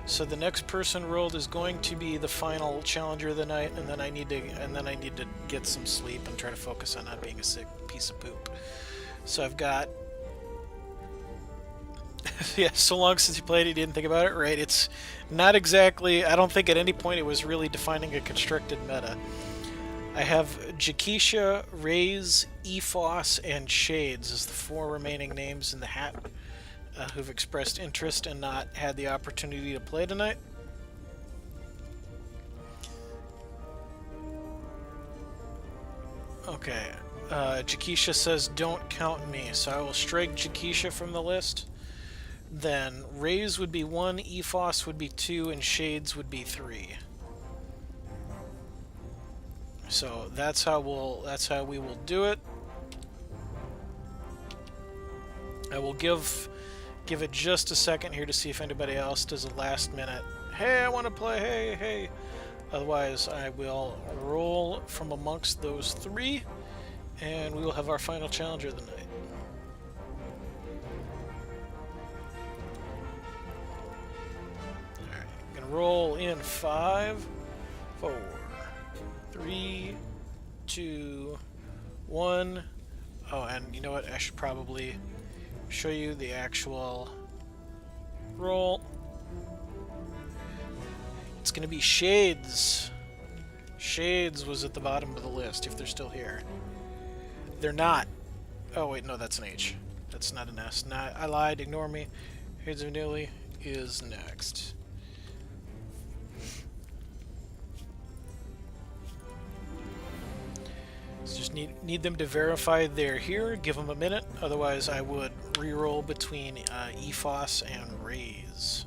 So the next person rolled is going to be the final challenger of the night, and then I need to get some sleep and try to focus on not being a sick piece of poop. So I've got yeah, so long since you played it, you didn't think about it, right? It's not exactly, I don't think at any point it was really defining a constructed meta. I have Jakisha, Raze, Ephos, and Shades as the 4 remaining names in the hat who've expressed interest and not had the opportunity to play tonight. Okay, Jakisha says, don't count me, so I will strike Jakisha from the list. Then Rays would be 1, Ephos would be 2, and Shades would be 3. So that's how we will do it. I will give it just a second here to see if anybody else does a last minute, hey, I want to play, hey. Otherwise, I will roll from amongst those 3, and we will have our final challenger of the night. Alright, I'm going to roll in 5, 4, 3, 2, 1. Oh, and you know what? I should probably show you the actual roll. It's going to be Shades. Shades was at the bottom of the list, if they're still here. They're not. Oh, wait, no, that's an H. That's not an S. Not, I lied, ignore me. Shades of Vanilli is next. So just need them to verify they're here, give them a minute, otherwise I would re-roll between Ephos and Rays.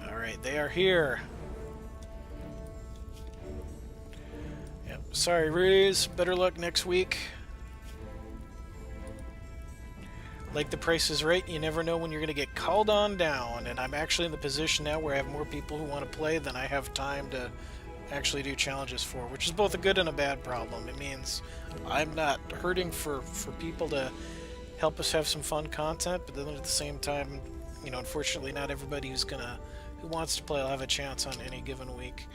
Alright, they are here. Yep, sorry Rays, better luck next week. Like the Price is Right, you never know when you're going to get called on down, and I'm actually in the position now where I have more people who want to play than I have time to actually do challenges for, which is both a good and a bad problem. It means I'm not hurting for people to help us have some fun content, but then at the same time, you know, unfortunately not everybody who wants to play will have a chance on any given week.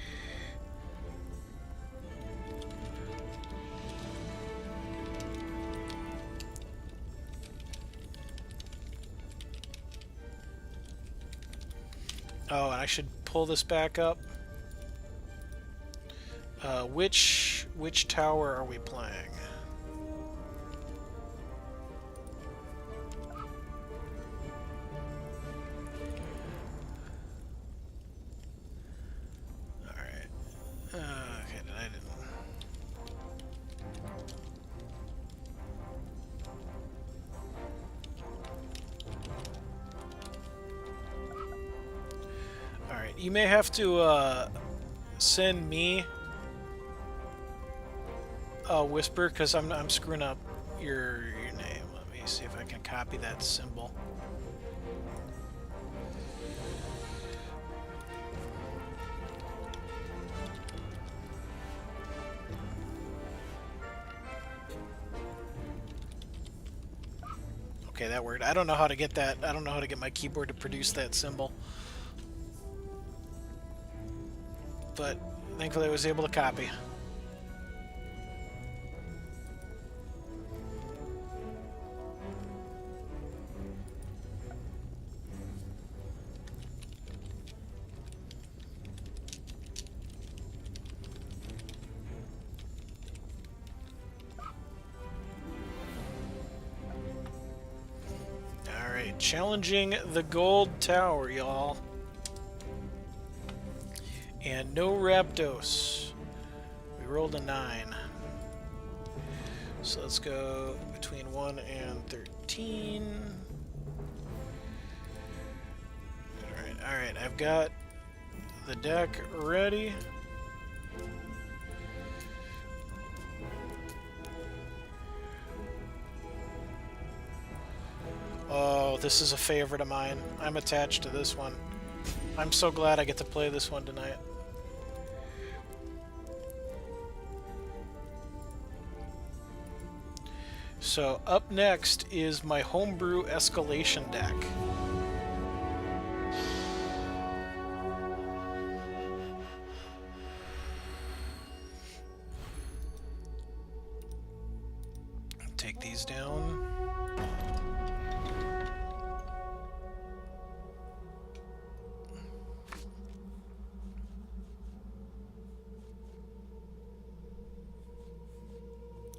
Oh, and I should pull this back up. Which tower are we playing? Alright. Okay, I didn't. Alright, you may have to send me a whisper, because I'm screwing up your name. Let me see if I can copy that symbol. Okay, that worked. I don't know how to get that. I don't know how to get my keyboard to produce that symbol. But thankfully I was able to copy. Alright, challenging the gold tower, y'all. And no Raptos. We rolled a 9. So let's go between 1 and 13. Alright, I've got the deck ready. Oh, this is a favorite of mine. I'm attached to this one. I'm so glad I get to play this one tonight. So up next is my homebrew escalation deck. Take these down.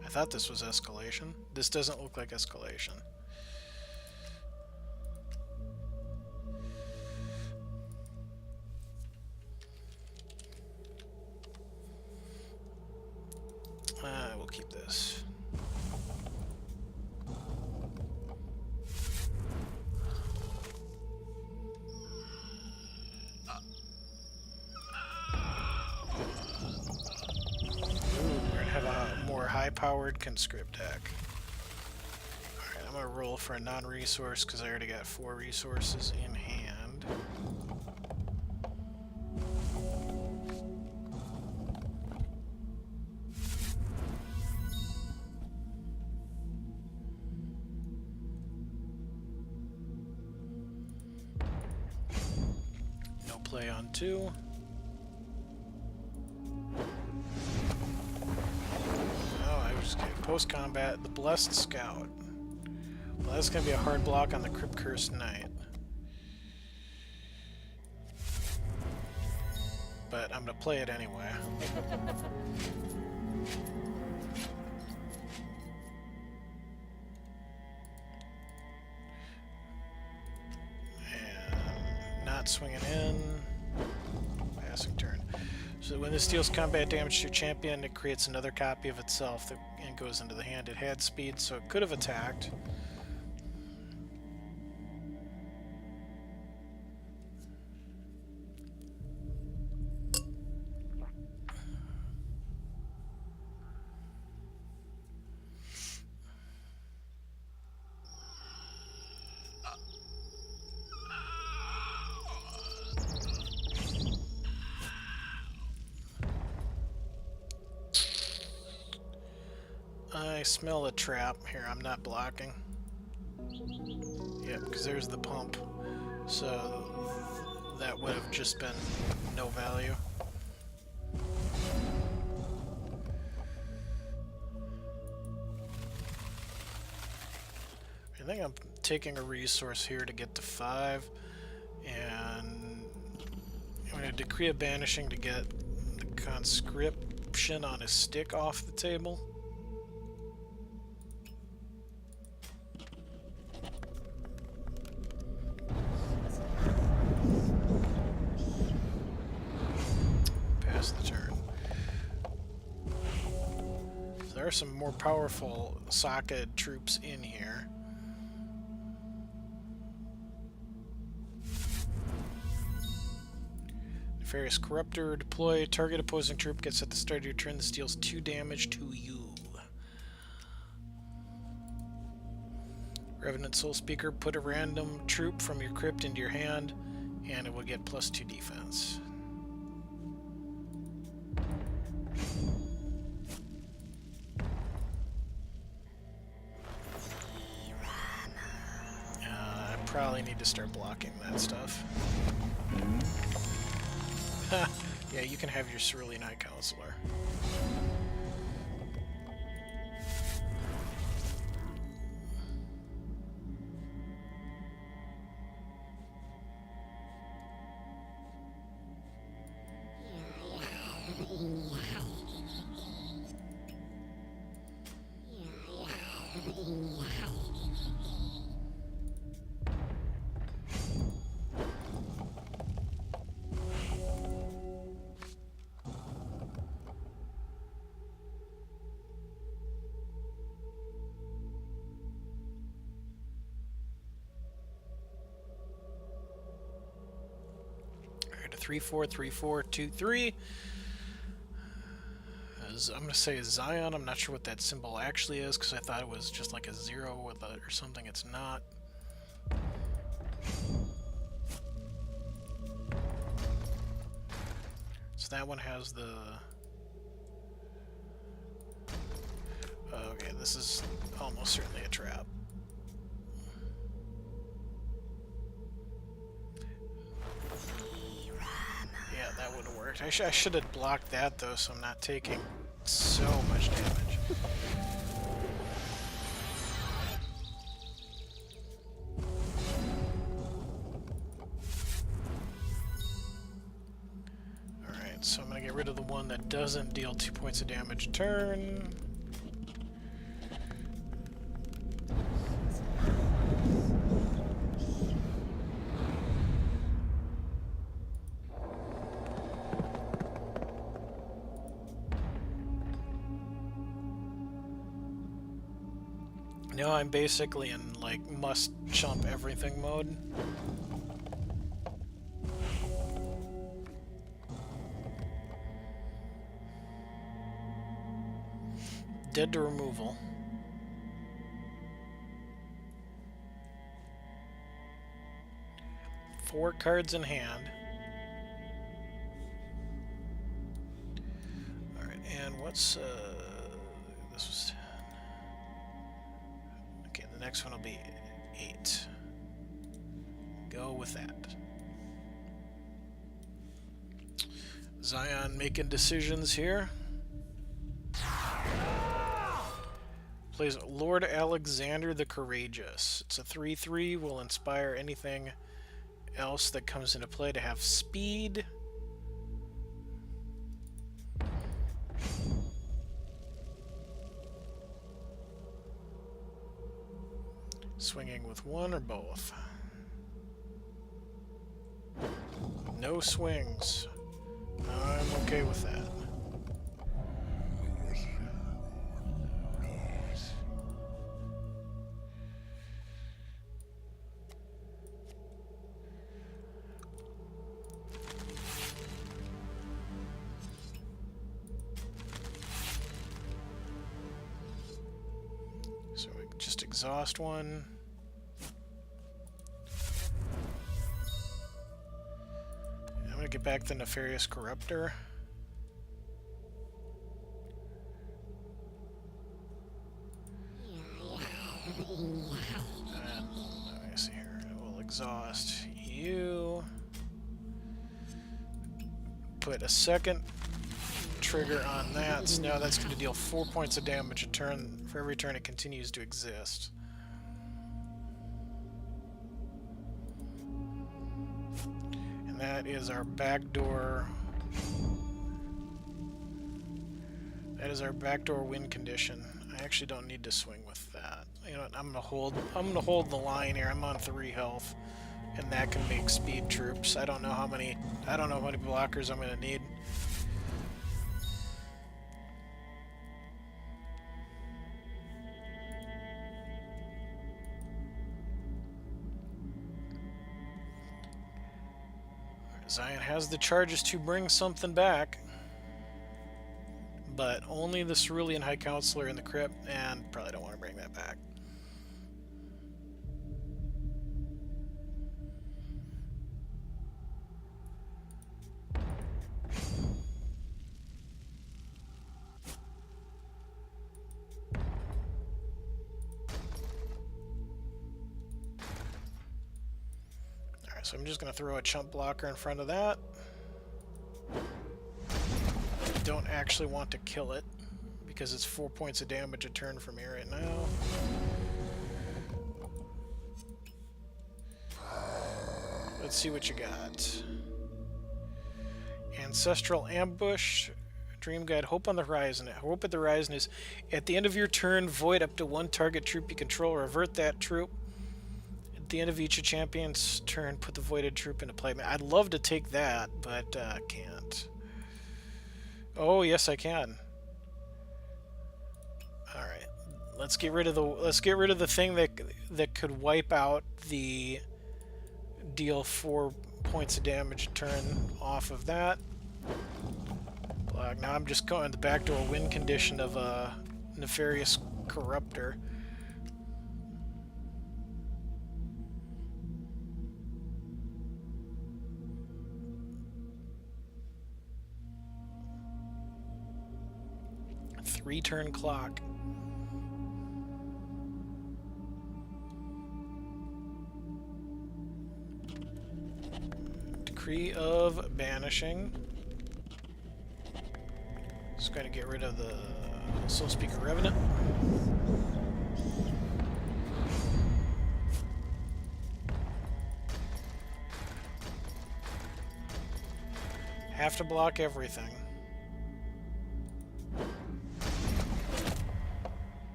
I thought this was escalation. This doesn't look like escalation. we'll keep this. High-powered conscript deck. Alright, I'm gonna roll for a non-resource because I already got 4 resources in hand. No play on 2. Post-combat, the Blessed Scout. Well, that's going to be a hard block on the Crypt Cursed Knight. But I'm going to play it anyway. And not swinging in. Passing turn. So when this deals combat damage to your champion, it creates another copy of itself and goes into the hand. It had speed, so it could have attacked. I smell a trap. Here, I'm not blocking. Yep, because there's the pump. So that would have just been no value. I think I'm taking a resource here to get to 5. And I'm going to decree a banishing to get the conscription on his stick off the table. There are some more powerful socket troops in here. Nefarious Corruptor, deploy. Target opposing troop gets at the start of your turn. This deals 2 damage to you. Revenant Soul Speaker, put a random troop from your crypt into your hand, and it will get +2 defense. Probably need to start blocking that stuff. Yeah, you can have your Cerulean High Counselor. Alright, a 3/4, 3/4, 2/3. I'm going to say Zion. I'm not sure what that symbol actually is because I thought it was just like a 0 with a, or something. It's not. So that one has the... Okay, this is almost certainly a trap. Yeah, that would have worked. I should have blocked that though, so I'm not taking so much damage. Alright, so I'm going to get rid of the one that doesn't deal 2 points of damage a turn. Now I'm basically in, like, must chump everything mode. Dead to removal. Four cards in hand. Alright, and what's, this was 10. Okay, the next one will be 8. Go with that. Zion making decisions here. Plays Lord Alexander the Courageous. It's a 3/3, will inspire anything else that comes into play to have speed. Swinging with one or both. No swings. I'm okay with that. So we just exhaust one. I'm gonna get back the Nefarious Corruptor. And let me see here. We'll exhaust you. Put a second trigger on that, so now that's going to deal 4 points of damage a turn for every turn it continues to exist. And that is our backdoor. That is our backdoor win condition. I actually don't need to swing with that. You know what? I'm gonna hold the line here. I'm on 3 health, and that can make speed troops. I don't know how many blockers I'm gonna need. Zion has the charges to bring something back, but only the Cerulean High Counselor in the crypt, and probably don't want to bring that back. So I'm just going to throw a chump blocker in front of that. I don't actually want to kill it, because it's 4 points of damage a turn for me right now. Let's see what you got. Ancestral Ambush, Dream Guide, Hope on the Horizon. Hope at the Horizon is, at the end of your turn, void up to one target troop you control, revert that troop. At the end of each champion's turn, put the voided troop into play. I'd love to take that, but can't. Oh, yes, I can. All right, let's get rid of the thing that could wipe out the deal 4 points of damage a turn off of that. Now I'm just going the backdoor win condition of a Nefarious Corruptor. Three-turn clock. Decree of Banishing. Just going to get rid of the Soul Speaker Revenant. Have to block everything.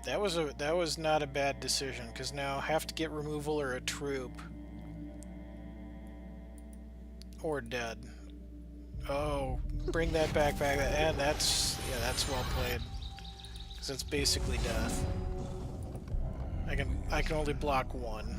That was not a bad decision, because now I have to get removal or a troop. Or dead. Oh, bring that back, and that's well played. because it's basically death. I can only block one.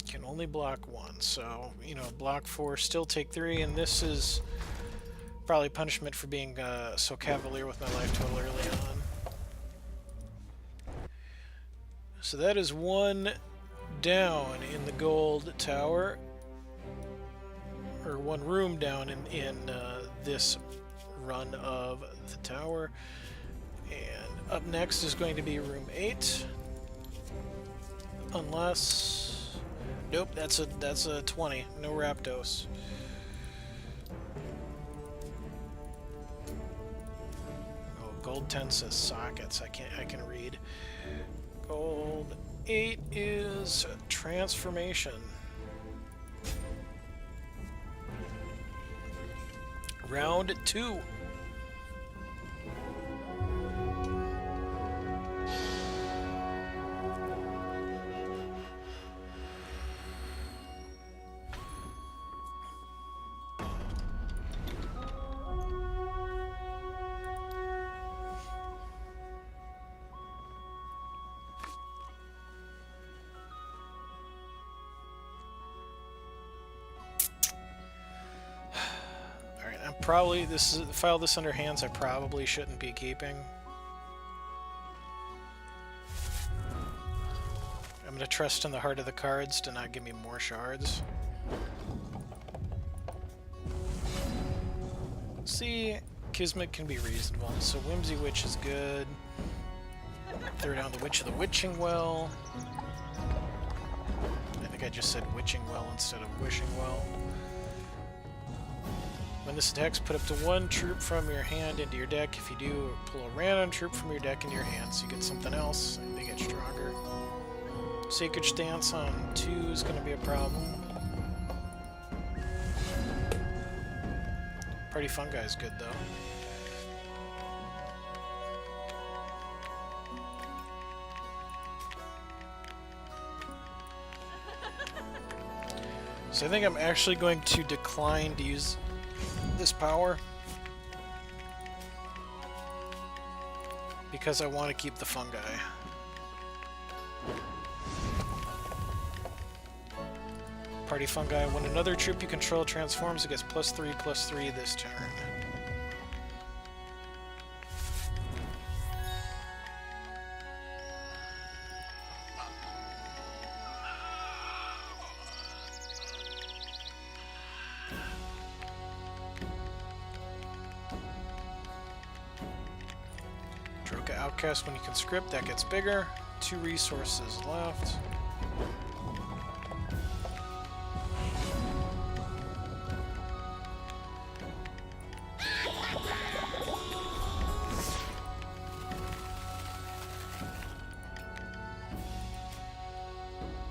Can only block one, so, you know, block 4, still take 3, and this is probably punishment for being so cavalier with my life total early on. So that is 1 down in the gold tower, or 1 room down in this run of the tower. And up next is going to be room 8, unless, nope, that's a 20, no Raptos. Oh, gold 10 says sockets. I can read. Gold 8 is transformation. Round 2. Probably, this is file this under hands I probably shouldn't be keeping. I'm going to trust in the heart of the cards to not give me more shards. See, Kismet can be reasonable, so Whimsy Witch is good. Throw down the Witch of the Witching Well. I think I just said Witching Well instead of Wishing Well. When this attacks, put up to 1 troop from your hand into your deck. If you do, pull a random troop from your deck into your hand, so you get something else, and they get stronger. Sacred Stance on 2 is going to be a problem. Party Fungi is good, though. So I think I'm actually going to decline to use this power because I want to keep the fungi. Party Fungi, when another troop you control transforms, it gets +3/+3 this turn. Outcast, when you conscript, that gets bigger. 2 resources left.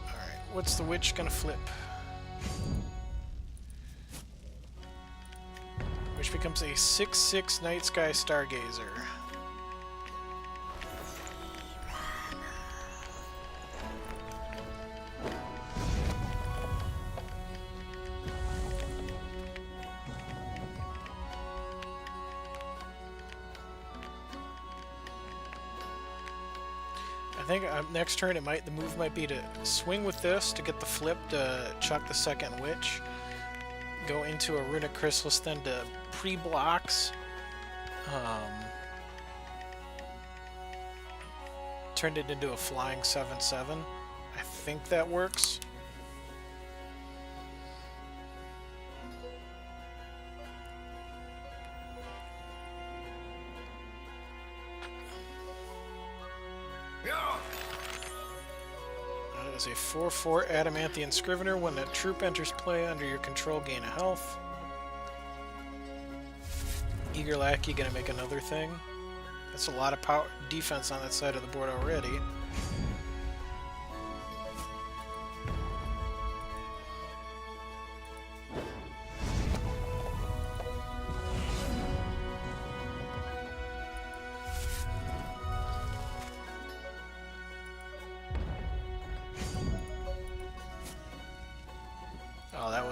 Alright, what's the witch gonna flip? Which becomes a 6/6 Night Sky Stargazer. I think next turn the move might be to swing with this to get the flip to chuck the second witch, go into a Runic Chrysalis then to pre-blocks, turned it into a flying 7/7. I think that works. Is a 4/4 Adamanthian Scrivener. When that troop enters play under your control, gain a health. Eager Lackey gonna make another thing. That's a lot of power defense on that side of the board already.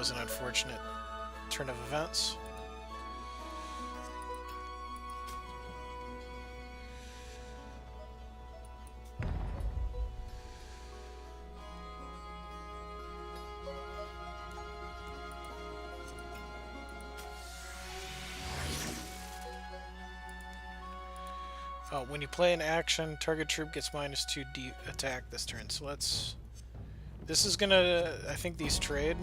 was an unfortunate turn of events. Oh, when you play an action, target troop gets -2 attack this turn. So let's... This is gonna... I think these trade.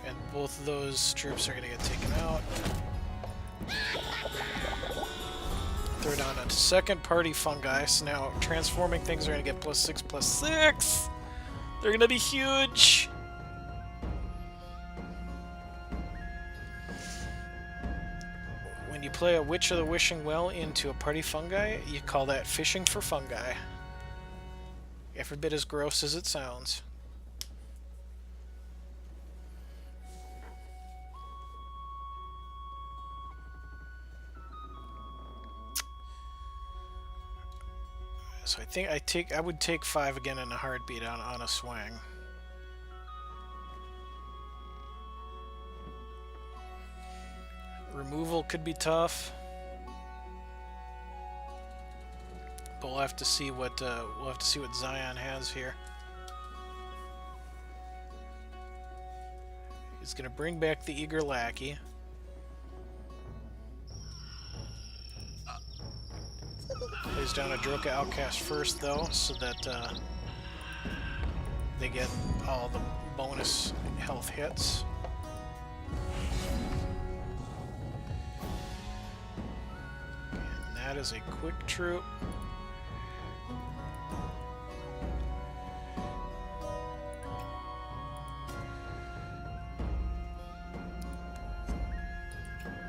And both of those troops are gonna get taken out. Throw down a second party fungi. So now transforming things are gonna get +6/+6! They're gonna be huge! When you play a Witch of the Wishing Well into a party fungi, you call that fishing for fungi. Every bit as gross as it sounds. So I think I would take 5 again in a heartbeat on a swing. Removal could be tough, but we'll have to see what Zion has here. He's gonna bring back the Eager Lackey. Plays down a Droka Outcast first, though, so that they get all the bonus health hits. That is a quick troop.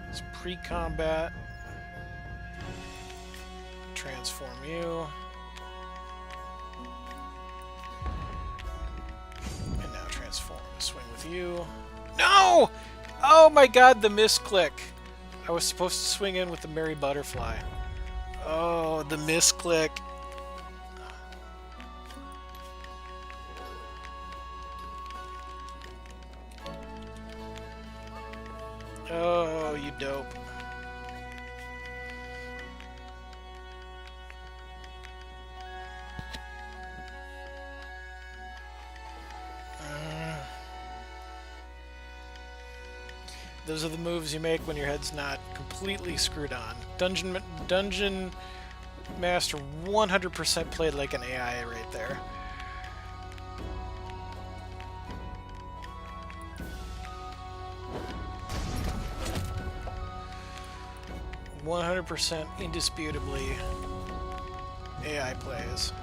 It's pre-combat. Transform you. And now transform. Swing with you. No! Oh my god, the misclick. I was supposed to swing in with the Merry Butterfly. Oh, the misclick. Oh, you dope. Those are the moves you make when your head's not completely screwed on. Dungeon Master 100% played like an AI right there. %, indisputably AI plays.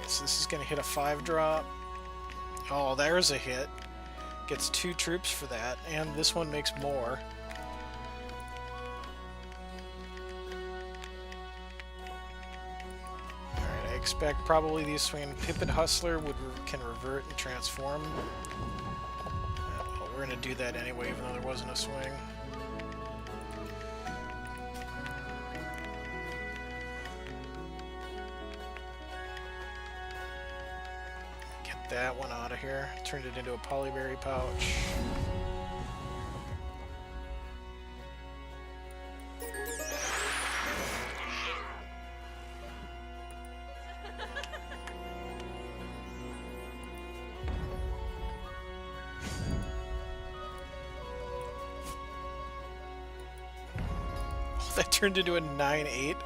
So this is going to hit a 5-drop. Oh, there's a hit. Gets 2 troops for that, and this one makes more. Alright, I expect probably these swinging Pippin Hustler can revert and transform. Well, we're going to do that anyway, even though there wasn't a swing. That one out of here. Turned it into a polyberry pouch. Oh, that turned into a 9/8.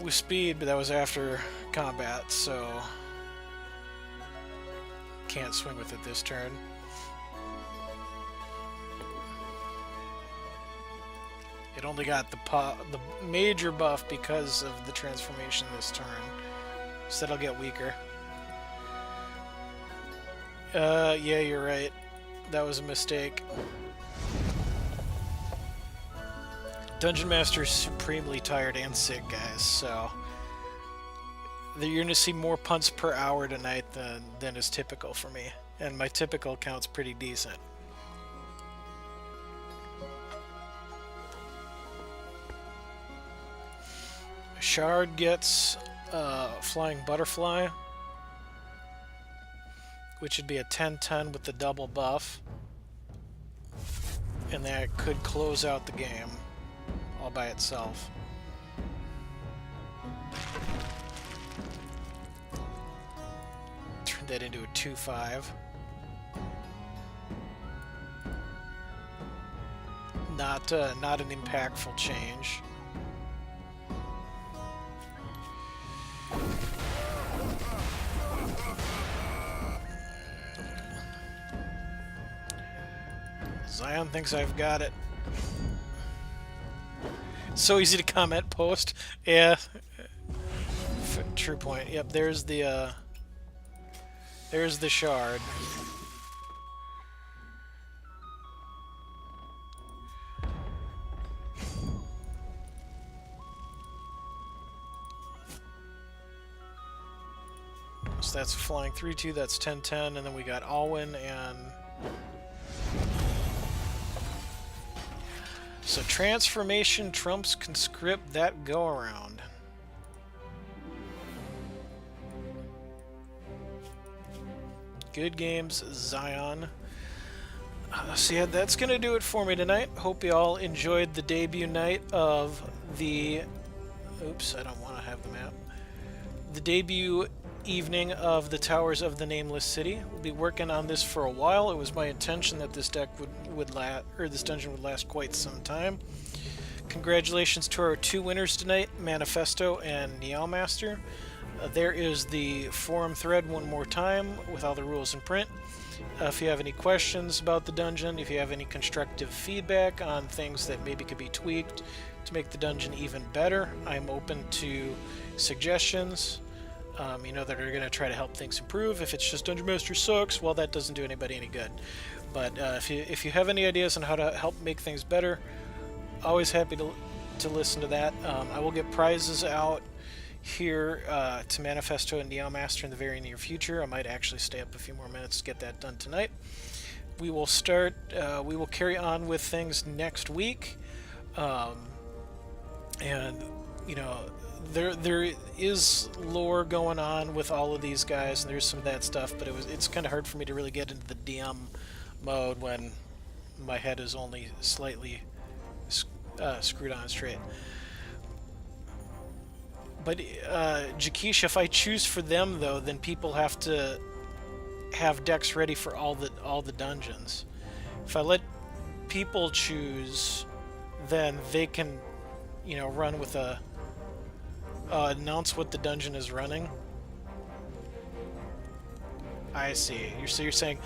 With speed, but that was after combat, so can't swing with it this turn. It only got the major buff because of the transformation this turn, so that'll get weaker. Yeah, you're right. That was a mistake. Dungeon Master's supremely tired and sick, guys, so you're going to see more punts per hour tonight than is typical for me. And my typical count's pretty decent. Shard gets Flying Butterfly, which would be a 10-10 with the double buff. And that could close out the game all by itself. Turn that into a 2-5. Not an impactful change. Zion thinks I've got it. So easy to comment post. Yeah. True point. Yep, there's the shard. So that's flying 3-2, that's 10-10, and then we got Alwyn and... So transformation trumps conscript that go around. Good games, Zion. So yeah, that's gonna do it for me tonight. Hope you all enjoyed the debut night of the... Oops, I don't want to have the map. The debut evening of the Towers of the Nameless City. We'll be working on this for a while. It was my intention that this deck would last, or this dungeon would last quite some time. Congratulations to our two winners tonight, Manifesto and Neomaster. There is the forum thread one more time with all the rules in print. If you have any questions about the dungeon, if you have any constructive feedback on things that maybe could be tweaked to make the dungeon even better, I'm open to suggestions. That are going to try to help things improve. If it's just Dungeon Master sucks, well, that doesn't do anybody any good. But if you have any ideas on how to help make things better, always happy to listen to that. I will get prizes out here to Manifesto and Neomaster in the very near future. I might actually stay up a few more minutes to get that done tonight. We will start. We will carry on with things next week, and there is lore going on with all of these guys, and there's some of that stuff, but it's kind of hard for me to really get into the DM mode when my head is only slightly screwed on straight. But Jakeisha, if I choose for them though, then people have to have decks ready for all the dungeons. If I let people choose, then they can, run with a announce what the dungeon is running. I see. You're saying,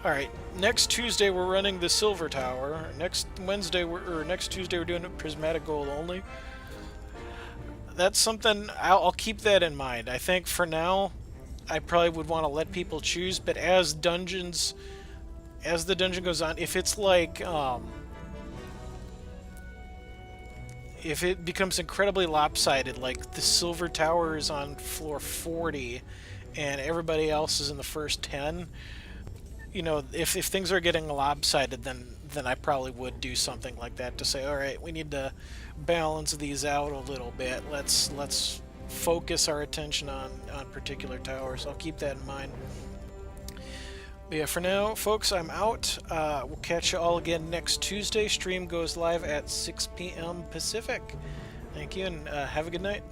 all right, next Tuesday we're running the Silver Tower. Next Tuesday we're doing Prismatic Gold only. That's something I'll keep that in mind. I think for now, I probably would want to let people choose. But as the dungeon goes on, if it's like if it becomes incredibly lopsided, like the Silver Tower is on floor 40 and everybody else is in the first 10, if things are getting lopsided, then I probably would do something like that to say, all right, we need to balance these out a little bit. Let's focus our attention on particular towers. I'll keep that in mind. But yeah, for now, folks, I'm out. We'll catch you all again next Tuesday. Stream goes live at 6 p.m. Pacific. Thank you, and have a good night.